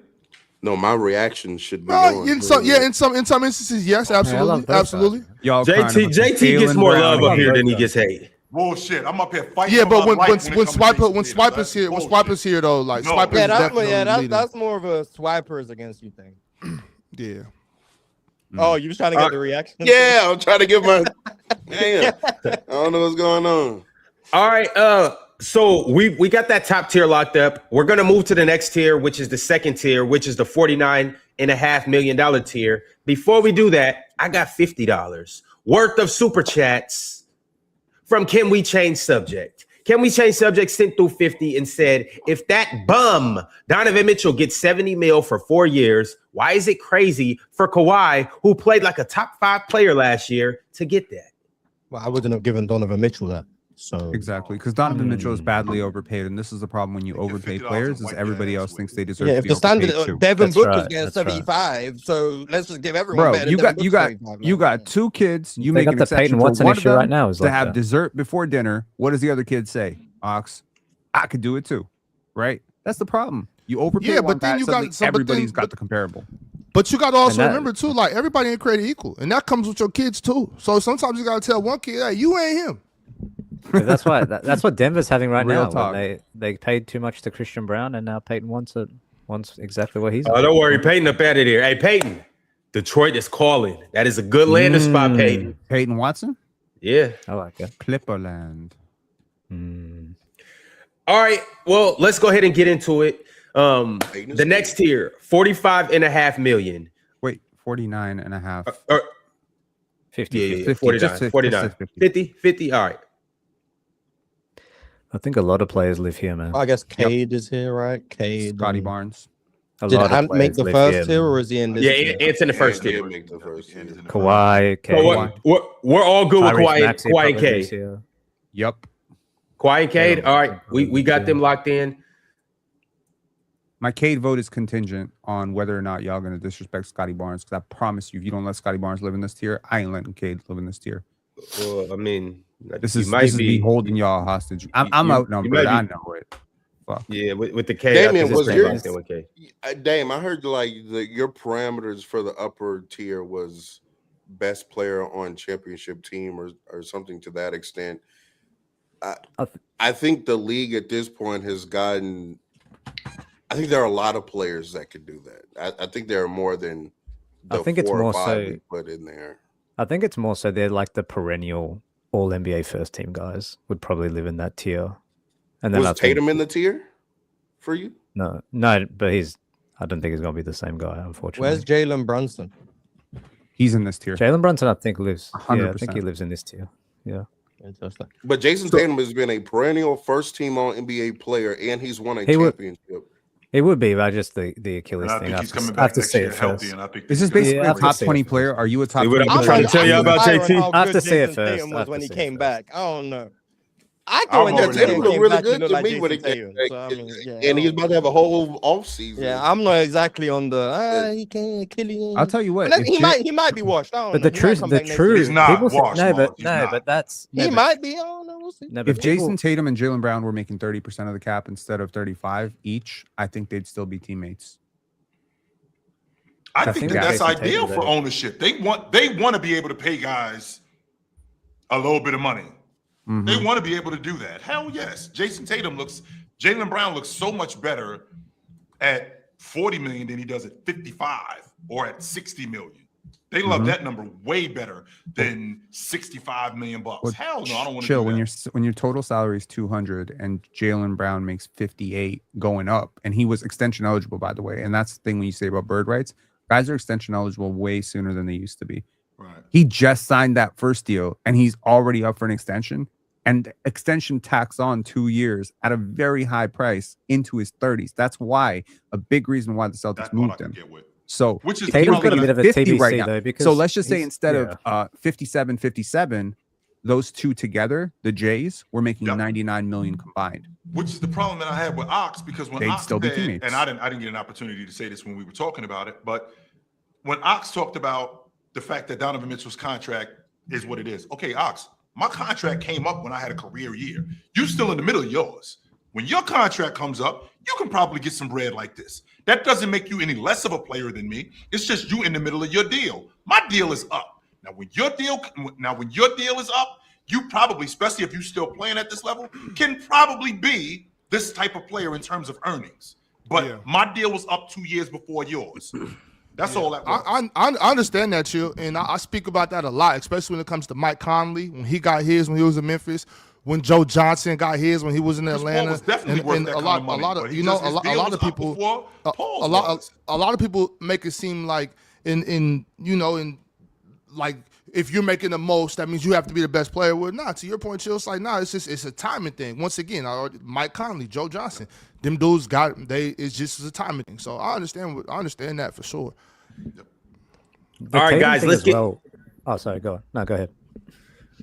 No, my reaction should be No, on. in some instances, yes, absolutely, both absolutely. Y'all crying JT about some gets Jaylen more Brown love up hate. here than he gets hate. Bullshit. I'm up here fighting. Yeah, for but my when life it comes to Jason Tatum. Swiper's here, when Bullshit. Swiper's here though, like No. Swiper's Yeah, definitely that's more of a swipers against you thing. yeah. Oh, you was trying to get the reaction? Yeah, I'm trying to get my. Damn, I don't know what's going on. All right. So we got that top tier locked up. We're gonna move to the next tier, which is the second tier, which is the $49.5 million tier. Before we do that, I got $50 worth of super chats from Can We Change Subject. Can We Change Subject sent through 50 and said, if that bum Donovan Mitchell gets 70 mil for 4 years, why is it crazy for Kawhi, who played like a top 5 player last year, to get that? Well, I wouldn't have given Donovan Mitchell that. So Exactly, because Donovan Mitchell is badly overpaid, and this is the problem when you They get overpay $50 players. and Is wipe everybody their else ass thinks with. they deserve yeah, to if be the standard overpaid too. Devin That's Booker's right, getting that's right. 75, so let's just give everyone Bro, better. you than got Devin you Booker got 75, you man. got 2 kids. You They make got an the exception Peyton for Watson one of issue right them now is to like have that. dessert before dinner. What does the other kid say? Ox, I could do it too, right? That's the problem. You overpay. Yeah, one but then guy, you got suddenly some- but everybody's then- got but- the comparable. But you got to also that- remember too, like everybody ain't created equal, and that comes with your kids too. So sometimes you got to tell one kid, "Hey, you ain't him." But that's why that's what Denver's having right Real now. talk. When they paid too much to Christian Brown, and now Peyton wants exactly what he's. Oh, don't worry, Peyton up out of there. Hey, Peyton, Detroit is calling. That is a good landing spot, Peyton. Peyton Watson, Yeah. I like that. Clipperland. All right. Well, let's go ahead and get into it. Peyton is The next tier, 45.5 million. Wait, 49 and a half. Or 50. yeah, 50, 49, just 50, 49. just 50. 50. All right. I think a lot of players live here, man. I guess Cade is here, right? Cade. Scotty Barnes. A Did lot of Ant make players the live first here, tier, man. or is he in this? Yeah, tier? it's in the first Ant tier. did make the first tier. Kawhi, So Cade, we're all good with Tyrese Kawhi, Maxey Kawhi and probably lives Cade. here. Yup. Kawhi and Cade. Yeah, All right. We got them locked in. My Cade vote is contingent on whether or not y'all gonna disrespect Scotty Barnes. Because I promise you, if you don't let Scotty Barnes live in this tier, I ain't letting Cade live in this tier. Well, I mean, This you is might this is me holding y'all hostage. I'm you outnumbered. might be- I know it. Fuck. Yeah, with the K. Damien, I think was it's your- pretty locked in with K. Dame, I heard like your parameters for the upper tier was best player on championship team or something to that extent. I think the league at this point has gotten. I think there are a lot of players that could do that. I think there are more than the I think it's 4 or more 5 so. we put in there. I think it's more so they're like the perennial All NBA first team guys would probably live in that tier. And then Was I think, Tatum in the tier for you? no, but I don't think he's gonna be the same guy, unfortunately. Where's Jalen Brunson? He's in this tier. Jalen Brunson? I think lives. Yeah, I 100%. think he lives in this tier. Yeah. Interesting. But Jason Tatum has been a perennial first team All NBA player, and he's won a He would- championship. It would be, but just the And Achilles I thing. think he's coming I have back to next see year it healthy, first. and I think This is he's gonna- basically I a have to top see it 20 first. player. Are you a top See what 20 I'm player? trying to tell you about higher on JT. how I have good to see it Jason first. Tatum I have was to when he see it came first. back. I don't know. I I'm go into already Tatum there. came really back, he good looked to like me when he Jason came Tatum. back, So, I mean, yeah, and he's about to have a whole off season. yeah, I'm not exactly on the he can't kill you. I'll tell you what. But if he Jay- might be washed. I don't But know. the He might truth, come the back next truth, year. He's not people say, washed, no, Mars. but He's no, not. but that's He no, but- might be. I don't know. We'll see. no, but If people- Jason Tatum and Jaylen Brown were making 30% of the cap instead of 35 each, I think they'd still be teammates. I I think think that that's Jason ideal Tatum, for though. ownership. They want to be able to pay guys a little bit of money. Mhm. They want to be able to do that. Hell yes. Jaylen Brown looks so much better at 40 million than he does at 55 or at 60 million. They love Mhm. that number way better than 65 million bucks. Well, Hell no, I don't want to chill do when that. your total salary is 200 and Jaylen Brown makes 58 going up, and he was extension eligible, by the way. And that's the thing when you say about bird rights, guys are extension eligible way sooner than they used to be. Right. He just signed that first deal and he's already up for an extension, and extension tacks on 2 years at a very high price into his 30s. That's why a big reason why the Celtics That's what I moved can him. get with. So Which is Tatum's probably got a not- bit of a 50 TBC right now. though, because So let's just say he's- instead yeah. of 57, those two together, the Jays were making Yep. 99 million combined. Which is the problem that I had with Ox, because when They'd Ox still be said, teammates. and I didn't get an opportunity to say this when we were talking about it, but when Ox talked about the fact that Donovan Mitchell's contract is what it is. Okay, Ox, my contract came up when I had a career year. You're still in the middle of yours. When your contract comes up, you can probably get some bread like this. That doesn't make you any less of a player than me. It's just you in the middle of your deal. My deal is up. Now, when your deal is up, you probably, especially if you're still playing at this level, can probably be this type of player in terms of earnings. But Yeah. my deal was up 2 years before yours. That's all that was. I understand that, Chill, and I speak about that a lot, especially when it comes to Mike Conley when he got his when he was in Memphis, when Joe Johnson got his when he was in Chris Paul Atlanta. was definitely worth that a kind lot, of money, a lot but of he you know, just- his a deal lot was of up people, before Paul's was. a lot of people make it seem like in like if you're making the most, that means you have to be the best player. Well, nah, to your point, Chill, it's like it's a timing thing. Once again, Mike Conley, Joe Johnson, them dudes it's just a timing thing. So I understand that for sure. The All right, Tatum guys, thing let's as get- well. Oh, sorry, go on. No, go ahead.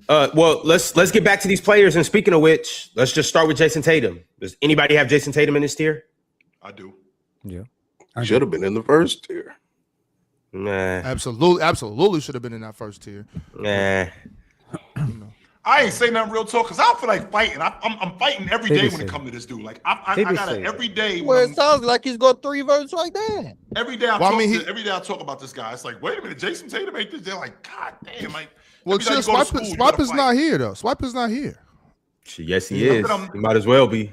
Well, let's get back to these players. And speaking of which, let's just start with Jason Tatum. Does anybody have Jason Tatum in this tier? I do. Yeah. Should have been in the first tier. Nah, Absolutely should have been in that first tier. nah. I ain't say nothing real talk because I feel like fighting. I'm fighting every day when it BBC. comes to this dude. Like I got it BBC. every day. Well, When it sounds like he's got 3 votes right there. every day I Well, I talk mean, every day I talk about this guy. It's like, wait a minute, Jason Tatum ain't this. They're like, God damn, like. Well, every time Chill, you go to school, you Swipe gotta is fight. not here though. Swipe is not here. Yes, he Yeah, is. but I'm- He might as well be.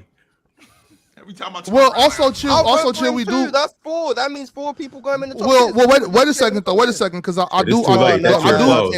Every time I talk Well, about also it, Chill, I'll also vote for Chill, him we too. do. That's 4. That means 4 people got him in the top. Well, 10. wait a second though. Wait a second, because I It is do, too late. That's your vote.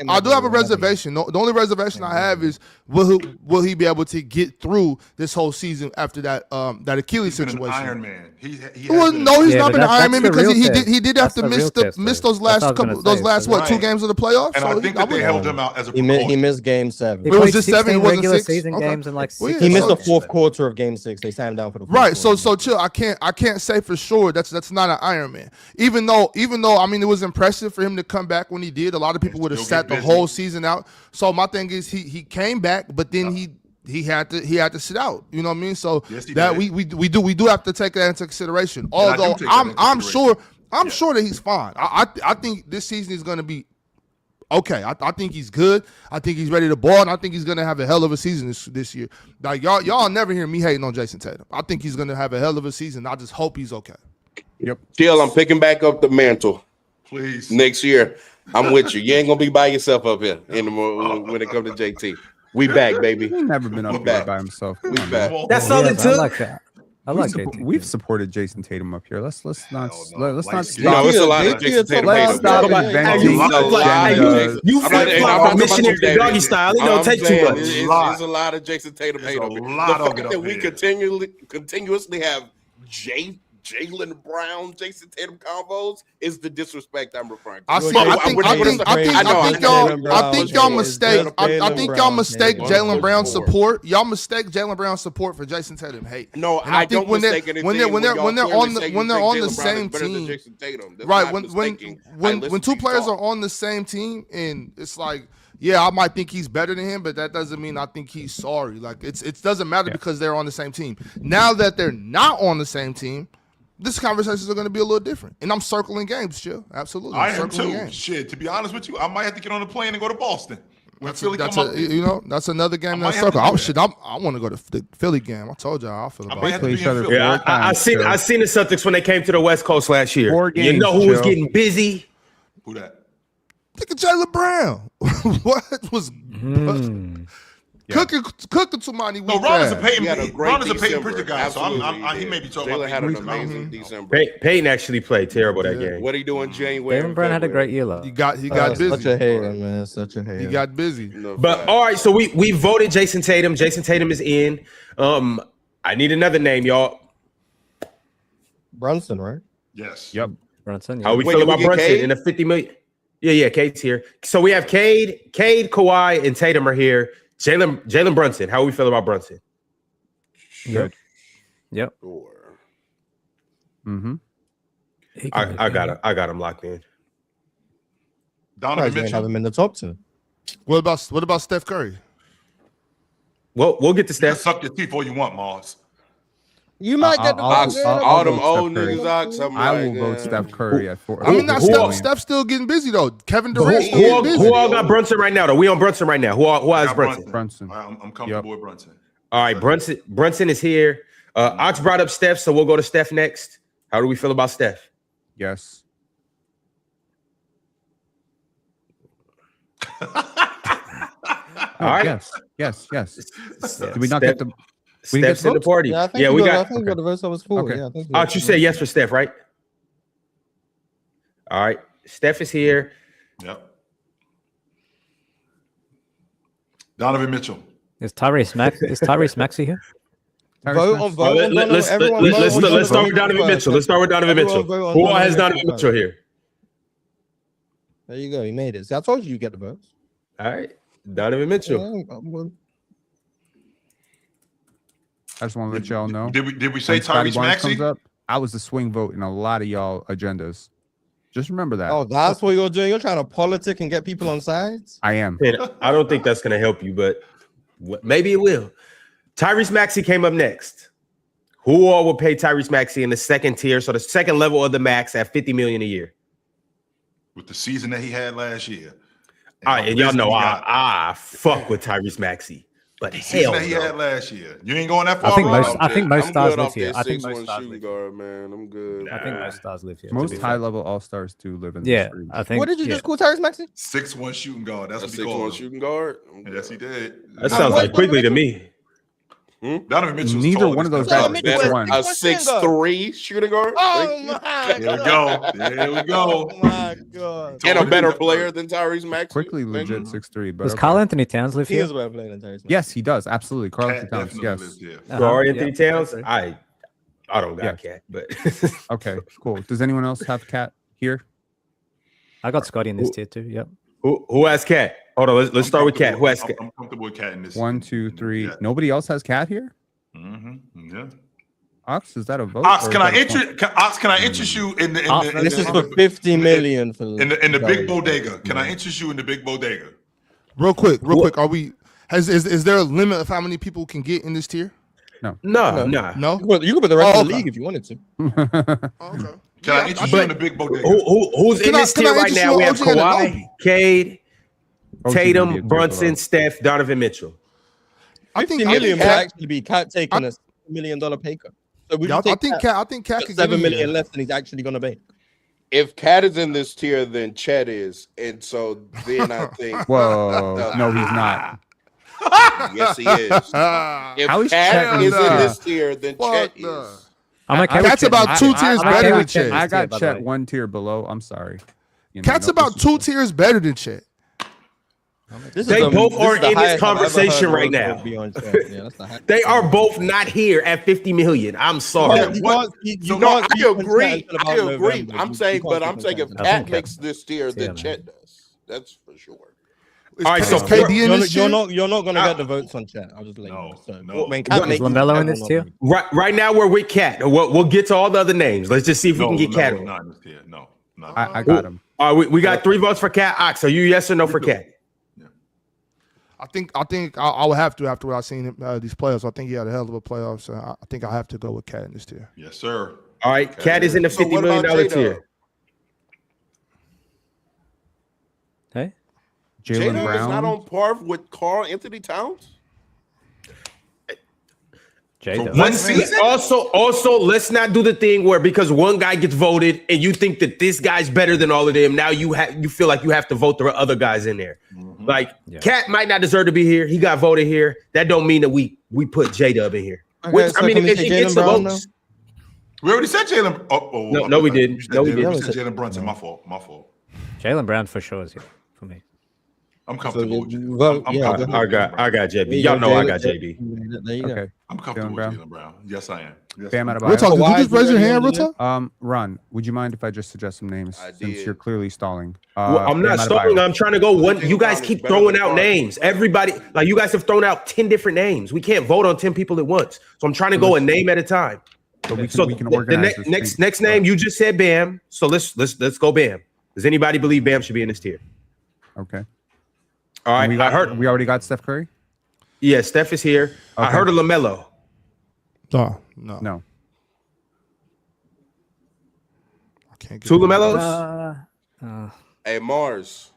I do have a reservation. The only reservation I have is will he be able to get through this whole season after that Achilles he's been an situation? Iron Man. He Well, has been no, he's Yeah, not but been an that's Iron Man the because real he test. did have That's to the real test, miss though. those That's last what I was couple gonna say. last Right. 2 games of the playoffs. And I think that they wouldn't- held him out as a He precaution. missed game 7. It was played just 7, it 16 wasn't regular 6? season Okay. games and like Well, yeah, 6. He missed the so- 4th quarter of game 6. They sat him down for the 4th Right, so quarter. Chill. I can't say for sure that's not an Iron Man. Even though I mean it was impressive for him to come back when he did. A lot of people would have still sat get the busy. whole season out. So my thing is he came back, but then he had to sit out. You know what I mean? So Yes, he that did. we do have to take that into consideration. I do Although take that into I'm consideration. sure that he's fine. I think this season is going to be okay. I think he's good. I think he's ready to ball, and I think he's going to have a hell of a season this year. Like y'all never hear me hating on Jason Tatum. I think he's going to have a hell of a season. I just hope he's okay. Yep. Chill, I'm picking back up the mantle. Please. Next year, I'm with you. You ain't gonna be by yourself up here anymore when it comes to JT. We back, baby. He's never been up here back. by himself. We Come on, back. man. That's all it I took. like that. I like JT. We've supported Jason Tatum up here. Let's not Hell no. let's Light not skin. stop. No, it's a lot of JT Jason Tatum. Let's haters, stop bro. inventing It's a lot of agendas. You I'm not- flip and I'm flop not talking missionary about you, doggy David. style. It don't I'm take too saying much. It's a lot of Jason Tatum There's hate a up here. lot The of fact it that up we here. continuously have Jaylen Brown, Jason Tatum combos is the disrespect I'm referring to. I see. Well, I think y'all mistake. I think y'all mistake Jaylen Brown's support. Y'all mistake Jaylen Brown's support for Jason Tatum hate. No, And I don't mistake anything. when they're on the Jaylen Brown same is better than team, Jason Tatum. That's right? not When mistaking. I when listen two to you players talk. are on the same team, and it's like, yeah, I might think he's better than him, but that doesn't mean I think he's sorry. Like it doesn't matter because they're on the same team. Now that they're not on the same team, this conversations are going to be a little different. And I'm circling games, chill. Absolutely. I am circling too. games. Shit, to be honest with you, I might have to get on a plane and go to Boston. When That's Philly come up there. that's another game might that's have to circle. do I want to go to the Philly game. I told y'all I feel I about might it. have to Play be each in other Philly. Yeah, I seen the Celtics when they came to the West Coast last year. 4 You games, know who was Joe. getting busy? Who that? Look at Jaylen Brown. What was cooking to money? No, Ron is a Peyton. He had a great Ron is a Peyton December. Pritchard guy, so Absolutely, he may be talking Jaylen about had an Peyton Pritchard. amazing December. Peyton actually played terrible that game. What are you doing January? Jaylen Brown had a great year, though. He got busy. Such a hater, man. Such a hater. He got busy. No, But fact. all right, so we voted Jason Tatum. Jason Tatum is in. I need another name, y'all. Brunson, right? Yes. Yep. Brunson. How we Wait, feel did we about get Brunson Cade? in the 50 million? Yeah, Cade's here. So we have Cade, Kawhi, and Tatum are here. Jaylen Brunson. How we feel about Brunson? Good. Yep. Sure. Mm-hmm. I got him locked in. Donovan Guys, have Mitchell. him in the top 2. What about Steph Curry? Well, we'll get to You can Steph. suck your teeth all you want, Mars. You might get the I'll- vote, I'll- yeah. All them vote old Steph Curry. niggas out. I'm I will like, vote Steph Curry at 4. I mean, not Who Steph. all- Steph's still getting busy though. Kevin But Durant's still getting busy. who all got Brunson right now? Though we on Brunson right now. Who has I got Brunson? Brunson. I'm comfortable with Brunson. All right, Brunson is here. Ox brought up Steph, so we'll go to Steph next. How do we feel about Steph? Yes. All right. Yes. Did we not get the? We didn't get Steph's in the votes? party? Yeah, I think Yeah, we we got. I got. think we got the votes. I was 4. Okay. Yeah, I think Ox, you said yes for Steph, right? All right. Steph is here. Yep. Donovan Mitchell. Is Tyrese Maxey here? Vote on vote. on Donovan. Let's Everyone vote on start with Donovan Donovan Mitchell. Let's start with Donovan Everyone Mitchell. vote on Who all Donovan has Donovan Mitchell Mitchell here? There you go. He made it. See, I told you get the votes. All right. Donovan Mitchell. Yeah, well, I just want to let y'all know. Did we say when Scotty Tyrese Barnes Maxey? comes up, I was the swing vote in a lot of y'all agendas. Just remember that. oh, that's what you're doing. You're trying to politic and get people on sides. I am. And I don't think that's going to help you, but maybe it will. Tyrese Maxey came up next. Who all will pay Tyrese Maxey in the second tier, so the second level of the max at $50 million a year? With the season that he had last year. All right, and y'all know he got- I fuck with Tyrese Maxey, but the season hell that he had no. last year. You ain't going that far. I think Ron? most I'm stars good live off here. this I think 6'1" most stars shooting live. guard, man. I'm good. I think most stars live here. to Most be high fair. level all stars do live in Yeah, this region. I think. What did you yeah. just call Tyrese Maxey? 6'1" shooting guard. That's A what he 6'1" called him. shooting guard. Yes, he did. That sounds like Quigley to me. Donovan Mitchell's Neither taller one of than those Steph guys Curry. is 6'1". A 6'3" shooting guard. Oh my There we go. There we go. Oh my god. And a better player than Tyrese Maxey. Quickly legit 6'3", but Does okay. Karl Anthony Towns live He here? is better player than Tyrese Maxey. Yes, he does. Absolutely. Carl Cat Anthony Towns. definitely Yes. lives here. Karl Anthony yeah. Towns. I don't got cat, but Okay, cool. Does anyone else have cat here? I got Scotty in this tier too. Yep. who has cat? Hold on, let's start with cat. Who has cat? I'm comfortable with cat in this. 1, 2, 3. Yeah. Nobody else has cat here? Yeah. Ox, is that a vote? Ox, or can is I that a point? Ox, can I interest you in the This is for 50 million for in the big bodega? Can I interest you in the big bodega? Real quick. Are we? Is there a limit of how many people can get in this tier? No. No. You could put the rest of the okay. league if you wanted to. Okay. Can I interest you in the big bodega? Who's in this tier right now? We have Kawhi, Cade, OG Tatum, would be a good Brunson, vote. Steph, Donovan Mitchell. I 50 think million would Cat. actually be Cat taking a $1 million pay cut. So we I take think Cat. I think Cat could get $7 in million here. less than he's actually going to make. If Cat is in this tier, then Chet is, and so then I think. Whoa, no, he's not. Yes, he is. If How is Cat Chet is in in this? this tier, then Fuck Chet nah. is. I'm okay with Cat's Chet. about two tiers I'm okay better than with Chet. Chet. I got by the Chet way. one tier below. I'm sorry. You know, Cat's no about 2 disrespect. tiers better than Chet. They both are in this conversation right now. They are both. both not here at 50 million. I'm sorry. I agree. I agree. I'm saying, but I'm saying if I Cat think makes this tier, then man. Chet does. That's for sure. Is, All right, so is KD in this You're tier? not gonna get the votes on chat. I'll just let you know. So, No. when Is Cat makes LaMelo in Cat this will tier? not be. Right now we're with Cat. We'll get to all the other names. Let's just see if we can get Cat on. Not in this tier. No. I got him. All right, we got 3 votes for Cat. Ox, are you yes or no for Cat? I think I would have to after what I've seen these playoffs. I think he had a hell of a playoffs. So I think I have to go with Cat in this tier. Yes, sir. All right, Cat is in the So $50 what million about J-Dub? tier. Hey, J-Dub Jalen is not Brown. on par with Karl Anthony Towns. Jay For does. one season? Also, let's not do the thing where because one guy gets voted and you think that this guy's better than all of them, now you feel like you have to vote the other guys in there. Like Yeah. Cat might not deserve to be here. He got voted here. That don't mean that we put J-Dub in here. Okay, Which, so I mean, can we if say he gets Jaylen the Brown votes, We already said Jalen. No, we didn't. You said No, we Jalen- didn't. You said Jalen Brunson. My fault. Jalen Brown for sure is here for me. I'm comfortable with you. vote, I'm yeah, comfortable with Jalen I Brown. got JB. Y'all know I got JB. There you go. Okay. I'm comfortable Jalen with Brown. Jalen Brown. Yes, I am. Yes, Bam I am. out of Real talk, bio. did why you just is raise your he hand, already real on talk? Ron, would you mind if I just suggest some names I since did. you're clearly stalling? Well, I'm Bam not Adebayo. stalling. I'm trying to go one. Jalen You guys Brown is keep better throwing than out Karl. names. Everybody, like you guys have thrown out 10 different names. We can't vote on 10 people at once. So I'm trying to go a name at a time. But we So can the organize this next thing. next name you just said Bam. So let's go Bam. Does anybody believe Bam should be in this tier? Okay. All right, We already got Steph Curry. Yeah, Steph is here. I Okay. heard of LaMelo. No. No. I can't get 2 LaMelos. Hey, Mars.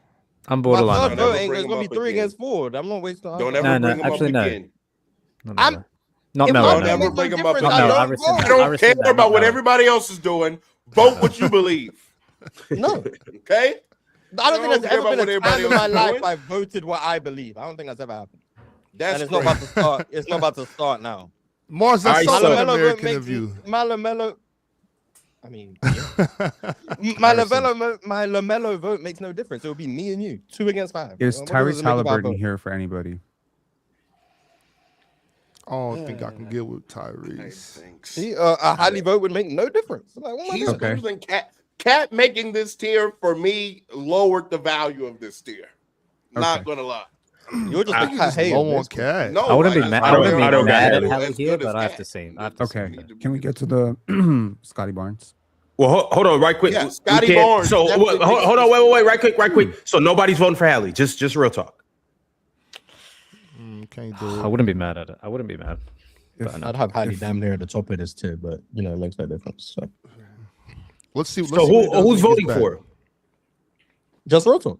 I'm My borderline. third Don't vote ever ain't bring it's gonna him be up 3 again. against 4. I'm not wasting. Don't time. ever No, bring him actually, up no. again. I'm- Not If Melo. Melo No. Never makes bring no him up difference, again. No, I don't rescind vote. that. I don't rescind care that, about not what Melo. everybody else is doing. Vote what you believe. No, Okay? I don't think don't there's care ever about been what a everybody time in my else is life doing. I voted what I believe. I don't think that's ever happened. That's And it's not about to start. It's not about to start now. Mars, that's All right, so so- un-American of you. My LaMelo. I mean, yeah. my LaMelo vote makes no difference. It would be me and you, 2 against 5. Is What does Tyrese it make about Halliburton vote? here for anybody? I don't think I can get with Tyrese. See, a highly vote would make no difference. Like, what am I He's doing? Okay. losing Cat. Cat making this tier for me lowered the value of this tier. Not Okay. gonna lie. You're just I a think cat he's hater. low on basically. Cat. No, I wouldn't be just mad. I I don't- wouldn't I be don't mad got at it. Hallie As here, good as but I have Cat. to see him. Okay. Can we get to the Scotty Barnes? Well, hold on, right quick. Yeah, We Scotty can't- Barnes So definitely hold on, wait, right quick. So nobody's voting for Hallie. Just real talk. Can't do I it. wouldn't be mad at it. I wouldn't be mad. If- I'd have Hallie If- damn near at the top of this too, but you know, it makes no difference. So Let's see. So who's voting for him? just real talk.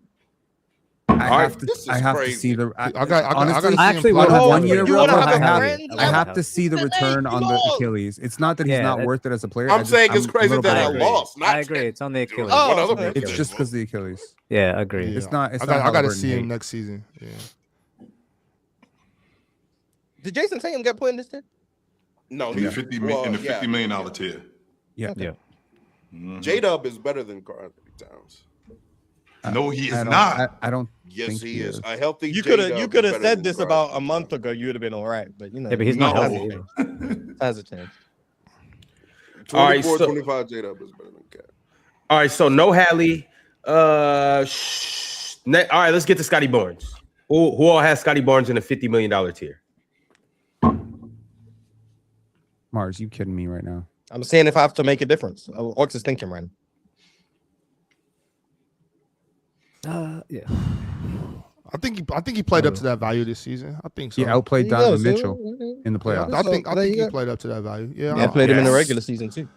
I have to. This is I have to crazy. see the. I gotta honestly, see I him actually play. would on a have 1 year You run, wanna have I a have, friend? I have to see the return on the Achilles. It's not that he's Yeah, not that- worth it as a player. I'm saying it's I'm a crazy little that bit I worried. lost. Not I agree. It's on the Achilles. Oh, What other okay. people It's did. just because the Achilles. Yeah, I agree. Yeah. It's not. It's I not. gotta Halliburton see him hate. next season. Yeah. Did Jason Tatum get put in this tier? No, In the he- $50 well, in the yeah. $50 million tier. Yeah. Yeah. J-Dub is better than Karl Anthony Towns. No, he is I don't- not. I don't. Yes, think he is. is. A healthy You could have J-Dub you is could have better said than this Karl about a Anthony month Towns. ago. You would have been all right, but you know. Yeah, but he's not No. healthy either. Has a chance. All right, 24, so- 25 J-Dub is better than Cat. All right, so no Hallie. All right, let's get to Scotty Barnes. Who all has Scotty Barnes in a $50 million tier? Mars, you kidding me right now? I'm saying if I have to make a difference. Ox is thinking right now. Yeah. I think he played up to that value this season. I think so. He outplayed There you go, Donovan so- Mitchell in the playoffs. I So, think there you he go. played up to that value. Yeah. Yeah, I played him in the Yes. regular season too.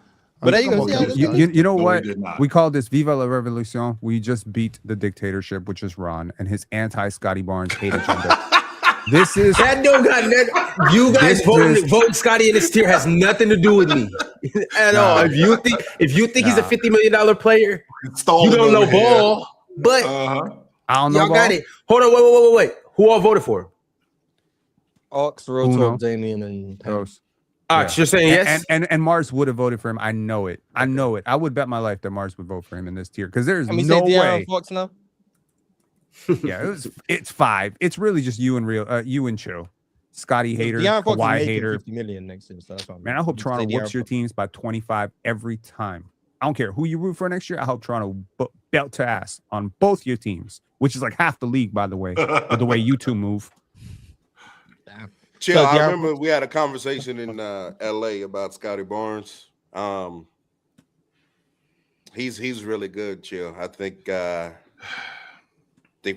But there you go. I'm See okay how with this that. goes? You know No, what? he did not. We call this Viva la Revolution. We just beat the dictatorship, which is Ron and his anti-Scotty Barnes hate agenda. This is That don't got nothing. You guys vote Scotty in this tier has nothing to do with me at all. If you think he's a $50 million player, you don't know ball. But I don't know. Y'all got it. Hold on, wait. Who all voted for him? Ox, Roto, Damien, and Gross. Ox, you're saying yes? And Mars would have voted for him. I know it. I would bet my life that Mars would vote for him in this tier because there's no way. Fox now? Yeah, it's 5. It's really just you and Chill. Scotty hater, Kawhi hater. 50 million next year. So that's Man, I hope Toronto whoops your teams by 25 every time. I don't care who you root for next year. I hope Toronto belt to ass on both your teams, which is like half the league, by the way, with the way you two move. Chill, I remember we had a conversation in LA about Scotty Barnes. He's really good, Chill. I think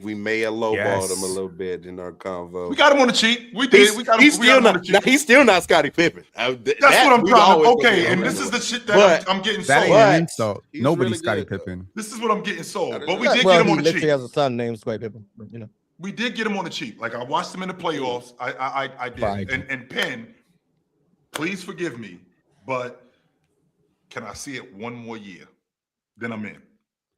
we may have lowballed him a little bit in our convo. We got him on the cheap. We did. He's still not Scottie Pippen. That's what I'm trying to. Okay, and this is the shit that I'm getting sold. That ain't an insult. Nobody's really Scottie Pippen. This is what I'm getting sold. But we did get him on the cheap. He has a son named Scottie Pippen. You know. We did get him on the cheap. Like I watched him in the playoffs. I did. And Penn, please forgive me, but can I see it one more year? Then I'm in.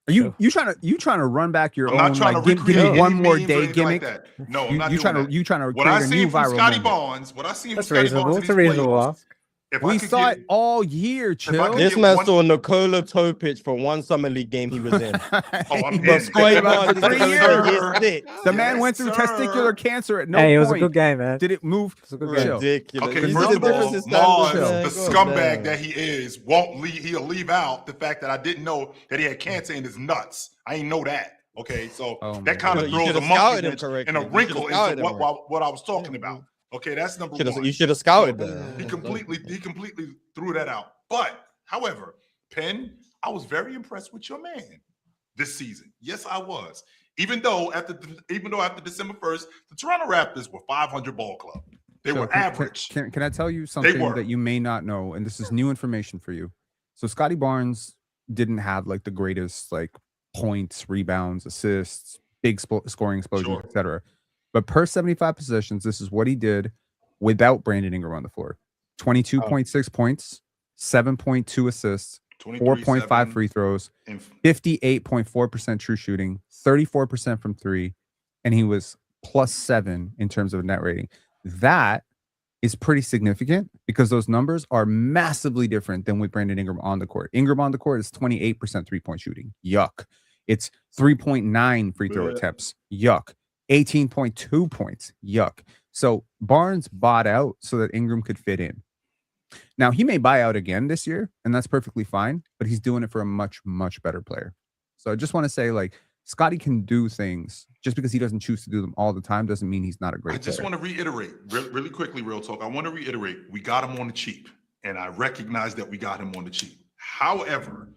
Are you trying to run back your I'm own? not trying to give me one more day Like gimmick. that. No, I'm not doing that. You trying to what I create a see new from viral Scotty moment. Barnes? What I see from That's Scotty reasonable. Barnes? It's a reasonable ask. We saw it all year, Chill. This man saw Nikola Topic for one summer league game he was in. I'm But Scotty Barnes is 3 years. six. The man went through testicular cancer at no Hey, it point. was a good game, man. Did it move? It was a good game. Ridiculous. Okay, You first see of the all, difference in Mars, standards? the scumbag that he is, won't leave. He'll leave out the fact that I didn't know that he had cancer in his nuts. I ain't know that. Okay, so that kind of throws a monkey wrench and a wrinkle into what I was talking about. Okay, that's number one. You should have scouted that. He completely threw that out. But, however, Penn, I was very impressed with your man this season. Yes, I was. Even though after December 1st, the Toronto Raptors were 500 ball club. They were average. Can I tell you something that you may not know? And this is new information for you. So Scotty Barnes didn't have like the greatest like points, rebounds, assists, big scoring explosions, etc. But per 75 possessions, this is what he did without Brandon Ingram on the floor. 22.6 points, 7.2 assists, 4.5 free throws, 58.4% true shooting, 34% from 3, and he was +7 in terms of net rating. That is pretty significant because those numbers are massively different than with Brandon Ingram on the court. Ingram on the court is 28% 3-point shooting. Yuck. It's 3.9 free throw attempts. Yuck. 18.2 points. Yuck. So Barnes bought out so that Ingram could fit in. Now, he may buy out again this year, and that's perfectly fine, but he's doing it for a much, much better player. So I just want to say, like, Scotty can do things. Just because he doesn't choose to do them all the time doesn't mean he's not a great player. I just want to reiterate, really quickly, Real Talk. I want to reiterate, we got him on the cheap, and I recognize that we got him on the cheap. However,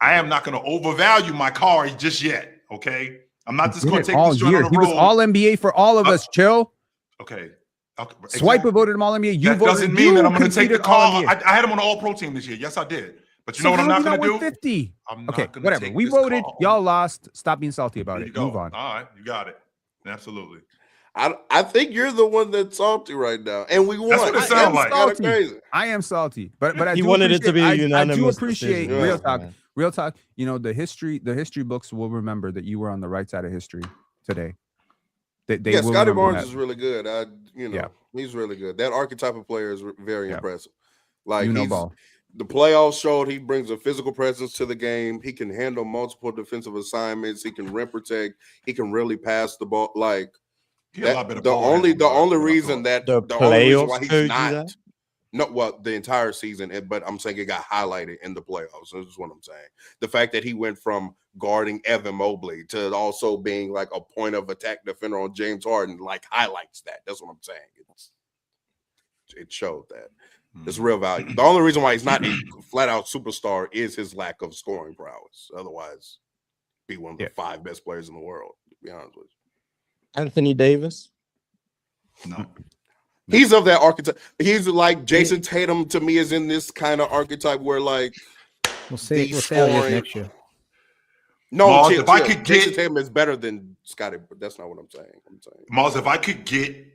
I am not going to overvalue my car just yet, okay? I'm not just going to take all this joint year. on the He road. was all NBA for all of us. Chill. Okay. Swiper voted him all NBA. You that voted, doesn't mean that I'm going to take the car. I I had him on the All-Pro team this year. Yes, I did. But you know what I'm not going to do? 50. I'm not okay, gonna whatever. take We this voted. call. Y'all lost. Stop being salty about it. Go. Move on. All right, you got it. Absolutely. I think you're the one that's salty right now, and we won. That's what it sounds like. Salty. Crazy. I am salty, but I He do wanted it to be a I unanimous do appreciate decision. real talk. Real talk. You know, the history books will remember that you were on the right side of history today. They yeah, will Scotty remember Barnes that. is really good. He's really good. That archetype of player is very impressive. Like ball. The playoffs showed he brings a physical presence to the game. He can handle multiple defensive assignments. He can rim protect. He can really pass the ball. Like the only reason why he's not. No, well, the entire season, but I'm saying it got highlighted in the playoffs. This is what I'm saying. The fact that he went from guarding Evan Mobley to also being like a point of attack defender on James Harden, like highlights that. That's what I'm saying. It showed that. It's real value. The only reason why he's not a flat out superstar is his lack of scoring prowess. Otherwise, be one of the 5 best players in the world, to be honest with you. Anthony Davis? No. He's of that archetype. He's like Jason Tatum to me is in this kind of archetype where like we'll see how he is next year. No, Mars, if I could Jason get Tatum is better than Scotty, but that's not what I'm saying. Mars, if I could get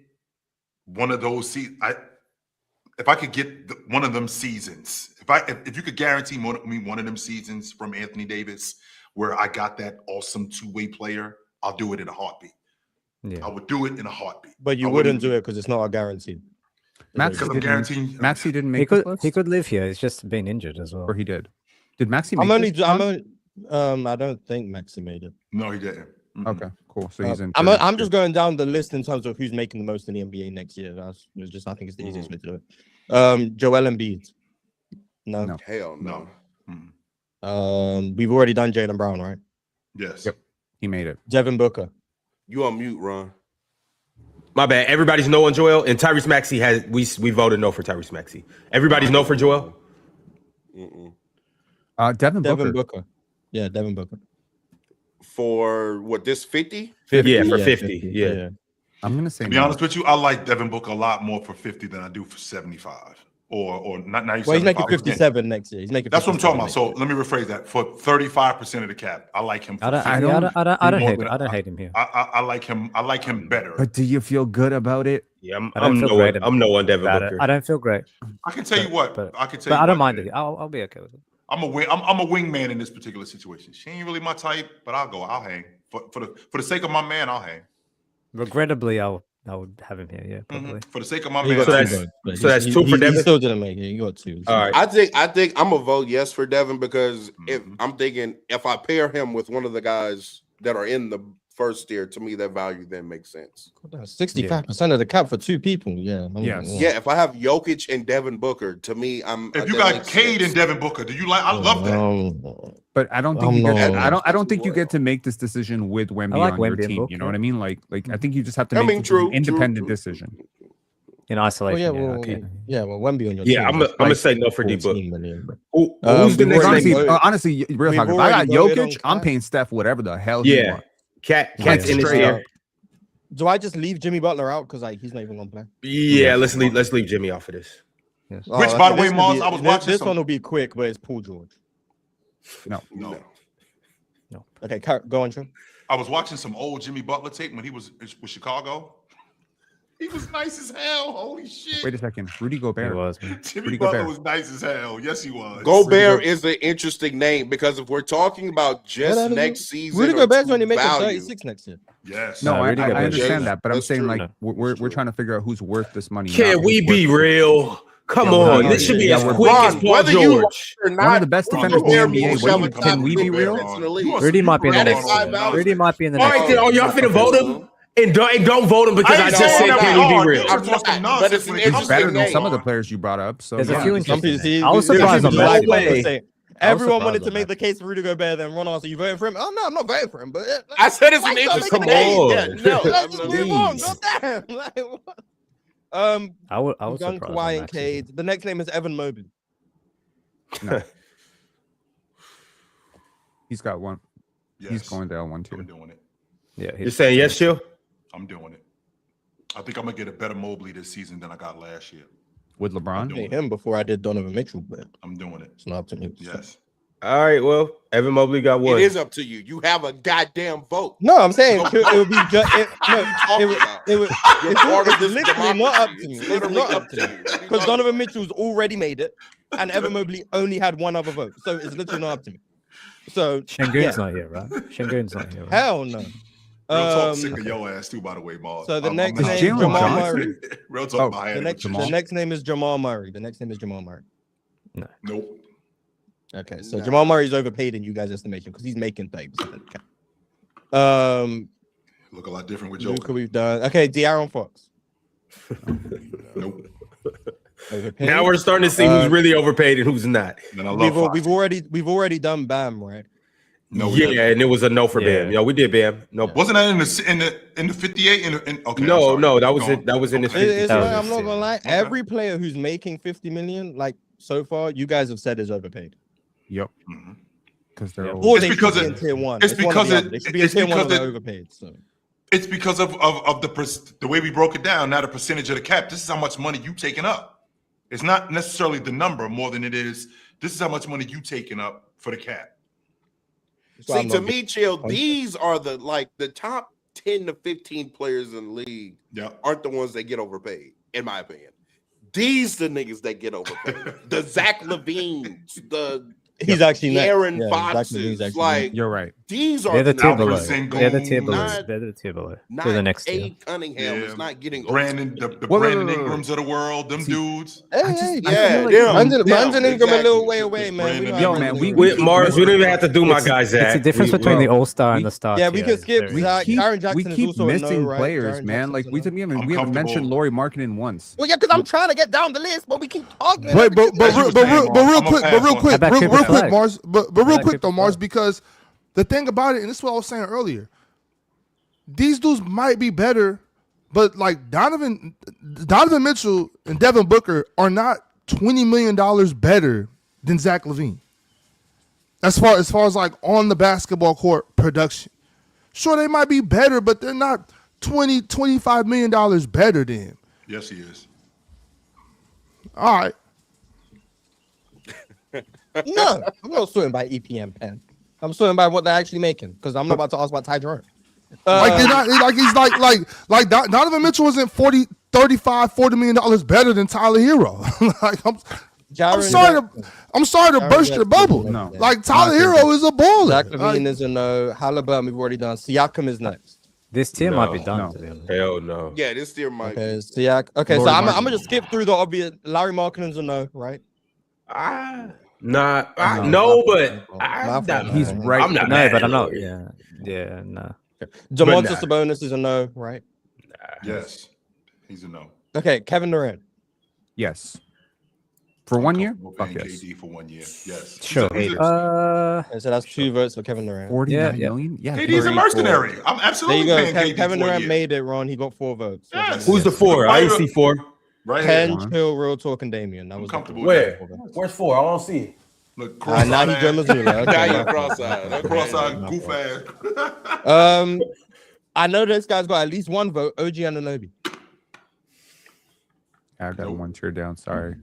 one of those if I could get one of them seasons, if you could guarantee me one of them seasons from Anthony Davis where I got that awesome two-way player, I'll do it in a heartbeat. Yeah. I would do it in a heartbeat. But you wouldn't do it because it's not a guarantee. Because I'm guaranteeing Maxi didn't make He this could list? he could live here. He's just been injured as well. Or he did. Did Maxi I'm make only, this, I'm John? only, I don't think Maxi made it. No, he didn't. Okay, cool. So he's in. I'm just going down the list in terms of who's making the most in the NBA next year. I think it's the easiest way to do it. Joel Embiid. No. Hell no. We've already done Jaylen Brown, right? Yes. Yep. He made it. Devin Booker. You on mute, Ron. My bad. Everybody's no on Joel, and Tyrese Maxey has we voted no for Tyrese Maxey. Everybody's no for Joel. Devin Booker. Booker. Yeah, Devin Booker. For what, this 50? 50, yeah, for 50. 50. Yeah. I'm gonna say. To be honest with you, I like Devin Booker a lot more for 50 than I do for 75. Or not now. Well, he's making 57 next year. He's making. That's what I'm talking about. So let me rephrase that. For 35% of the cap, I like him. I don't hate him here. I like him. I like him better. But do you feel good about it? Yeah, I'm no on Devin Booker. I don't feel great. I can tell you what. I can tell you. But I don't what, mind it. I'll be okay with it. I'm a wingman in this particular situation. She ain't really my type, but I'll hang. For the sake of my man, I'll hang. Regrettably, I would have him here. Yeah, probably. For the sake of my He man. got So that's two for Devin? He still didn't make it. He got 2. All right. I think I'm gonna vote yes for Devin because I'm thinking if I pair him with one of the guys that are in the first tier, to me that value then makes sense. 65% of the cap for 2 people. Yeah. Yeah, if I have Jokic and Devin Booker, to me, If you got Cade and Devin Booker, do you like? I love that. But I don't think you get. I don't think you get to make this decision with Wemby like on your Wemby and team. Booker. You know what I mean? Like I think you just have to I make mean, an true, independent true. decision. In isolation. Wemby on your team. Yeah, I'm gonna say no for D Book. 14 million, bro. Who's the next Honestly, name? honestly, real talk. If I got Jokic, I'm paying Steph whatever the hell he Yeah. wants. Cat's in his straight ear. up. Do I just leave Jimmy Butler out because he's not even gonna play? Yeah, let's leave Jimmy off of this. Yes. Which, by the way, Mars, I was watching this some- one will be quick, but it's Paul George. No. Okay, go on, Trim. I was watching some old Jimmy Butler tape when he was with Chicago. He was nice as hell. Holy shit. Wait a second, Rudy It Gobert. was, man. Jimmy Rudy Butler Gobert. was nice as hell. Yes, he was. Gobert is an interesting name because if we're talking about just next season, Rudy or Gobert's true only making value, 36 next year. Yes. No, I Rudy Gobert. understand that, but I'm That's saying true. like we're trying to figure out who's worth this money. Can not we who's be worth it. real? Come on, this should be Yeah, as we're- quick as Ron, Paul whether you George. or not, One of the best defenders in the Gobert NBA. will What do have you- a top can we be defense real? in the league. Rudy might be in the That is next. high value. Rudy might be in the All next. right, then, are y'all finna vote him? And don't vote him because I I ain't just saying said, that can at we all. be real? You're talking But nonsense it's an when it He's comes interesting better to than name. some of the players you brought up. So There's a yeah. few interesting. See, I was this is surprised on what I that. was No way. saying. I was Everyone wanted surprised to on make that. the case for Rudy Gobert. Then Ron asked, "You voting for him?" Oh no, I'm not voting for him. But I said it's an Why you interesting gotta name. make Yeah, it no, let's just move on. Please. Goddamn. Like, what? I was Done surprised. Kawhi on and Maxey. Cade. The next name is Evan Mobley. He's got one. Yes. He's going down one I'm too. doing it. Yeah, You're saying yes, Chill? I'm doing it. I think I'm gonna get a better Mobley this season than I got last year. With I LeBron. made him before I did Donovan Mitchell, but I'm doing it. it's not up to me. Yes. All right, well, Evan Mobley got one. It is up to you. You have a goddamn vote. No, I'm saying it would be just What are you talking about? You're part of this literally not up to democracy. me. It's It's literally not up up to to you. me. What are you Because talking Donovan about? Mitchell's already made it, and Evan Mobley only had one other vote, so it's literally not up to me. So Shengun's not here, right? Shengun's not here. Right? hell no. Real talk sick of your ass too, by the way, Mars. So the I'm next not- Is name Jalen Jamal Johnson? Murray. Real talk. Oh, my The head. next, Jamal. the next name is Jamal Murray. The next name is Jamal Murray. Nope. Okay, so Nah. Jamal Murray's overpaid in you guys' estimation because he's making 30%. Okay. Look a lot different with Joe. Luka we've done. Okay, De'Aaron Fox. Nope. Overpaid. Now we're starting to see who's really overpaid and who's not. And I love Fox. we've already done Bam, right? No, we didn't. Yeah, and it was a no for Yeah. Bam. Yo, we did Bam. No, Wasn't that in the 58? Okay. no, I'm no, sorry. that was Go it. on. That was in his Okay. 50. It's That like, was I'm not insane. gonna lie. Okay. Every player who's making 50 million, like so far, you guys have said is overpaid. Yep. Mhm. Because they're Or all- It's they because should be it- in tier one. it's one or because the it- other. They should be in it's tier one or because they're it- overpaid. So It's because of the way we broke it down. Now the percentage of the cap. This is how much money you taking up. It's not necessarily the number more than it is. This is how much money you taking up for the cap. that's why See, I'm to not- me, Chill, these are the top 10 to 15 players in the league Yep. aren't the ones that get overpaid, in my opinion. These the niggas that get overpaid. The Zach Levines, the He's actually next. Aaron Yeah, Zach Foxes. Levine's actually Like You're right. these are They're the the tier niggas below. that Single- go- They're the tier below. not- They're the tier below. Not They're the next tier. A. Cunningham is not getting Brandon, the Wait, wait, Brandon wait, wait. Ingrams of the world, them dudes. Hey, I just- hey, I yeah, feel like- them, Brandon Ingram a little exactly. way away, man. We Brandon know Yo, how man, Brandon we Ingram- Mars, we don't even have to do my It's- guy, Zach. It's the difference We- between the well, all-star and the star. Yeah, we tier. can skip There We is. Zach. keep, Aaron Jackson we is keep also a no, missing right? players, Aaron man. Like Jackson's a no. we haven't I'm mentioned comfortable. Laurie Markkinen once. Well, yeah, because I'm trying to get down the list, but we keep talking. Wait, but As you were saying, real Mars, I'm quick, gonna but pass real on quick, How about real Cooper quick, Flag? Mars. But How real about quick though, Cooper Mars, Flag? because the thing about it, and this is what I was saying earlier, these dudes might be better, but like Donovan Mitchell and Devin Booker are not $20 million better than Zach LaVine. As far as like on the basketball court production. Sure, they might be better, but they're not $25 million better than him. Yes, he is. All right. No, I'm not sorting by EPM pen. I'm sorting by what they're actually making because I'm not about to ask about Ty Jerome. Like they're not like he's like Donovan Mitchell isn't $40 million better than Tyler Hero. Like I'm sorry to burst your bubble. No. Like Tyler Hero is a baller. Zach Like, Levine is a no. Halliburton we've already done. Siakam is next. This tier might be No, done. no. To be honest. Hell no. Yeah, this tier might. Okay, Siak. Okay, so Laurie I'm Markkinen. gonna just skip through the obvious. Larry Markkinen's a no, right? No, No, but not for- He's right. I'm not No, mad but at I'm not. Laurie. Yeah, no. Domantas nah. Sabonis is a no, right? Yes, he's a no. Okay, Kevin Durant. Yes. For 1 year? We're Fuck paying yes. KD for 1 year. Yes. Sure. He's a- Okay, so that's 2 votes for Kevin Durant. 49 yeah. million? Yeah. KD's a 3, mercenary. I'm There absolutely you go. paying KD Kevin for a Durant year. made it, Ron. He got 4 votes. Yes. Who's the four? I ain't see four. Right Ken, here. Chill, Real Talk, and Damien. That I'm was comfortable Where? four votes. Where's four? I don't see. Look, Now he cross-eyed Joe Mazzulla. Now Okay, you're my fault. cross-eyed. Okay. cross-eyed goof ass. I know this guy's got at least 1 vote. OG Anunoby. I got 1 tier down. Sorry.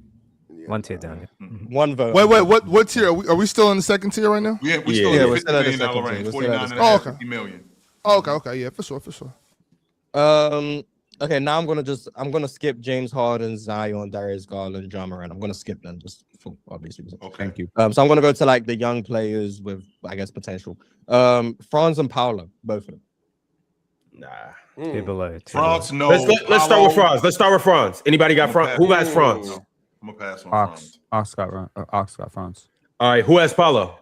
One tier down. Yeah. 1 vote. wait, what tier? Are we still in the second tier right now? We're Yeah. still Yeah, in we're the still at the $50 million second range, tier. 49 and a Oh, half, okay. 50 million. Oh, okay, yeah, for sure. Okay, now I'm gonna skip James Harden, Zion, Darius Garland, John Moran. I'm gonna skip them just for obvious reasons. Okay. Thank you. So I'm gonna go to like the young players with, I guess, potential. Franz and Paolo, both of them. Nah. Tier below. Tier France, no. Let's start with Franz. Let's start with Franz. Anybody got Franz? Who has Franz? I'm gonna pass on Ox. France. Ox got France. All right. Who has Paulo?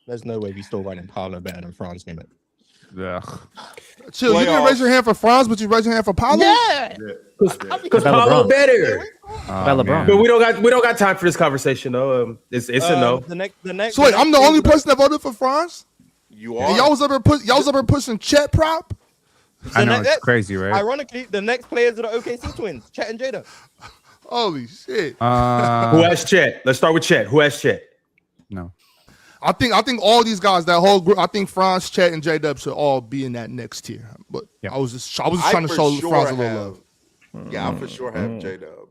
There's no way we still running Paolo better than Franz Neiman. Yeah. Chill, you didn't raise your hand for Franz, but you raised your hand for Paulo? Yeah. Because About Paulo LeBron. better. About LeBron. But we don't got time for this conversation though. It's a no. The next. So wait, I'm the only person that voted for Franz? You And are. y'all was up there pushing Chet prop? I know, next- it's crazy, right? Ironically, the next players are the OKC twins, Chet and Jada. Holy shit. Who Uh, has Chet? Let's start with Chet. Who has Chet? no. I think all these guys, that whole group, I think Franz, Chet, and J-Dub should all be in that next tier. But Yeah. I was just trying to for show sure Franz a little have- love. Yeah, I for sure have J-Dub.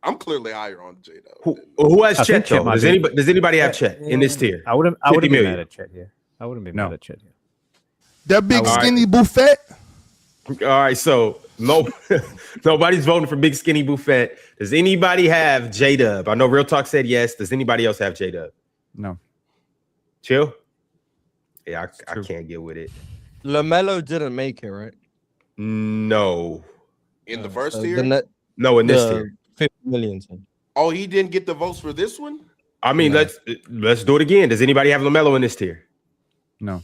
I'm clearly higher on J-Dub. Who has I Chet think Chet though? might Does be- anybody have Chet in this tier? I wouldn't 50 be million. mad at Chet here. I wouldn't be No. mad at Chet here. That big All right. skinny buffet? All right, so nobody's voting for Big Skinny Buffet. Does anybody have J-Dub? I know Real Talk said yes. Does anybody else have J-Dub? No. Chill? Yeah, I true. can't get with it. LaMelo didn't make it, right? No. In the first So tier? No, in this the tier. 50 million team. Oh, he didn't get the votes for this one? I mean, No. let's do it again. Does anybody have LaMelo in this tier? No.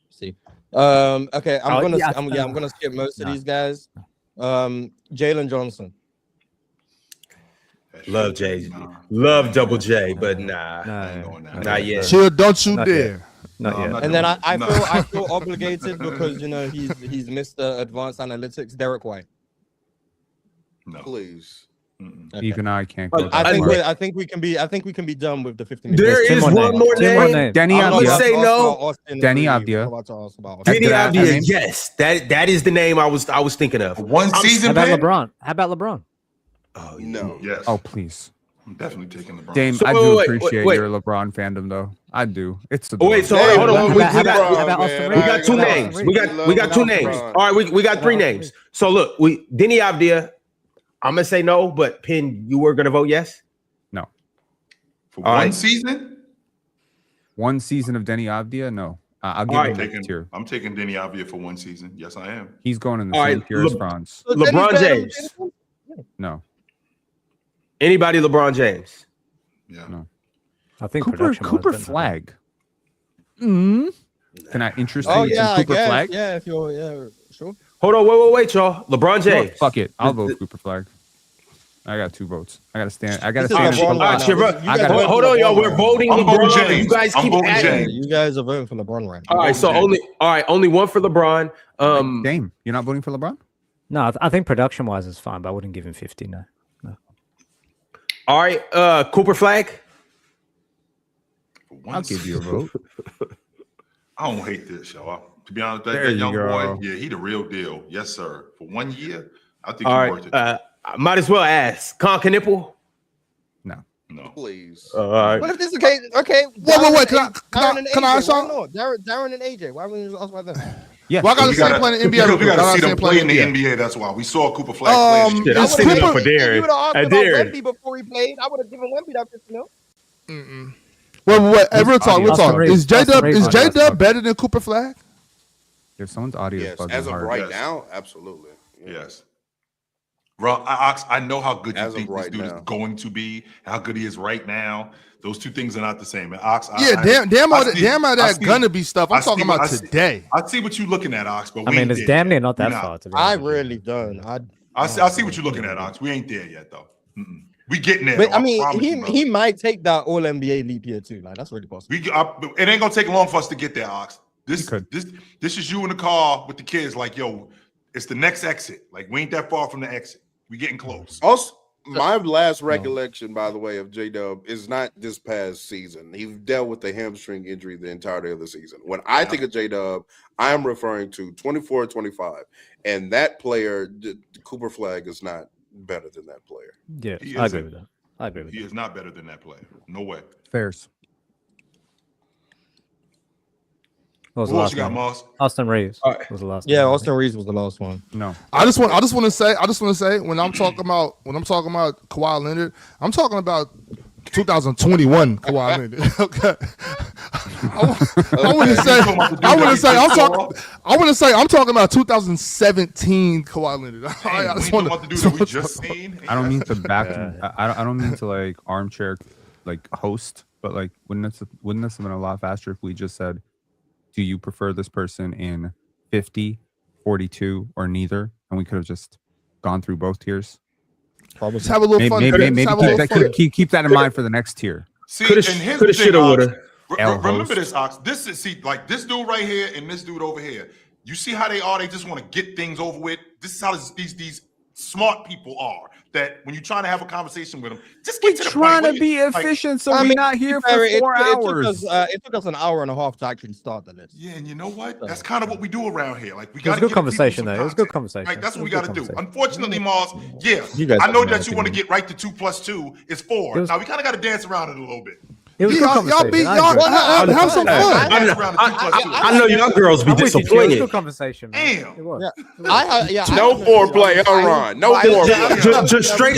See. Okay, Oh, I'm yeah, gonna skip most of these guys. Jalen Johnson. Love J. Love Double J, but nah. No, Not yet. Chill, don't you Not dare. Not No, yet. not And then No. I feel obligated because he's Mr. Advanced Analytics, Derek White. No. Please. Mm-mm. Okay. Even I can't But go. I that think far. I think we can be done with the 50 million. There Two is more one names. more Two more name. names. Danny I'm not would Avdia. about to say ask no. about Austin Danny Reeves. Avdia. I'm about to ask about Diddy Did I have Avdia, names? yes. That is the name I was thinking of. One How season about pen? LeBron? How about LeBron? No. Yes. Oh, please. I'm definitely taking LeBron. Dame, So, I do wait, appreciate wait. your LeBron fandom, though. I do. It's. Oh wait, so Hey, hold on. love We LeBron, about man. Austin got Reeves? two About names. Austin We Reeves? got two love names. LeBron. All right, we got About three Austin names. So look, Denny Avdia. I'm gonna say no, but Pin, you were gonna vote yes. No. For All one right. season, One season of Denny Avdia? No. I'll give All him right. that tier. I'm taking Denny Avdia for one season. Yes, I am. He's going in the All same right, tier as Le- Franz. So Denny's LeBron better than James. James? No. Anybody LeBron James? Yeah. No. I think Cooper production Flag. Can I interest Oh you yeah, in I Cooper guess. Flag? Yeah, if you're sure. Hold on, wait, y'all. LeBron Sure, James. fuck it. I'll The- vote Cooper Flag. I got 2 votes. I gotta stand. I gotta This is stand. LeBron in- right now. Shit, bro. You guys gotta- voting Hold for on, y'all. LeBron We're right voting I'm voting LeBron. James. You guys I'm keep voting adding. James. You guys are voting for LeBron right now. All right, so James. only one for LeBron. Dame, you're not voting for LeBron? No, I think production wise is fine, but I wouldn't give him 50. No. All right, Cooper Flag. For one I'll give you a season. vote. I don't hate this, y'all. To be honest, There that you young go. boy, yeah, he the real deal. Yes, sir. For 1 year, I think All he worth right, it. I might as well ask Con Knipple. No. Please. All right. What if this is the case? Okay. Wait, Darren can and I AJ, ask why y'all? not? Darren and AJ. Why wouldn't you ask about them? Yeah. Well, I got We to see him gotta- playing in the NBA. because we got to see him them play in the NBA. That's why we saw Cooper Flag play. Shit, this I'm year. sticking up for If you Darren. would have asked Hey, about Darren. Wemby before he played, I would have given Wemby that 50 mil. Wait. Hey, real talk. Austin Reeves. Is J Dub Austin Reeves. better than Cooper Flag? If someone's audio is Yes, bugging as of hard. right Yes. now, absolutely. Yeah. Yes. Bro, I know how good you As of think this right dude now. is going to be, how good he is right now. Those two things are not the same. And Ox, Damn all I that see- gonna be stuff. I'm I see talking what- about I see- today. I see what you're looking at, Ox, but I we mean, ain't it's there damn yet. near not We're that not. far. To be I honest with you. really don't. I see what you're looking at, Ox. We ain't there yet, though. We getting there. But though. I mean, promise you, brother. he might take that All NBA leap year too. Like that's really possible. It ain't gonna take long for us to get there, Ox. This could. this is you in the car with the kids. Like, yo, it's the next exit. Like, we ain't that far from the exit. We getting close. Also, my last recollection, by the way, of J Dub is not this past season. He dealt with a hamstring injury the entirety of the season. When I think of J Dub, I am referring to 24-25. And that player, Cooper Flag, is not better than that player. Yeah, He I isn't. agree with that. I agree with He that. is not better than that player. No way. Fairs. What was Who the else last you got, one? Moss? Austin Reeves All right. was the last Yeah, one. Austin Reeves was the last one. No. I just want to say when I'm talking about Kawhi Leonard, I'm talking about 2021 Kawhi Leonard. Okay. I want to say I'm talking about 2017 Kawhi Leonard. I just want about the dude that we just seen. I don't mean to I don't mean to like armchair like host, but like wouldn't this have been a lot faster if we just said, do you prefer this person in 50, 42, or neither? And we could have just gone through both tiers. Let's have a little fun. Maybe Let's have a little fun. keep that in mind for the next tier. See, Coulda, and here's coulda, the thing, shoulda, Ox. woulda. Remember host. this, Ox. This is like this dude right here and this dude over here. You see how they are? They just want to get things over with. This is how these smart people are. That when you're trying to have a conversation with them, just get to the Trying point. to be Like, efficient, so I we're mean, not here for It 4 took hours. it took us an hour and a half to actually start the list. Yeah, and you know what? That's kind of what we do around here. Like we It was got a good conversation, though. It was a good conversation. Like that's what we It was got a to good do. Unfortunately, Mars, yeah, You guys I know have that no you want to opinion. get right to 2 + 2 is 4. It was- Now we kind of got to dance around it a little bit. It was a good Y'all conversation. be I y'all agree. have some Hey, fun. Dance around the 2 + 2. I know y'all girls be I'm with you, Chill. It was a disappointed. good conversation, man. Damn. It was. No foreplay, Ron. No foreplay. Just straight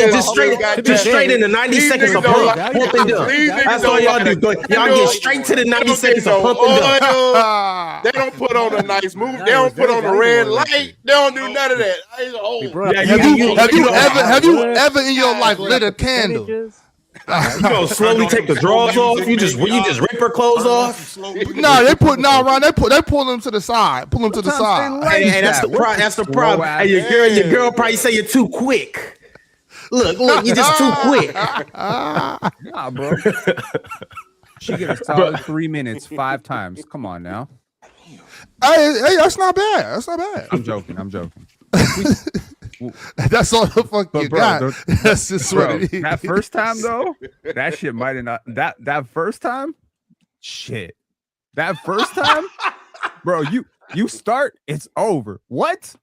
into 90 seconds of pump and dump. That's all y'all do. Y'all get straight to the 90 seconds of pump and dump. They don't put on a nice move. No, They it was don't put very on a red valuable, light. They don't do none of that. It's old. We brought up Yeah, the Have you percentages. ever in your life Brought lit a up the candle? percentages. You gonna slowly take the drawers off? You just rip her clothes off? No, Ron. They pull them to the side. Pull them to the side. Hey, that's the problem. That's the problem. Hey, your girl probably say you're too quick. Look, you're just too quick. Nah, bro. She get a solid 3 minutes 5 times. Come on now. Hey, that's not bad. That's not bad. I'm joking. That's all the fuck But you bro, got. That's just Bro, what it is. that first time though, that shit might have not. That first time, shit. That first time, bro, you start, it's over. What?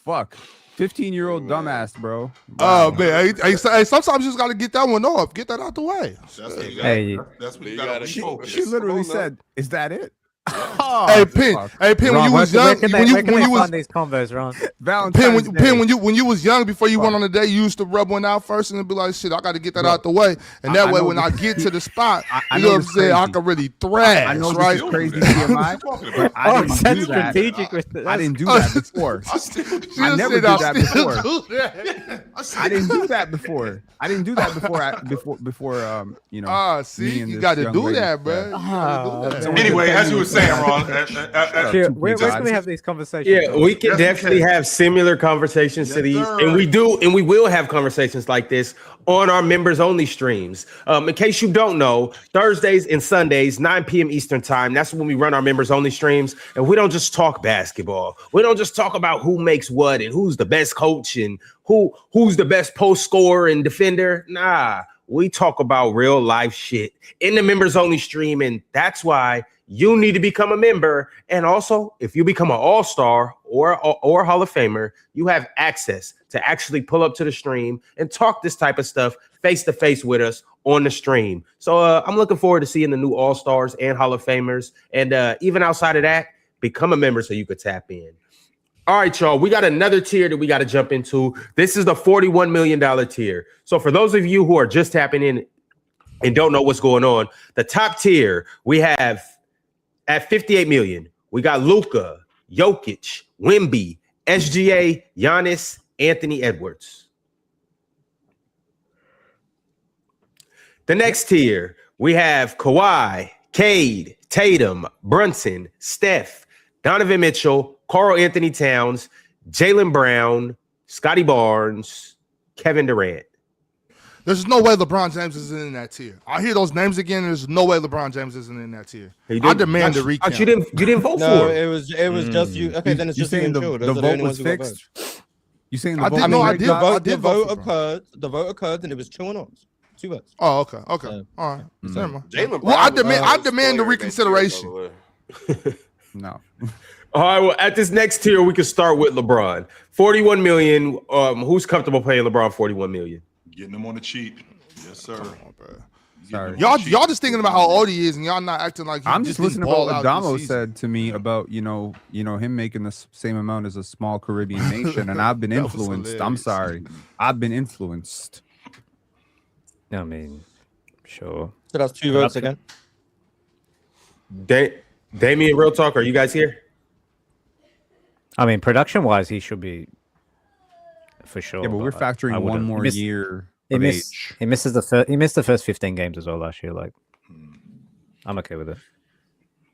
fuck? 15-year-old dumbass, bro. Oh Wow. man, hey, sometimes you just gotta get that one off. Get that out the way. That's what you Hey. got. That's what you You got gotta to keep- refocus. She literally Come on now. said, "Is that it?" Hey Pin, fuck. hey Pin, when Ron, you where was can- young, where can they, when where can they you was find these combos, Ron? Valentine's Day. when you was young before you went on a date, you used to rub one out first and then be like, shit, I got to get that Bro, out the way, and that I way know when I this- get to the spot, I you know know what I'm this saying, I crazy. can really thrash, I know this right? is crazy What TMI, you talking but about? I Oh, didn't that's do that. strategic. With I didn't do that before. I still do She I just never said, did "I'll that still before. do that." I didn't do that before. I didn't do that before. You know. See, me and you this got to young do lady. that, bro. You gotta do that. Anyway, as you were saying, Ron. Chill. two Where points, can we guys. have these conversations? Yeah, Ron? we can Yes, we definitely can. have similar conversations to Yes, these, sir. and we will have conversations like this on our members only streams. In case you don't know, Thursdays and Sundays, 9 p.m. Eastern time. That's when we run our members only streams, and we don't just talk basketball. We don't just talk about who makes what and who's the best coach and who's the best post scorer and defender. Nah, we talk about real life shit in the members only stream, and that's why you need to become a member. And also, if you become an all-star or Hall of Famer, you have access to actually pull up to the stream and talk this type of stuff face-to-face with us on the stream. So I'm looking forward to seeing the new all-stars and Hall of Famers. And even outside of that, become a member so you could tap in. All right, y'all, we got another tier that we got to jump into. This is the $41 million tier. So for those of you who are just tapping in and don't know what's going on, the top tier we have at 58 million, we got Luka, Jokic, Wemby, SGA, Giannis, Anthony Edwards. The next tier, we have Kawhi, Cade, Tatum, Brunson, Steph, Donovan Mitchell, Karl Anthony Towns, Jaylen Brown, Scotty Barnes, Kevin Durant. There's no way LeBron James isn't in that tier. I hear those names again. There's no way LeBron James isn't in that tier. I demand a recount. You didn't vote No, for him. it was just you. Okay, then it's You just you saying and Chill. the Those are the vote only was ones who got fixed? votes. You saying the I vote? did I know mean, I did. the I vote, did the vote vote for LeBron. occurred. The vote occurred, and it was 2 and us. 2 votes. Oh, okay. All right. Never mind. Well, I demand the reconsideration. No. All right, well, at this next tier, we can start with LeBron. 41 million. Who's comfortable paying LeBron 41 million? Getting them on the cheap. Yes, sir. Sorry. Y'all just thinking about how old he is, and y'all not acting like. I'm just listening to ball what out Adamo this season. said to me about him making the same amount as a small Caribbean nation, and I've been That was influenced. I'm hilarious. sorry, I've been influenced. I mean, sure. So that's 2 votes again. Damian, real talk, are you guys here? I mean, production-wise, he should be for sure. Yeah, but we're factoring I one wouldn't- more he missed- year He of missed. age. He misses the first. He missed the first 15 games as well last year. Like, I'm okay with it.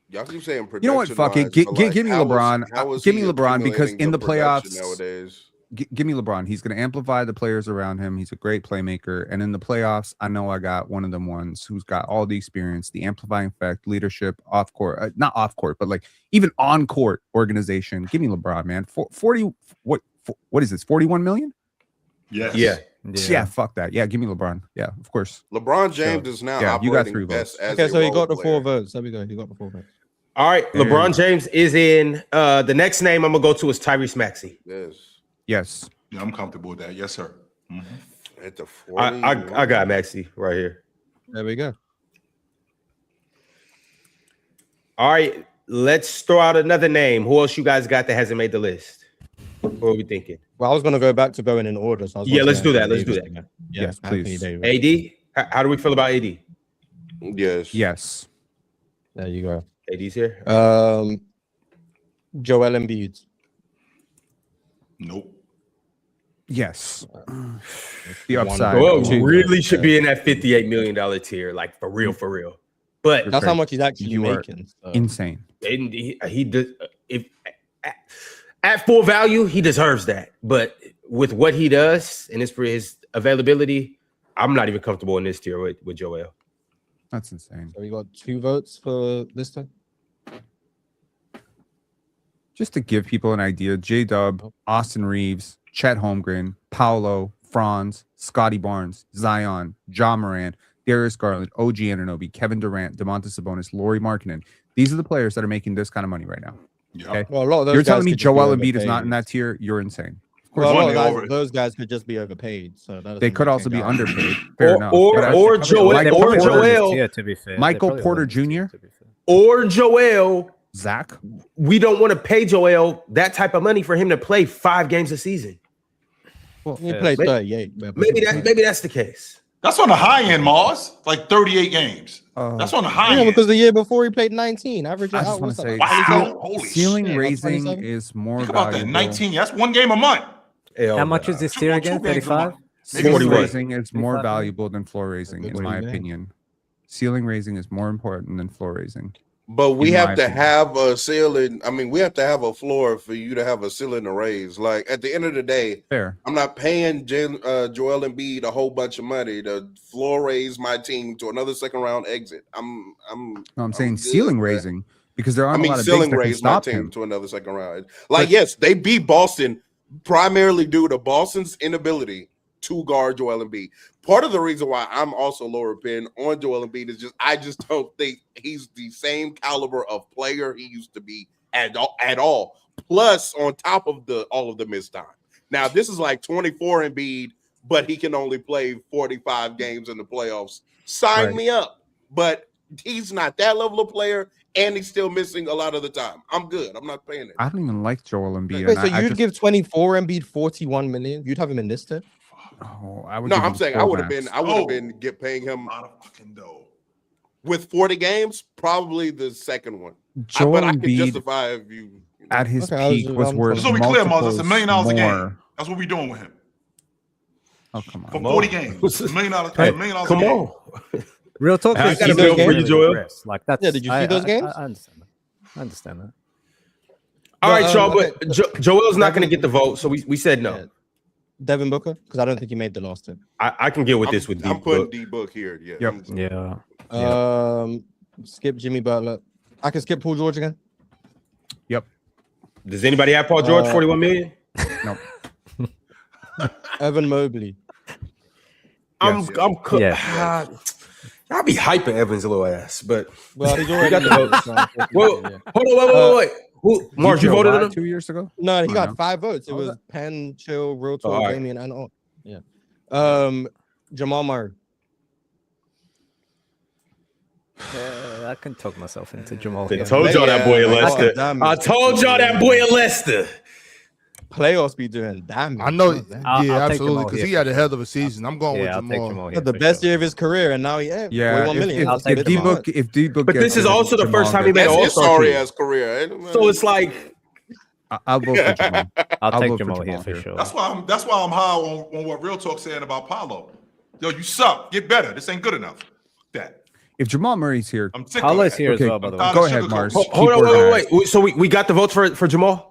Y'all keep saying You know what? Fuck it. Give me LeBron. Give me LeBron because in the playoffs nowadays, give me LeBron. He's going to amplify the players around him. He's a great playmaker. And in the playoffs, I know I got one of them ones who's got all the experience, the amplifying effect, leadership, off court, not off court, but like even on court organization. Give me LeBron, man. 40. What is this? 41 million? Yes. Yeah. Fuck that. Yeah. Give me LeBron. Yeah. Of course. LeBron James is now Yeah, you got operating 3 best votes. as Okay, a so he role got the player. 4 votes. There we go. He got the 4 votes. All right, There LeBron you go. James is in. The next name I'm gonna go to is Tyrese Maxey. Yes, Yes. Yeah, I'm comfortable with that. Yes, sir. at the 40. I got Maxey right here. There we go. All right, let's throw out another name. Who else you guys got that hasn't made the list? What are we thinking? Well, I was going to go back to going in order. So I was Yeah, gonna let's say do that. Anthony Let's do Davis that. again. Yes, Anthony please. Davis. AD. How do we feel about AD? Yes. Yes. There you go. AD's here. Joel Embiid. Nope. Yes. The upside. Well, two. really should be in that $58 million tier, like for real, for real. But That's how much he's actually You are making. So. Insane. he does. If at full value, he deserves that. But with what he does and his availability, I'm not even comfortable in this tier with Joel. That's insane. So we got 2 votes for this time. Just to give people an idea, J-Dub, Austin Reeves, Chet Holmgren, Paolo, Franz, Scotty Barnes, Zion, John Moran, Darius Garland, OG Anunoby, Kevin Durant, DeMontis Sabonis, Lauri Markkanen. These are the players that are making this kind of money right now. Yeah. Okay. Well, a lot of those You're guys telling me could just be Joel Embiid is not overpaid. in that tier? You're insane. Well, a One, lot they of over- guys, those guys could just be overpaid. So that They doesn't could really also change be our- underpaid. Fair enough. or But or actually, Joel Michael or Porter- Joel Yeah, to be fair. Michael They're probably Porter all in this tier, Jr.? to be fair. or Joel. Zach. We don't want to pay Joel that type of money for him to play 5 games a season. He played 38. but- Maybe that's the case. That's on the high end, Mars. Like 38 games. That's on the high Yeah, end. because the year before he played 19, average I out. just want What's to that? say, Wow. 27? Holy ceiling shit. raising 27? is more Think about that. valuable. 19. That's one game a month. How much is this tier Two again? games a 35? month. Maybe Ceiling 41. raising is more 35. valuable than floor raising, in my opinion. Ceiling raising is more important than floor raising. But we in have my to opinion. have a ceiling. I mean, we have to have a floor for you to have a ceiling to raise. Like at the end of the day, Fair. I'm not paying Joel Embiid a whole bunch of money to floor raise my team to another second round exit. No, I'm saying good, ceiling man. raising because there I aren't a mean, lot of bigs ceiling that can raise my stop team him. to another second round. Like, yes, they beat Boston primarily due to Boston's inability to guard Joel Embiid. Part of the reason why I'm also lower pin on Joel Embiid is I just don't think he's the same caliber of player he used to be at all. Plus, on top of all of the missed time. Now, this is like 24 Embiid, but he can only play 45 games in the playoffs. Sign Right. me up. But he's not that level of player, and he's still missing a lot of the time. I'm good. I'm not paying it. I don't even like Joel Embiid. Wait, and so I you'd just, give 24 Embiid 41 million? You'd have him in this tier? I would No, give I'm him saying I full would have max. been paying him A lot of fucking dough. with 40 games, probably the second one. Joel But I can Embiid justify if you at his Okay, peak was I'm worth Just so we clear, Mars, that's $1 million a multiples game. more. That's what we're doing with him. Oh, come For on. 40 games. $1 million, $1 million a Come game. on. Real talk. I his got a season's bill for you, really Joel. regressed. Like that's. Yeah, did you see those games? I understand that. I understand that. All right, No, y'all, okay. but Joel's not going to get the vote, so we said no. Yeah. Devin Booker? Because I don't think he made the last two. I can get with this with I'm deep putting book. D Book here. Yeah. Yep. Yeah. Skip Jimmy Butler. I can skip Paul George again. Yep. Does anybody have Paul George 41 million? Nope. Evan Mobley. I'm Yeah. I'll be hyping Evans' little ass, but Well, he's already got the in vote. so unfortunately, well, yeah. hold on, wait. Who, Mars, you Did voted Joe on him? 2 years ago? No, he Oh, got no. 5 votes. It Oh, was that- Penn, Chill, Real Talk, all right. Damian, and all. Yeah. Jamal Murray. I can talk myself into Jamal. I here. told y'all that boy in Yeah, Leicester. damn I it. told y'all that boy in Leicester. Playoffs be doing damage. I know, I'll yeah, take absolutely, Jamal because here he had for a hell of a season. I'm going with Yeah, I'll take Jamal. Jamal He here. had the for best sure. year of his career, and now he Yeah. 41 million. I'll take If Jamal. D-Book But this is also the first time he made That's an his All-Star sorry team. ass career. So it's like, I'll vote for Jamal. I'll I'll take vote for Jamal here Jamal for here. sure. That's why I'm high on what Real Talk saying about Paolo. Yo, you suck. Get better. This ain't good enough. That. If Jamal Murray's here, I'm sick Paolo's of here that. as well, by the way. tired go of ahead, sugarcoating. Mars. hold Keep on, organized. wait. So we got the votes for Jamal?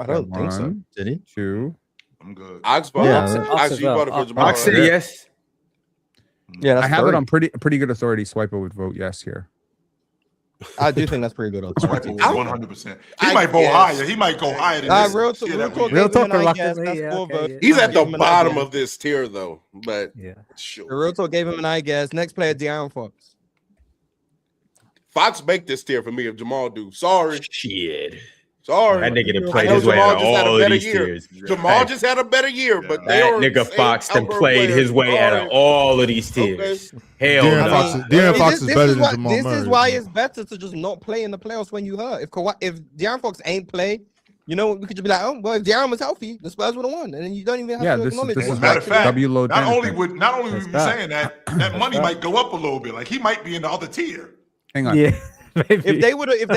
I don't think so. One, Did he? 2. I'm good. Ox voted. Yeah, Ox, you voted for Jamal. I said right? yes. Yeah, that's I have it third. on pretty good authority. Swiper would vote yes here. I do think that's pretty good. Swipe it with 100%. He I might go guess. higher. He might go higher than this. Real shit Talk. that we Real get. Talk. Talk gave him an I luckily, guess. That's yeah, 4 okay, votes. yeah. He's I at give the him an bottom I guess. of this tier, though. But Yeah. sure. The Real Talk gave him an I guess. Next player, De'Aaron Fox. Fox make this tier for me if Jamal do. Sorry. Shit. Sorry. That nigga done I played know his way Jamal out of just had a all of better these year. tiers. Jamal Hey, just had a better year, but they that are nigga same Fox done caliber played his players. way out of Sorry. all of these tiers. Hell De'Aaron no. Fox, See, De'Aaron Fox is this better is than why- Jamal This Murray. is why it's better to just not play in the playoffs when you hurt. If De'Aaron Fox ain't play, you know, we could just be like, oh, well, if De'Aaron was healthy, the Spurs would have won, and then you don't even have Yeah, to this acknowledge is it. As a matter of fact, W load not only benefit. would we be saying that money might go up a little bit. Like he might be in the other tier. Hang on. Yeah. Maybe. If they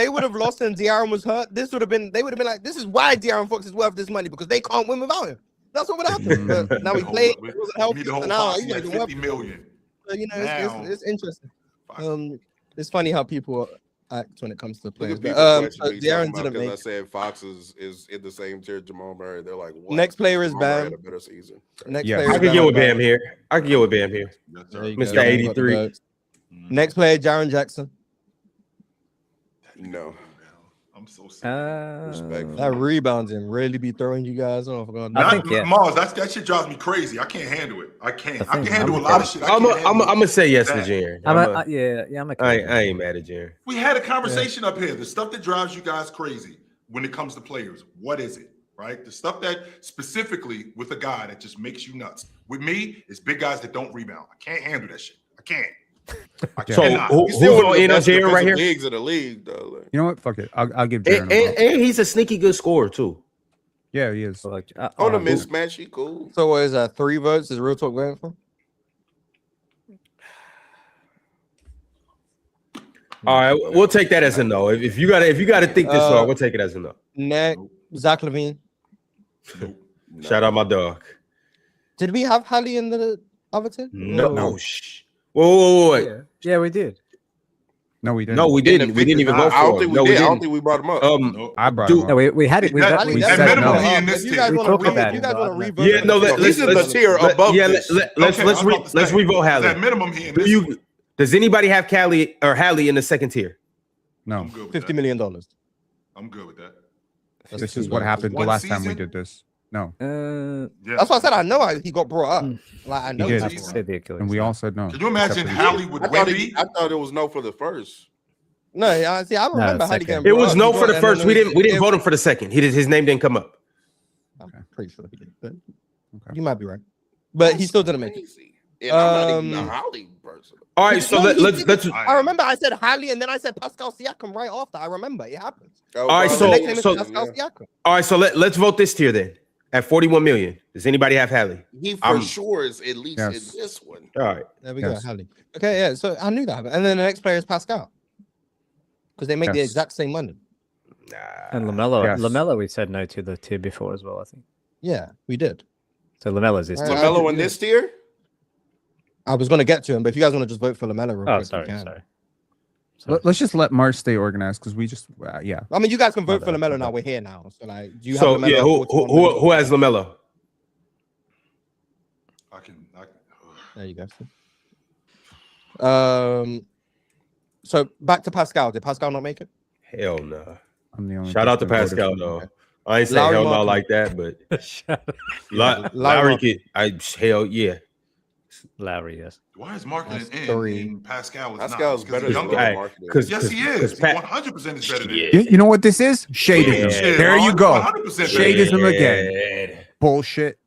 would have lost and De'Aaron was hurt, they would have been like, this is why De'Aaron Fox is worth this money because they can't win without him. That's what would happen. But now he played, he wasn't We healthy, need the whole so now Fox he's at not even worth 50 it. million. So, you know, Now. it's interesting. Fox. It's funny how people act when it comes to Look players. at But, people so question me De'Aaron talking about didn't because I make. said Fox is in the same tier as Jamal Murray. They're like, what? Next player is Jamal Murray had Bam. a better season. Next Yeah. player I is can get with Bam Bam. here. I can get with Bam here. Yes, There sir. you Mr. go. 83. Next player, Jaren Jackson. No. I'm so sick. Respectful. That rebounding really be throwing you guys off. God, I think, yeah. Mars, that shit drives me crazy. I can't handle it. I can't. The I thing- can handle a I'm- lot of shit. I I'm can't handle gonna say yes to that. Jaren. I'm okay. I ain't mad at Jaren. We had a conversation up here. The stuff that drives you guys crazy when it comes to players, what is it? Right? The stuff that specifically with a guy that just makes you nuts. With me, it's big guys that don't rebound. I can't handle that shit. I can't. I So cannot. who's going in on Jaren right here? Leagues of the league, though. Like. You know what? Fuck it. I'll give Jaren And, a vote. and he's a sneaky good scorer too. Yeah, he is. So, like, On a mismatch, he cool. So what is that? 3 votes is Real Talk going for? All right, we'll take that as a no. If you gotta think this hard, we'll take it as a no. Next, Zach Levine. Nope. Shout out my dog. Did we have Hallie in the other two? No. Whoa. yeah, we did. No, we didn't. No, we didn't. We didn't even go I don't for think it. we No, did. we I don't didn't. think we brought him up. Nope. I brought Dude, him No, up. we had it. We At said minimum, no. he in this You tier. guys We want talked to about you it, guys want but- to revote? Yeah, no. He's in the tier above Yeah, this. Okay, let's I'm about to let's say, revote Hallie. At minimum, he in this. Does anybody have Hallie in the second tier? No, I'm good with $50 that. million. I'm good with that. this is what happened the One last time we season? did this. No, Yeah. That's why I said I know he got brought up. Like I know He he did. got Have to brought say up. the Achilles. and we all said no. Can you imagine Except for Hallie would I thought, Wemby? I thought it was no for the first. No, yeah, see, I remember Hallie second. getting It brought was up. no He for the got- first. and We then didn't vote him for the second. His name didn't come up. I'm pretty sure he did. But Okay. you might be right. But he still didn't make it. Crazy. And I'm not even a Holly person. All right, so No, he let's didn't. I remember I said Hallie and then I said Pascal Siakam right after. I remember it happened. Oh, All right, bro, so- The next name is so- Pascal Siakam. all right. So let's vote this tier then. At 41 million, does anybody have Hallie? he for I'm- sure is at least Yes. in this one. All right. There we Yes. go, Hallie. Okay, yeah. So I knew that. And then the next player is Pascal. Because they make the Yes. exact same money. And Lamelo. Yes. Lamelo, we said no to the tier before as well, I think. Yeah, we did. So Lamelo's this tier. LaMelo in this tier? I was gonna get to him, but if you guys want to just vote for Lamelo, real Oh, quick, sorry, you can. sorry. Let's just let Mars stay organized because we just yeah. I mean, you guys can vote My for bad, Lamelo my now. bad. We're here now. So like, do you So have Lamelo? yeah, at who 41 million? who has Lamelo? I can. There you go. So back to Pascal. Did Pascal not make it? Hell no. I'm the only. Shout out to person that voted Pascal for him. though. I ain't saying Larry hell no Martin. like that, but Larry Larry Martin. could. Hell yeah. Larry, yes. Why is marketing That's in three. and Pascal is Pascal's not? better Because than he's younger. marketing. Because Yes, he is. Pat- 100% is better than Yeah. You know what this is? Shadeism. Yeah. There you go. 100% better. Shadeism again. Yeah. Bullshit.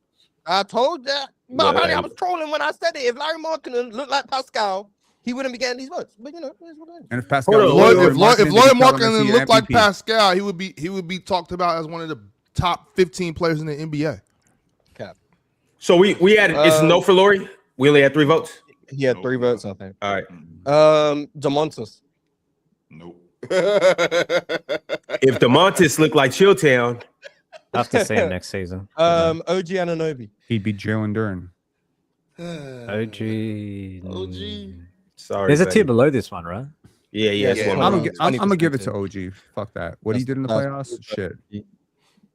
I told that. But Right. I was trolling when I said it. If Larry Martin looked like Pascal, he wouldn't be getting these votes. But you know, it is what it is. And if Pascal, Hold on, was Lloyd- Lloyd If Markkinen, Lloyd they'd be telling us Markkinen he's looked like MVP. Pascal, he would be talked about as one of the top 15 players in the NBA. Cap. So we had it's no for Lori. We only had 3 votes. He had Nope. 3 votes, I think. All right. DeMontis. Nope. If DeMontis looked like Chilltown, I have to see him next season. OG Anunoby. He'd be Jalen Duren. OG. OG. sorry. There's a buddy. tier below this one, right? Yeah, Yeah, that's one. yeah. I'm gonna 20% give it to too. OG. Fuck that. What he did in the That's- playoffs? Shit.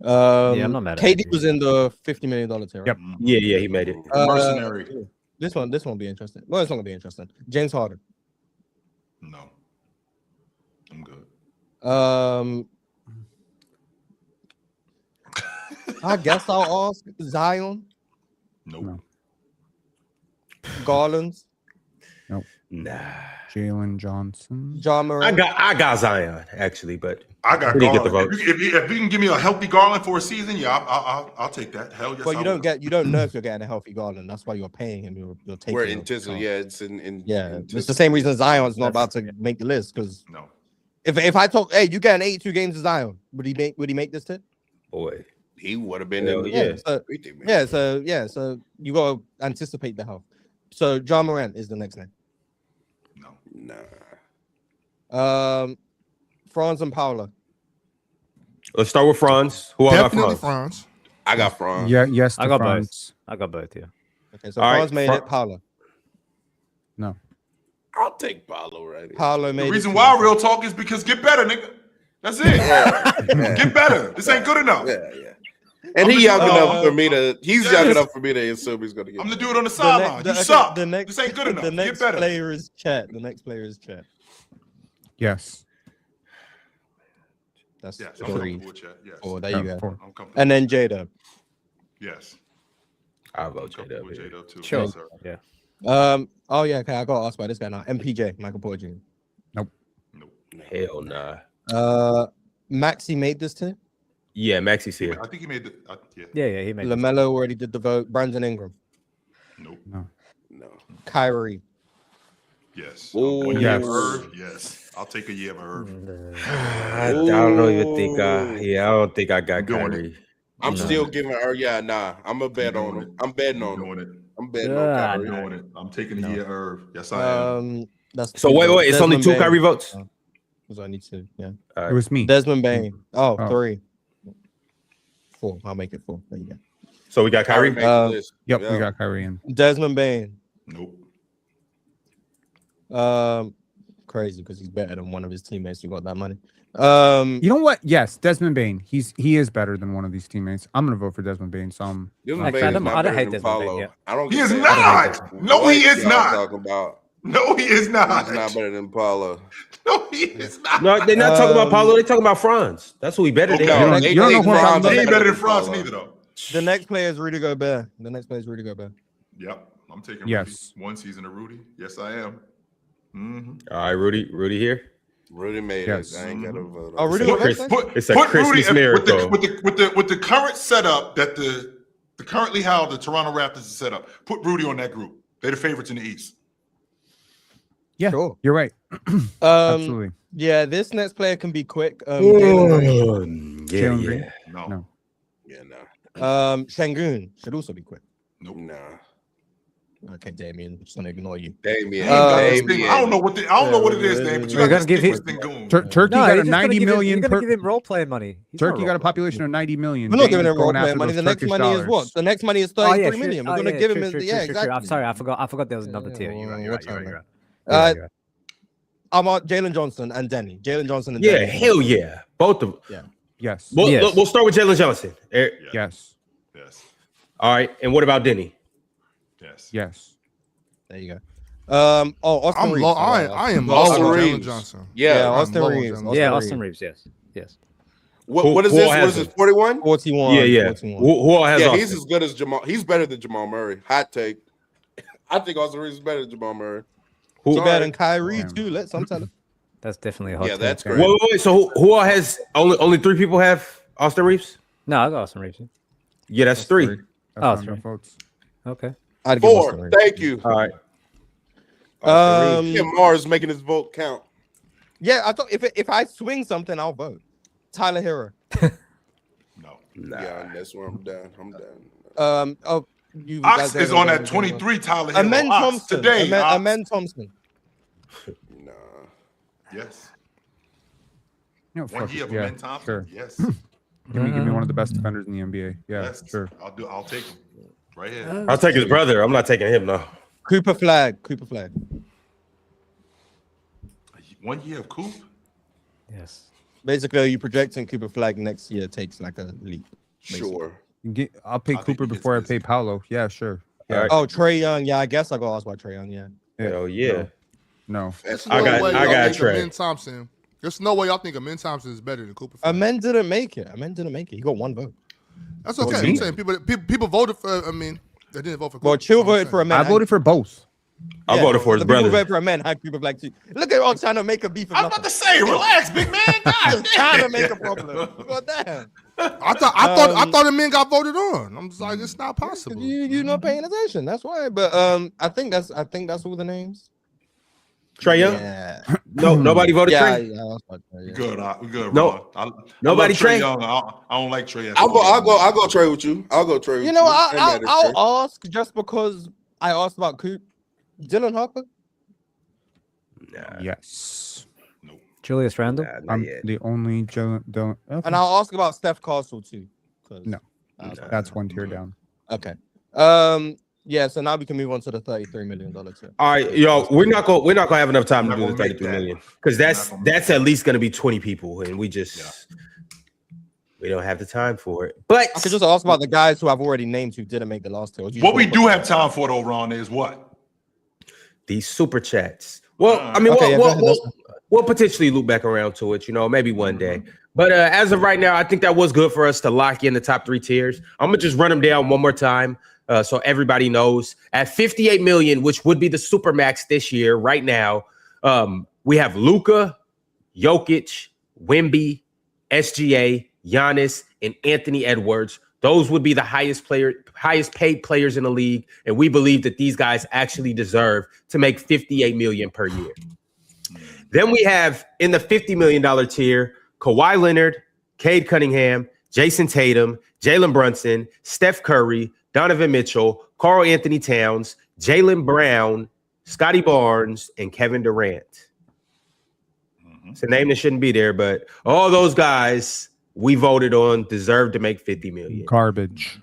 I'm not mad at KD OG. was in the $50 million tier. Right? Yep. Yeah, he made it. Mercenary. This one will be interesting. Well, it's not gonna be interesting. James Harden. No. I'm good. I guess I'll ask Zion, Nope. No. Garland, Nah. Jalen Johnson. John Moran. I got Zion actually, but I got We didn't get the Garland. votes. If you can give me a healthy Garland for a season, yeah, I'll take that. Hell yes. But I you don't will. get, you don't know if you're getting a healthy Garland. That's why you're paying him. You're taking. We're him. anticipating. Yeah, it's in Yeah, it's the same reason Zion's not about to make the list. Because No. if I talk, hey, you getting 82 games of Zion, would he make this tip? boy. He would have been Hell in. yeah. So you gotta anticipate the health. So John Morant is the next name. No. Nah. Franz and Paula. Let's start with Franz. Who I got Definitely Franz? France. I got Franz. Yeah, yes. I to got France. both. I got both, yeah. Okay, so All right, Franz made Fran- it. Paula. I'll take Paulo right here. Paolo made The it. reason too. why real talk is because get better, nigga. That's it. Yeah. Get better. This ain't good enough. Yeah. And I'm he the young dude- enough for me to. He's Yes. young enough for me to assume he's gonna get. I'm the better. dude on the The sideline. next- You suck. The next, This ain't good enough. The Get next better. player is Chet. The next player is Chet. Yes. That's Yes, I'm 3, comfortable with Chet. Yes. 4. There you go. 4. I'm comfortable. And then J-Dub. Yes. I'll I'm go comfortable with J-Dub. J-Dub too. Sure. Yes, sir. Yeah. Oh yeah, okay. I got asked by this guy now. MPJ, Michael Porter Jr. Nope. Hell nah. Maxi made this team. Yeah, Maxi's here. I think he made the. Yeah. Yeah, he made this. LaMelo already did the vote. Brandon Ingram, Nope. No. Kyrie. Yes. Ooh. 1 year of Yes. Irv. Yes. I'll take a year of Irv. I don't even think I don't think I got I'm doing Kyrie. I'm No. still giving her. Yeah, nah. I'm a bet I'm on doing him. it. I'm betting I'm on him. doing it. I'm betting Yeah, on I'm Kyrie. doing it. I'm taking a year of Irv. Yes, I am. That's So wait, it's only Desmond 2 Bane. Kyrie votes. There's only 2. Yeah. All It right. was me. Desmond Bane. Oh, Oh. 3. 4. I'll make it 4. There you go. So we got Kyrie. Made the list. Yep, Yeah. we got Kyrie in. Desmond Bane. Nope. Crazy because he's better than one of his teammates who got that money. You know what? Yes, Desmond Bane. He is better than one of these teammates. I'm gonna vote for Desmond Bane. So I'm Desmond Like, Bane I is don't- not I don't better hate than Desmond Bane, Paulo. yeah. I don't. He give is a damn not. No, what he is y'all not. Talking about. No, he is not. He's not better than Paulo. No, he is not. No, they're not talking about Paulo. They're talking about Franz. That's who he better Okay. than. No, don't- they you don't know think who I'm Franz talking He ain't is better than Franz Paulo. neither, though. The next player is Rudy Gobert. Yep. I'm taking Yes. Rudy. 1 season of Rudy. Yes, I am. Mm-hmm. All right, Rudy here. Rudy made Yes. it. I ain't got to vote. Oh, on Rudy it. Gobert? It's a Christmas miracle. with the current setup that the currently how the Toronto Raptors is set up. Put Rudy on that group. They're the favorites in the East. yeah. Sure. You're right. Absolutely. Yeah, this next player can be quick. Yeah, Jalen Green. yeah. No. No. Yeah, nah. Şengün should also be quick. Nope. Nah. Okay, Damien, just gonna ignore you. Damien. I Damien. don't know what it is, Dave, but you We're got gonna give him- Turkey No, got a you're just gonna 90 give him- million. You're gonna give him role playing money. He's not Turkey got a role-playing. population of 90 million. We're not Dane's giving him role going player after money. those The next Turkish money is dollars. what? The next money is Oh, 33 true. million. We're Oh, gonna yeah, give true, him true, his true, true, exactly. I'm sorry, I forgot there was another tier. You're right. What time? You're right. I'm on Jalen Johnson and Denny. Jalen Johnson and Yeah, Denny. hell yeah. Both of them. Yes. We'll, Yes. we'll start with Jalen Johnson. Yes. Yes. All right. And what about Denny? Yes. Yes. There you go. Austin I'm Reeves. low. I am Austin low on Jalen Reeves. Johnson. Yeah. Austin low on Reeves. Jalen. Yeah, Austin Reeves. Yes. What is Who this? has What is this? him? 41? 41. Yeah. 41. Who all has Yeah, Austin? he's as good as Jamal. He's better than Jamal Murray. Hot take. I think Austin Reeves is better than Jamal Murray. He's Sorry. better than Kyrie Damn. too. Let some tell him. That's definitely a hot. Yeah, that's take. great. Wait. So who all has only 3 people have Austin Reeves? No, I got Austin Reeves. Yeah, that's 3. That's Oh, not that's enough right. votes. Okay. I'd give Austin 4. Reeves. Thank you. All right. Yeah, Mars making his vote count. Yeah, I thought if I swing something, I'll vote. Tyler Hero. No. Yeah, that's where I'm done. I'm done. You Ox guys is don't on know that who 23 Tyler Hero. Amen Ox Thompson. today. Ox. Amen Thompson. Nah. Yes. You know, 1 fuck year it. of Yeah, Amen Thompson. sure. Yes. Give me one of the best defenders in the NBA. Yeah, Yes. sure. I'll take him. Right here. I'll take his brother. I'm not taking him, no. Cooper Flag. 1 year of Coop. Yes. Basically, are you projecting Cooper Flag next year takes like a leap? Sure. I'll pay I think Cooper he gets before I this. pay Paolo. Yeah, sure. All right. Oh, Trey Young. Yeah, I guess I got asked by Trey Young. Yeah. Hell yeah. No. There's I got- way I y'all got think Trey. Amen Thompson. There's no way y'all think Amen Thompson is better than Cooper. Flag. Amen didn't make it. He got 1 vote. That's Well, okay. me? I'm saying people voted for. I mean, they didn't vote for. Well, Cooper. Chill That's what I'm voted for saying. Amen. I voted for both. I voted for his the people who brother. voted for Amen had Cooper Flag too. Look at all trying to make a beef. I was about to say, relax, big man. God, Trying to make a problem. God damn. I thought Amen got voted on. I'm just like, it's not possible. You're not paying attention. That's why. But I think that's all the names. Trey Young? Yeah. No, nobody voted Yeah. Trey. Yeah, that's what- yeah. Good. We good. No. Ron. Nobody love Trey Trey? Young. I don't like Trey. I'll go trade with you. I'll go trade with you. You know, I ain't mad at Trey. I'll ask just because I asked about Coop. Dylan Harper. Yes. Julius Randle. Not I'm yet. the only don't. Okay. And I'll ask about Steph Castle too. 'cause No. I was like, That's 1 tier down. okay. Yeah. So now we can move on to the $33 million tier. All right, yo, we're not gonna have enough time to We're do not the gonna make 33 that. million because We're that's not gonna make that's that. at least gonna be 20 people, and we don't have the time for it. But I could just ask about the guys who I've already named who didn't make the last tier. What we do have time for though, Ron, is what? these super chats. Well, I mean, Okay, yeah, go ahead. we'll potentially loop back around to it, maybe one day. But as of right now, I think that was good for us to lock in the top 3 tiers. I'm gonna just run them down one more time so everybody knows. At 58 million, which would be the Supermax this year, right now, we have Luka, Jokic, Wemby, SGA, Giannis, and Anthony Edwards. Those would be the highest paid players in the league, and we believe that these guys actually deserve to make 58 million per year. Then we have in the $50 million tier, Kawhi Leonard, Cade Cunningham, Jason Tatum, Jalen Brunson, Steph Curry, Donovan Mitchell, Karl Anthony Towns, Jaylen Brown, Scotty Barnes, and Kevin Durant. It's a name that shouldn't be there, but all those guys we voted on deserve to make 50 million. Garbage.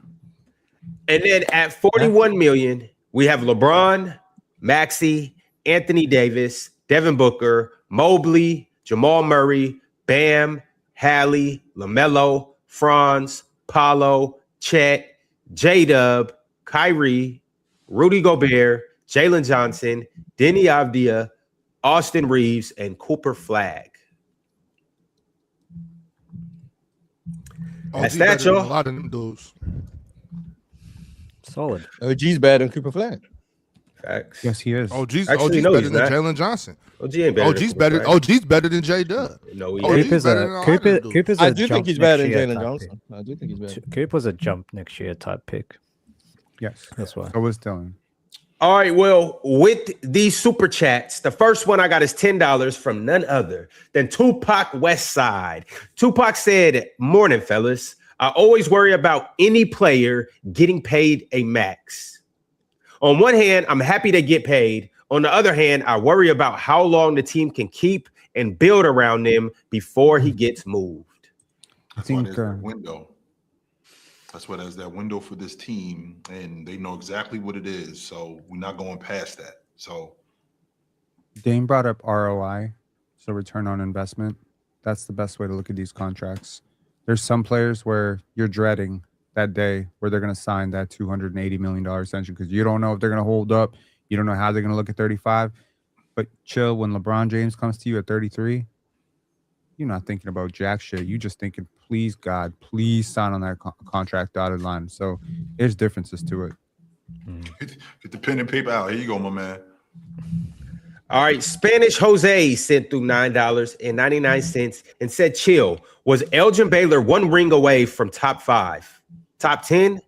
And then at 41 million, we have LeBron, Maxey, Anthony Davis, Devin Booker, Mobley, Jamal Murray, Bam, Hallie, LaMelo, Franz, Paolo, Chet, J-Dub, Kyrie, Rudy Gobert, Jalen Johnson, Denny Avdia, Austin Reeves, and Cooper Flag. That's OG that, better than y'all. A lot of them dudes. Solid. OG's better than Cooper Flag. Facts. Yes, he is. OG's Actually, no, better he's than not. Jalen Johnson. OG ain't better. OG's better. OG's better than J Dub. No, he Oh, ain't. he's Cooper's better than a lot of them dudes. Cooper's I a do jump think he's better than next year Jalen type Johnson. pick. I do think he's better. Cooper's a jump next year type pick. Yes. That's why. So was Dylan. All right, well, with these super chats, the first one I got is $10 from none other than Tupac Westside. Tupac said, "Morning, fellas. I always worry about any player getting paid a max. On one hand, I'm happy they get paid. On the other hand, I worry about how long the team can keep and build around them before he gets moved." That's think, why there's that window. That's why there's that window for this team, and they know exactly what it is. So we're not going past that. So Dane brought up ROI, so return on investment. That's the best way to look at these contracts. There's some players where you're dreading that day where they're going to sign that $280 million extension because you don't know if they're going to hold up. You don't know how they're going to look at 35. But chill, when LeBron James comes to you at 33, you're not thinking about jack shit. You just thinking, please, God, please sign on that contract dotted line. So there's differences to it. get the pen and paper out. Here you go, my man. All right, Spanish Jose sent through $9.99 and said, "Chill. Was Elgin Baylor one ring away from top 5, top 10?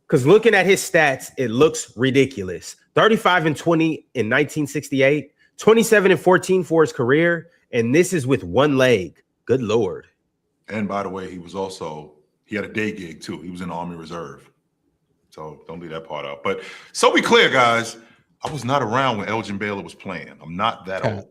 Because looking at his stats, it looks ridiculous. 35 and 20 in 1968, 27 and 14 for his career, and this is with one leg. Good Lord." And by the way, he had a day gig too. He was in the Army Reserve. So don't leave that part out. But so be clear, guys, I was not around when Elgin Baylor was playing. I'm not that old.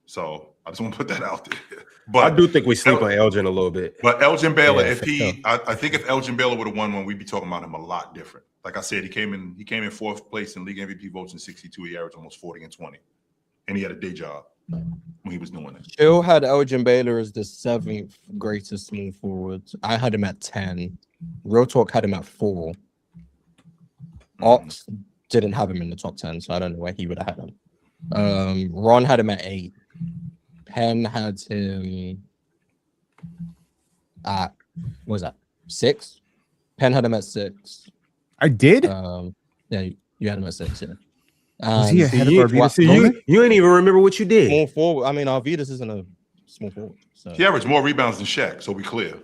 So I just want to put that out there. But I do think we sleep on Elgin a little bit. But Elgin Baylor, Yeah, I think if Elgin Baylor would have won one, we'd be talking about him a lot different. Like I said, he came in fourth place in league MVP votes in 62. He averaged almost 40 and 20. And he had a day job when he was doing it. Chill had Elgin Baylor as the 7th greatest small forward. I had him at 10. Real Talk had him at 4. Ox didn't have him in the top 10, so I don't know where he would have had him. Ron had him at 8. Penn had him at, what was that, 6? Penn had him at 6. I did? Yeah, you had him at 6, yeah. Was he ahead of You Arvidas? you ain't even remember what you did. Small forward. I mean, Arvidas isn't a small forward. So. He averaged more rebounds than Shaq, so be clear.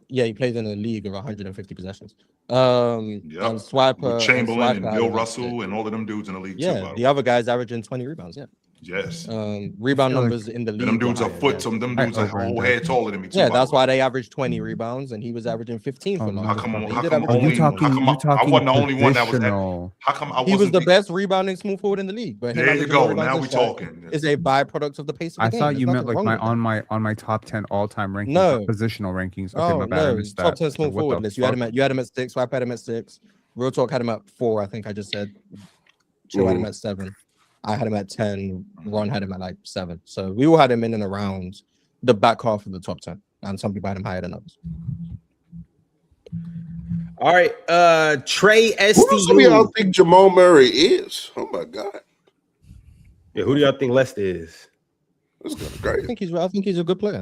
Yeah, he plays in a league of 150 possessions. Yep. And Swiper, With Chamberlain and Swiper Bill had Russell about and all of them dudes in the league six. too. Yeah, the other guys averaging 20 rebounds. Yeah. Yes. Rebound feel like- numbers in the league. And them dudes were are higher, foot, yeah. some them dudes are a whole head taller than me too. Yeah, by the that's way. why they averaged 20 rebounds, and he was averaging 15 for Oh, long. How come? He How did come? average Only, you talking, how come you I talking wasn't the only one that was. positional. How come I He was wasn't? the best rebounding small forward in the league. But him There you averaging more go. rebounds Now than we Shaq talking. is a byproduct of the pace of the I game. thought There's you meant nothing like wrong with that. on my top 10 all-time rankings, No. positional rankings. Okay, my bad. I No, missed top that. 10 small Like, what forward the list. You had fuck? him at 6. Swipe had him at 6. Real Talk had him at 4. I think I just said. Chill had him at 7. I had him at 10. Ron had him at like 7. So we all had him in and around the back half of the top 10, and some people had him higher than others. All right, Trey Who do some of y'all STU. think Jamal Murray is? Oh my God, Yeah, who do y'all think Lester is? that's kind of I crazy. think he's a good player.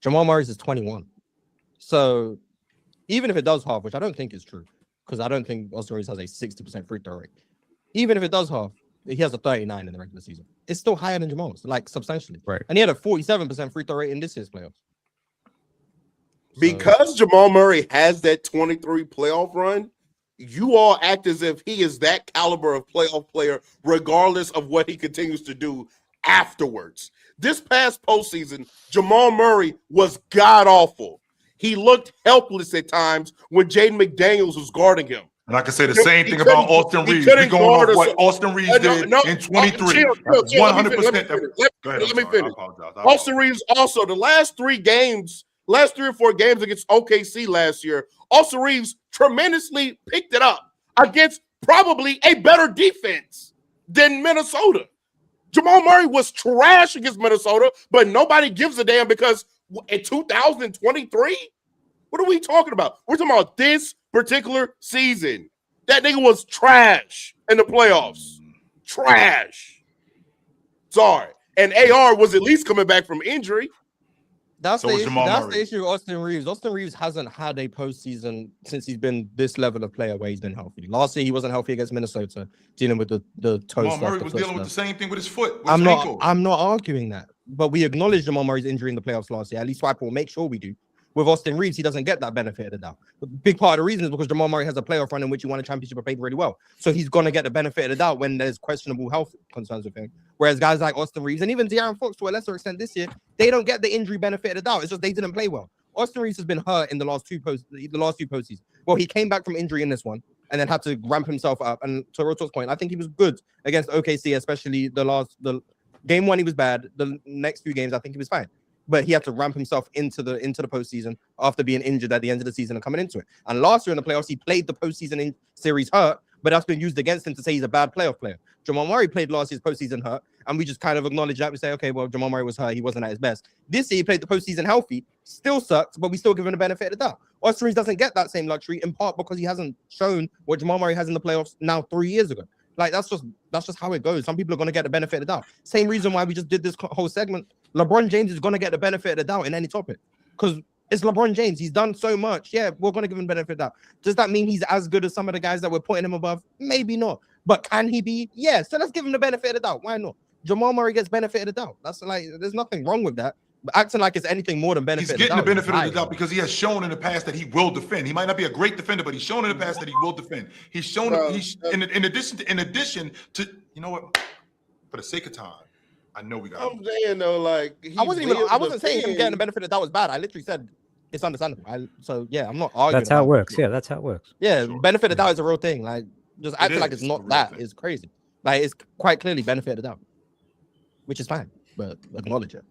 Jamal Murray's is 21. So even if it does half, which I don't think is true, because I don't think Austin Reeves has a 60% free throw rate. Even if it does half, He has a 39 in the regular season. It's still higher than Jamal's, like substantially. Right. And he had a 47% free throw rate in this year's playoffs. Because Jamal Murray has that 23 playoff run, you all act as if he is that caliber of playoff player, regardless of what he continues to do afterwards. This past postseason, Jamal Murray was god awful. He looked helpless at times when Jaden McDaniels was guarding him. And I can say the same thing about Austin Reeves. We're going off what Austin Reeves did in 23. 100%. Let me finish. Austin Reeves also, the last 3 or 4 games against OKC last year, Austin Reeves tremendously picked it up against probably a better defense than Minnesota. Jamal Murray was trash against Minnesota, but nobody gives a damn because in 2023, what are we talking about? We're talking about this particular season. That nigga was trash in the playoffs. Trash. Sorry. And AR was at least coming back from injury. That's So the was issue. Jamal That's Murray. the issue with Austin Reeves. Austin Reeves hasn't had a postseason since he's been this level of player where he's been healthy. Last year he wasn't healthy against Minnesota, dealing with the toe Jamal stuff. Murray the was foot dealing with the stuff. same thing with his foot. With I'm his not. ankle. I'm not arguing that, but we acknowledge Jamal Murray's injury in the playoffs last year. At least Swipe will make sure we do. With Austin Reeves, he doesn't get that benefit of the doubt. The big part of the reason is because Jamal Murray has a playoff run in which he won a championship and played really well. So he's going to get the benefit of the doubt when there's questionable health concerns with him. Whereas guys like Austin Reeves and even De'Aaron Fox to a lesser extent this year, they don't get the injury benefit of the doubt. It's just they didn't play well. Austin Reeves has been hurt in the last two postseasons. Well, he came back from injury in this one and then had to ramp himself up. And to Roto's point, I think he was good against OKC, especially the game 1 he was bad. The next few games, I think he was fine. But he had to ramp himself into the postseason after being injured at the end of the season and coming into it. And last year in the playoffs, he played the postseason series hurt, but that's been used against him to say he's a bad playoff player. Jamal Murray played last year's postseason hurt, and we just kind of acknowledge that. We say, okay, well, Jamal Murray was hurt. He wasn't at his best. This year, he played the postseason healthy, still sucked, but we still give him the benefit of the doubt. Austin Reeves doesn't get that same luxury, in part because he hasn't shown what Jamal Murray has in the playoffs now 3 years ago. Like, that's just how it goes. Some people are going to get the benefit of the doubt. Same reason why we just did this whole segment. LeBron James is going to get the benefit of the doubt in any topic because it's LeBron James. He's done so much. Yeah, we're going to give him benefit of the doubt. Does that mean he's as good as some of the guys that we're putting him above? Maybe not. But can he be? Yeah, so let's give him the benefit of the doubt. Why not? Jamal Murray gets benefit of the doubt. That's like, there's nothing wrong with that. But acting like it's anything more than benefit of the doubt. He's getting the benefit of the doubt because he has shown in the past that he will defend. He might not be a great defender, but he's shown in the past that he will defend. He's shown in addition to you know what? For the sake of time, I know we got. I'm saying though, like I wasn't saying him getting the benefit of the doubt was bad. I literally said it's understandable. So yeah, I'm not arguing. That's how it works. Yeah, that's how it works. Yeah, Sure. benefit of the doubt is a real thing. Like just acting like it's It's a not real that thing. is crazy. Like it's quite clearly benefit of the doubt, which is fine, but acknowledge it.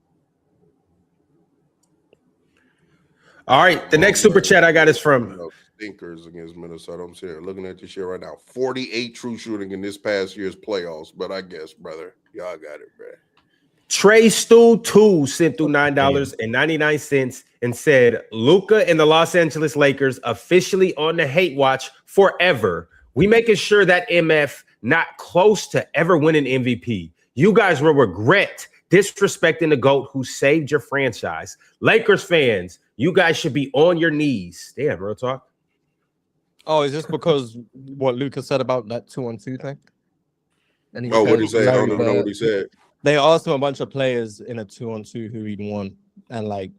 All right, the next super chat I got is from stinkers against Minnesota. I'm sitting here looking at this shit right now. 48 true shooting in this past year's playoffs. But I guess, brother, y'all got it, bro. Trey Stu 2 sent through $9.99 and said, Luka and the Los Angeles Lakers officially on the hate watch forever. We making sure that MF not close to ever winning MVP. You guys will regret disrespecting the GOAT who saved your franchise. Lakers fans, you guys should be on your knees. Damn, real talk. Oh, is this because what Lucas said about that 2-on-2 thing? And Oh, what did he say? I don't even know what he said. They asked him a bunch of players in a 2-on-2 who he'd won, and like,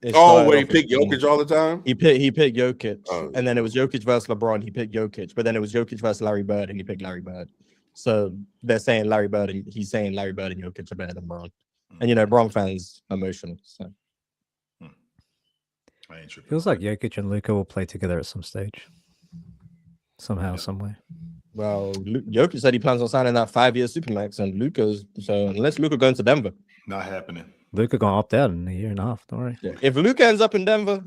where he picked Jokic all the time? He picked Jokic, Oh. and then it was Jokic versus LeBron. He picked Jokic, but then it was Jokic versus Larry Bird, and he picked Larry Bird. So they're saying Larry Bird, and he's saying Larry Bird and Jokic are better than Bron. And you know, Bron fans emotional. So I ain't tripping. Feels like Jokic and Luka will play together at some stage. Somehow, some way. well, Jokic said he plans on signing that 5-year Supermax, and Luka's so unless Luka going to Denver, Not happening. Luka gonna opt out in a year and a half. Don't worry. if Luka ends up in Denver,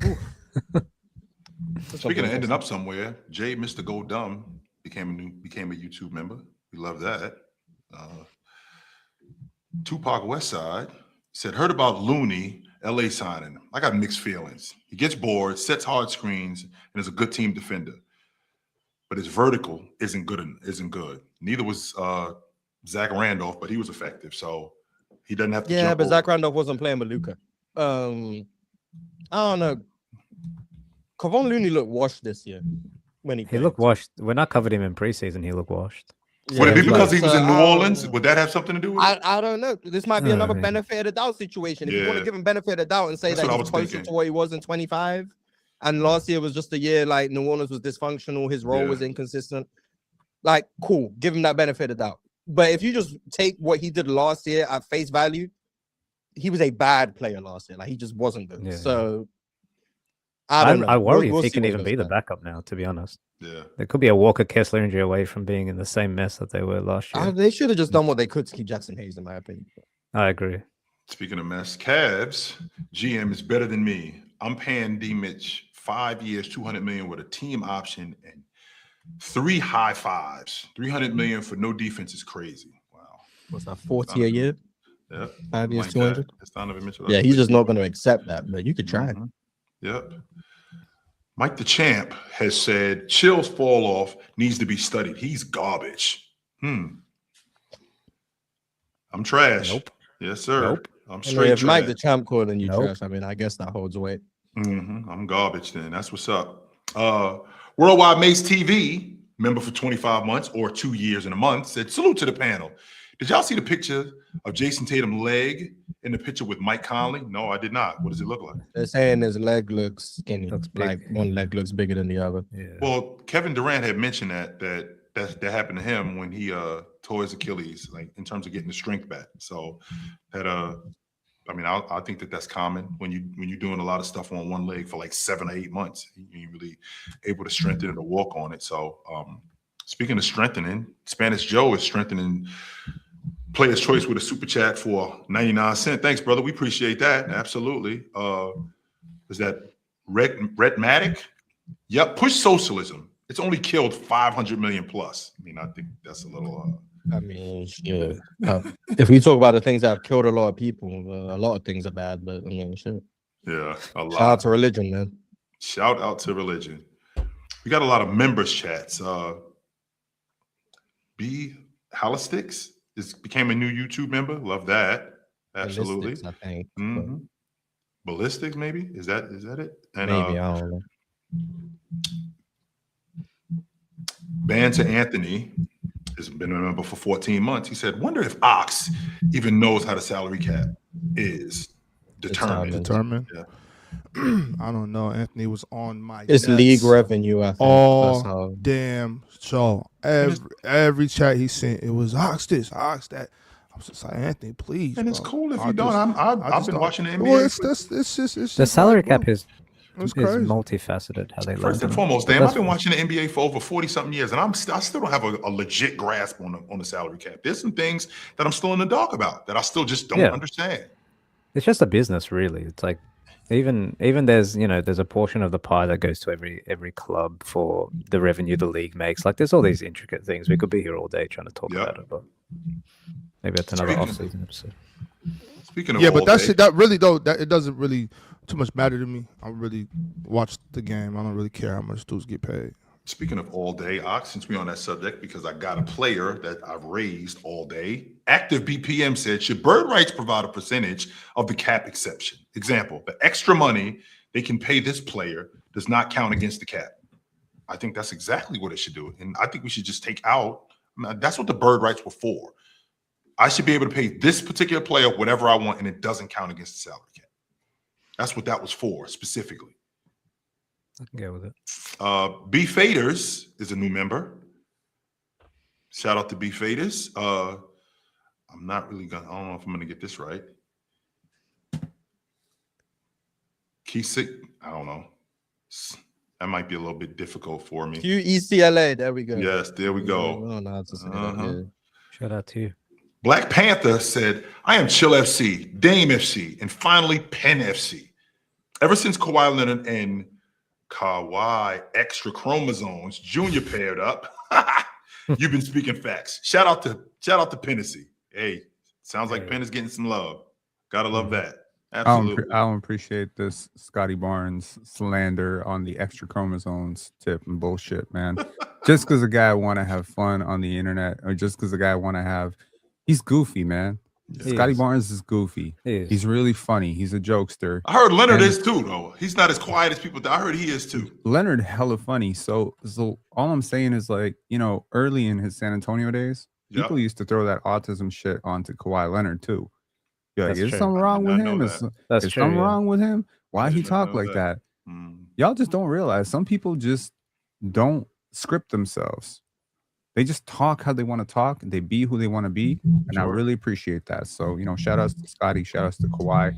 Speaking of ending up somewhere, Jay Mr. Go Dumb became a YouTube member. We love that. Tupac Westside said, heard about Looney, LA signing. I got mixed feelings. He gets bored, sets hard screens, and is a good team defender. But his vertical isn't good. Neither was Zach Randolph, but he was effective. So he doesn't have to jump but over. Zach Randolph wasn't playing with Luka. I don't know. Kevon Looney looked washed this year when he He looked washed. When I covered him in preseason, he looked washed. Would it be it's because he like, was so, in New I don't Orleans? know. Would that have something to do with it? I don't know. This might be Yeah, another I mean- benefit of the doubt situation. If you want Yeah. to give him benefit of the doubt and say That's that what I he's was closer thinking. to what he was in 25, and last year was just a year like New Orleans was dysfunctional, his role Yeah. was inconsistent. Like, cool, give him that benefit of the doubt. But if you just take what he did last year at face value, he was a bad player last year. Like, he just wasn't good. Yeah. So I don't know. I worry We'll if he see can what even does be the there. backup now, to be honest. Yeah. There could be a Walker Kessler injury away from being in the same mess that they were last year. They should have just done what they could to keep Jackson Hayes, in my opinion. I agree. Speaking of mess, Cavs GM is better than me. I'm paying D Mitch 5 years, $200 million with a team option and 3 high fives. $300 million for no defense is crazy. Wow. What's that, 40 a year? Yeah. 5 years, Like 200? that. It's Donovan Mitchell. Yeah, he's just not going to accept that, but you could try. Mhm. Yep. Mike the Champ has said Chill's fall off needs to be studied. He's garbage. I'm trash. Nope. Yes, sir. Nope. I'm I mean, straight if Mike the trash. Champ calling you Nope. trash, I mean, I guess that holds weight. I'm garbage then. That's what's up. Worldwide Mace TV, member for 25 months or 2 years and a month, said, salute to the panel. Did y'all see the picture of Jason Tatum's leg in the picture with Mike Conley? No, I did not. What does it look like? They're saying his leg looks skinny. Looks big. Like one leg looks bigger than the other. Yeah. Well, Kevin Durant had mentioned that happened to him when he tore his Achilles, like in terms of getting the strength back. So that I mean, I think that's common when you're doing a lot of stuff on one leg for like 7 or 8 months. You're really able to strengthen it or walk on it. So speaking of strengthening, Spanish Joe is strengthening Player's Choice with a super chat for 99 cents. Thanks, brother. We appreciate that. Absolutely. Is that Redmatic? Yep. Push socialism. It's only killed 500 million plus. I mean, I think that's a little. I mean, yeah. If we talk about the things that have killed a lot of people, a lot of things are bad, but I mean, shit. Yeah, a lot. Shout out to religion, man. Shout out to religion. We got a lot of members chats. B Holistics became a new YouTube member. Love that. Absolutely. Ballistics, I think. Mhm. Ballistics, maybe? Is that it? And Maybe, I don't know. Banter Anthony has been a member for 14 months. He said, wonder if Ox even knows how the salary cap is determined. Determined. Yeah. I don't know. Anthony was on my It's nuts league revenue, I think. all That's how. damn show. Every chat he sent, it was Ox this, Ox that. I was just like, Anthony, please. And it's bro. cool if I you don't. just- I've just been don't- watching the NBA. Well, it's just The salary like, bro, cap is it's crazy. multifaceted. How they First look. and foremost, But damn, I've that's been fine. watching the NBA for over 40-something years, and I still don't have a legit grasp on the salary cap. There's some things that I'm still in the dark about that I still just don't Yeah. understand. It's just a business, really. It's like even there's there's a portion of the pie that goes to every club for the revenue the league makes. Like there's all these intricate things. We could be here all day trying to talk Yep. about it, but maybe that's another Speaking- off-season episode. Speaking of Yeah, all but that day, shit, that really though, that it doesn't really too much matter to me. I really watch the game. I don't really care how much dudes get paid. Speaking of all day, Ox, since we're on that subject, because I got a player that I've raised all day. Active BPM said, should bird rights provide a percentage of the cap exception? Example, the extra money they can pay this player does not count against the cap. I think that's exactly what it should do. And I think we should just take out, that's what the bird rights were for. I should be able to pay this particular player whatever I want, and it doesn't count against the salary cap. That's what that was for specifically. I can go with it. B Faders is a new member. Shout out to B Faders. I'm not really gonna, I don't know if I'm gonna get this right. Kesik, I don't know. That might be a little bit difficult for me. QECLA, there we go. Yes, there we I go. don't know how to say that. Uh-huh. Yeah. Shout out to you. Black Panther said, I am Chill FC, Dame FC, and finally Penn FC. Ever since Kawhi Leonard and Kawhi Extra Chromosomes Jr. paired up, you've been speaking facts. Shout out to Pennacy. Hey, sounds like Penn is getting some love. Gotta love that. Absolutely. I don't appreciate this Scotty Barnes slander on the extra chromosomes tip and bullshit, man. Just because a guy want to have fun on the internet, or just because a guy want to have, he's goofy, man. Scotty Barnes is goofy. He's really funny. He's a jokester. I heard Leonard is too, though. He's not as quiet as people. I heard he is too. Leonard hella funny. So all I'm saying is, like, you know, early in his San Antonio days, people used to throw that autism shit onto Kawhi Leonard too. You're like, is something wrong with him? Is something wrong with him? Why he talk like that? Y'all just don't realize some people just don't script themselves. They just talk how they want to talk. They be who they want to be, and I really appreciate that. So, you know, shout outs to Scotty, shout outs to Kawhi.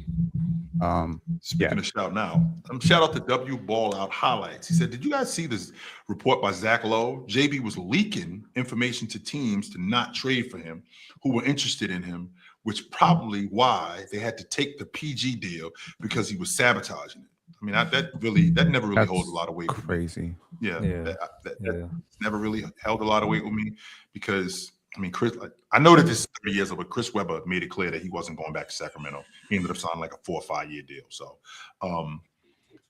Speaking of shout now, shout out to W Ball Out Highlights. He said, "Did you guys see this report by Zach Lowe? JB was leaking information to teams to not trade for him who were interested in him, which probably why they had to take the PG deal because he was sabotaging it." I mean, that never really holds a lot of weight. Crazy. That never really held a lot of weight with me because, I mean, Chris, I know that this is 30 years old, but Chris Webber made it clear that he wasn't going back to Sacramento. He ended up signing like a 4 or 5 year deal. So,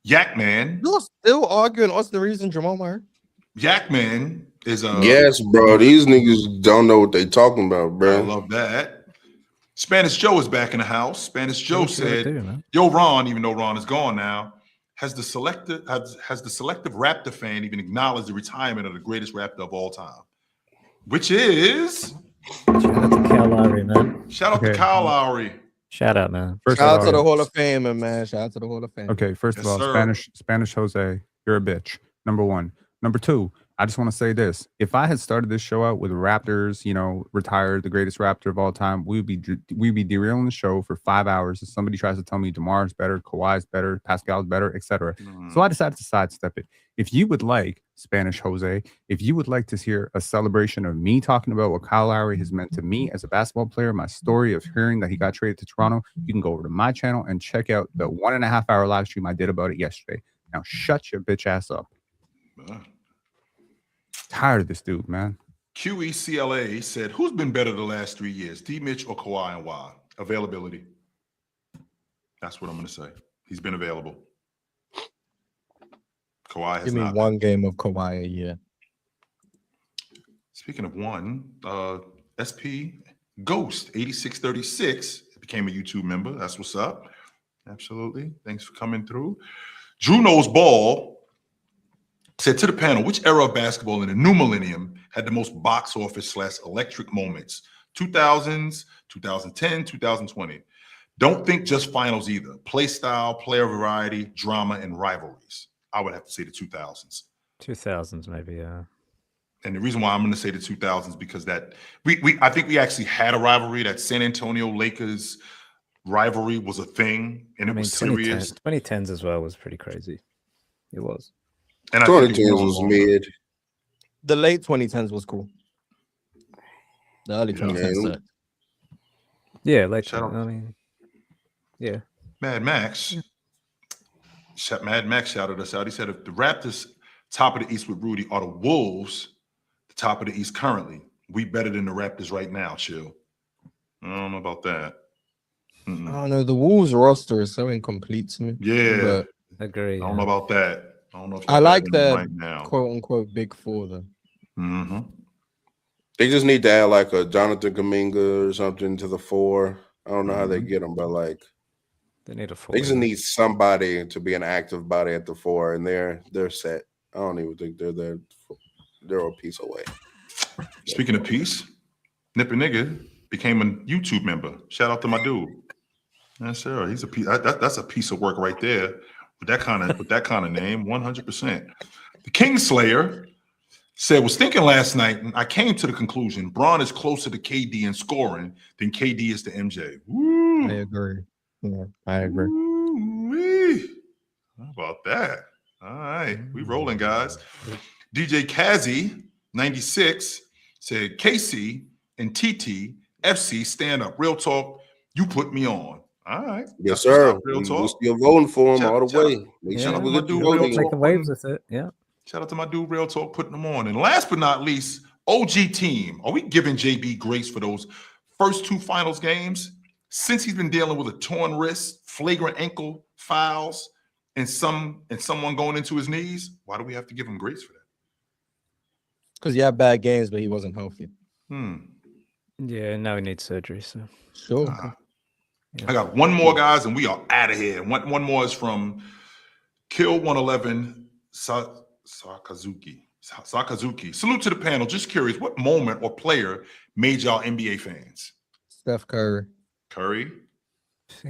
Yak Man. You're still arguing Austin Reeves and Jamal Murray? Yak Man is yes, bro. These niggas don't know what they talking about, bro. I love that. Spanish Joe is back in the house. Spanish Joe said, "Yo, Ron, even though Ron is gone now, has the selective Raptor fan even acknowledged the retirement of the greatest Raptor of all time, which is shout out to Kyle Lowry, man. Shout out to Kyle Lowry. Shout out, man. Shout out to the Hall of Fame, man. Shout out to the Hall of Fame. Okay, first of all, Spanish Jose, you're a bitch. Number one. Number two, I just want to say this. If I had started this show out with Raptors, you know, retired, the greatest Raptor of all time, we'd be derailing the show for 5 hours if somebody tries to tell me DeMar's better, Kawhi's better, Pascal's better, etc. So I decided to sidestep it. If you would like, Spanish Jose, if you would like to hear a celebration of me talking about what Kyle Lowry has meant to me as a basketball player, my story of hearing that he got traded to Toronto, you can go over to my channel and check out the 1.5 hour live stream I did about it yesterday. Now shut your bitch ass up. Tired of this dude, man. QECLA said, "Who's been better the last 3 years, D. Mitch or Kawhi, and why?" Availability. That's what I'm going to say. He's been available. Kawhi has Give me not. One game of Kawhi a year. Speaking of one, SP Ghost 8636 became a YouTube member. That's what's up. Absolutely. Thanks for coming through. Drew Knows Ball said to the panel, "Which era of basketball in the new millennium had the most box office / electric moments? 2000s, 2010, 2020. Don't think just finals either. Play style, player variety, drama, and rivalries." I would have to say the 2000s. 2000s, maybe, yeah. And the reason why I'm going to say the 2000s because that I think we actually had a rivalry. That San Antonio Lakers rivalry was a thing, and it was serious. 2010s as well was pretty crazy. It was. And 2010s was mid. The late 2010s was cool. The early 2010s. Yeah, late. I mean, yeah. Mad Max. Mad Max shouted us out. He said, "If the Raptors top of the East with Rudy are the Wolves, the top of the East currently, we better than the Raptors right now, chill." I don't know about that. I don't know. The Wolves roster is so incomplete to me. Yeah. But agree. I don't know about that. I don't know if I like the right now. quote unquote big four though. Mm-hmm. They just need to add like a Jonathan Kuminga or something to the four. I don't know how they get them, but like they need a four. They just need somebody to be an active body at the four, and they're set. I don't even think they're a piece away. Speaking of peace, Nipper Nigga became a YouTube member. Shout out to my dude. Yes, sir. He's a piece. That's a piece of work right there. With that kind of name, 100%. The Kingslayer said, "Was thinking last night, and I came to the conclusion Bron is closer to KD in scoring than KD is to MJ." Woo. I agree. Yeah, I agree. Woo-wee. How about that? All right, we rolling, guys. DJ Kazi 96 said, "KC and TT FC stand up. Real talk. You put me on." All right. Yes, sir. Real talk. We're still voting for him all the way. Make sure we get do making waves with it. Yeah. Shout out to my dude, Real Talk, putting them on. And last but not least, OG team. Are we giving JB grace for those first 2 finals games? Since he's been dealing with a torn wrist, flagrant ankle fouls, and someone going into his knees, why do we have to give him grace for that? Because he had bad games, but he wasn't healthy. Yeah, now he needs surgery. So Sure. I got one more, guys, and we are out of here. One more is from Kill 111 Sakazuki. Salute to the panel. Just curious, what moment or player made y'all NBA fans? Steph Curry. Curry,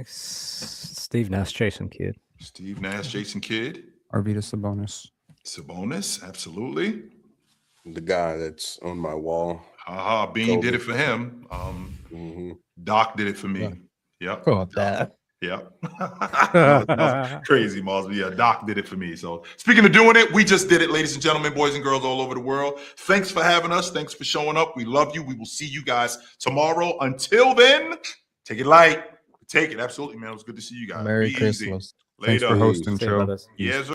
Steve Nash, Jason Kidd. Steve Nash, Jason Kidd, Arvydas Sabonis, absolutely. The guy that's on my wall. Haha, Bean Kobe. did it for him. Doc did it for me. Yep. Oh, that. Yep. That's crazy, Mars. But yeah, Doc did it for me. So speaking of doing it, we just did it, ladies and gentlemen, boys and girls all over the world. Thanks for having us. Thanks for showing up. We love you. We will see you guys tomorrow. Until then, take it light. Take it. Absolutely, man. It was good to see you guys. Merry Be easy. Christmas. Thanks Later. for hosting, See you, Joe. brothers. Yes,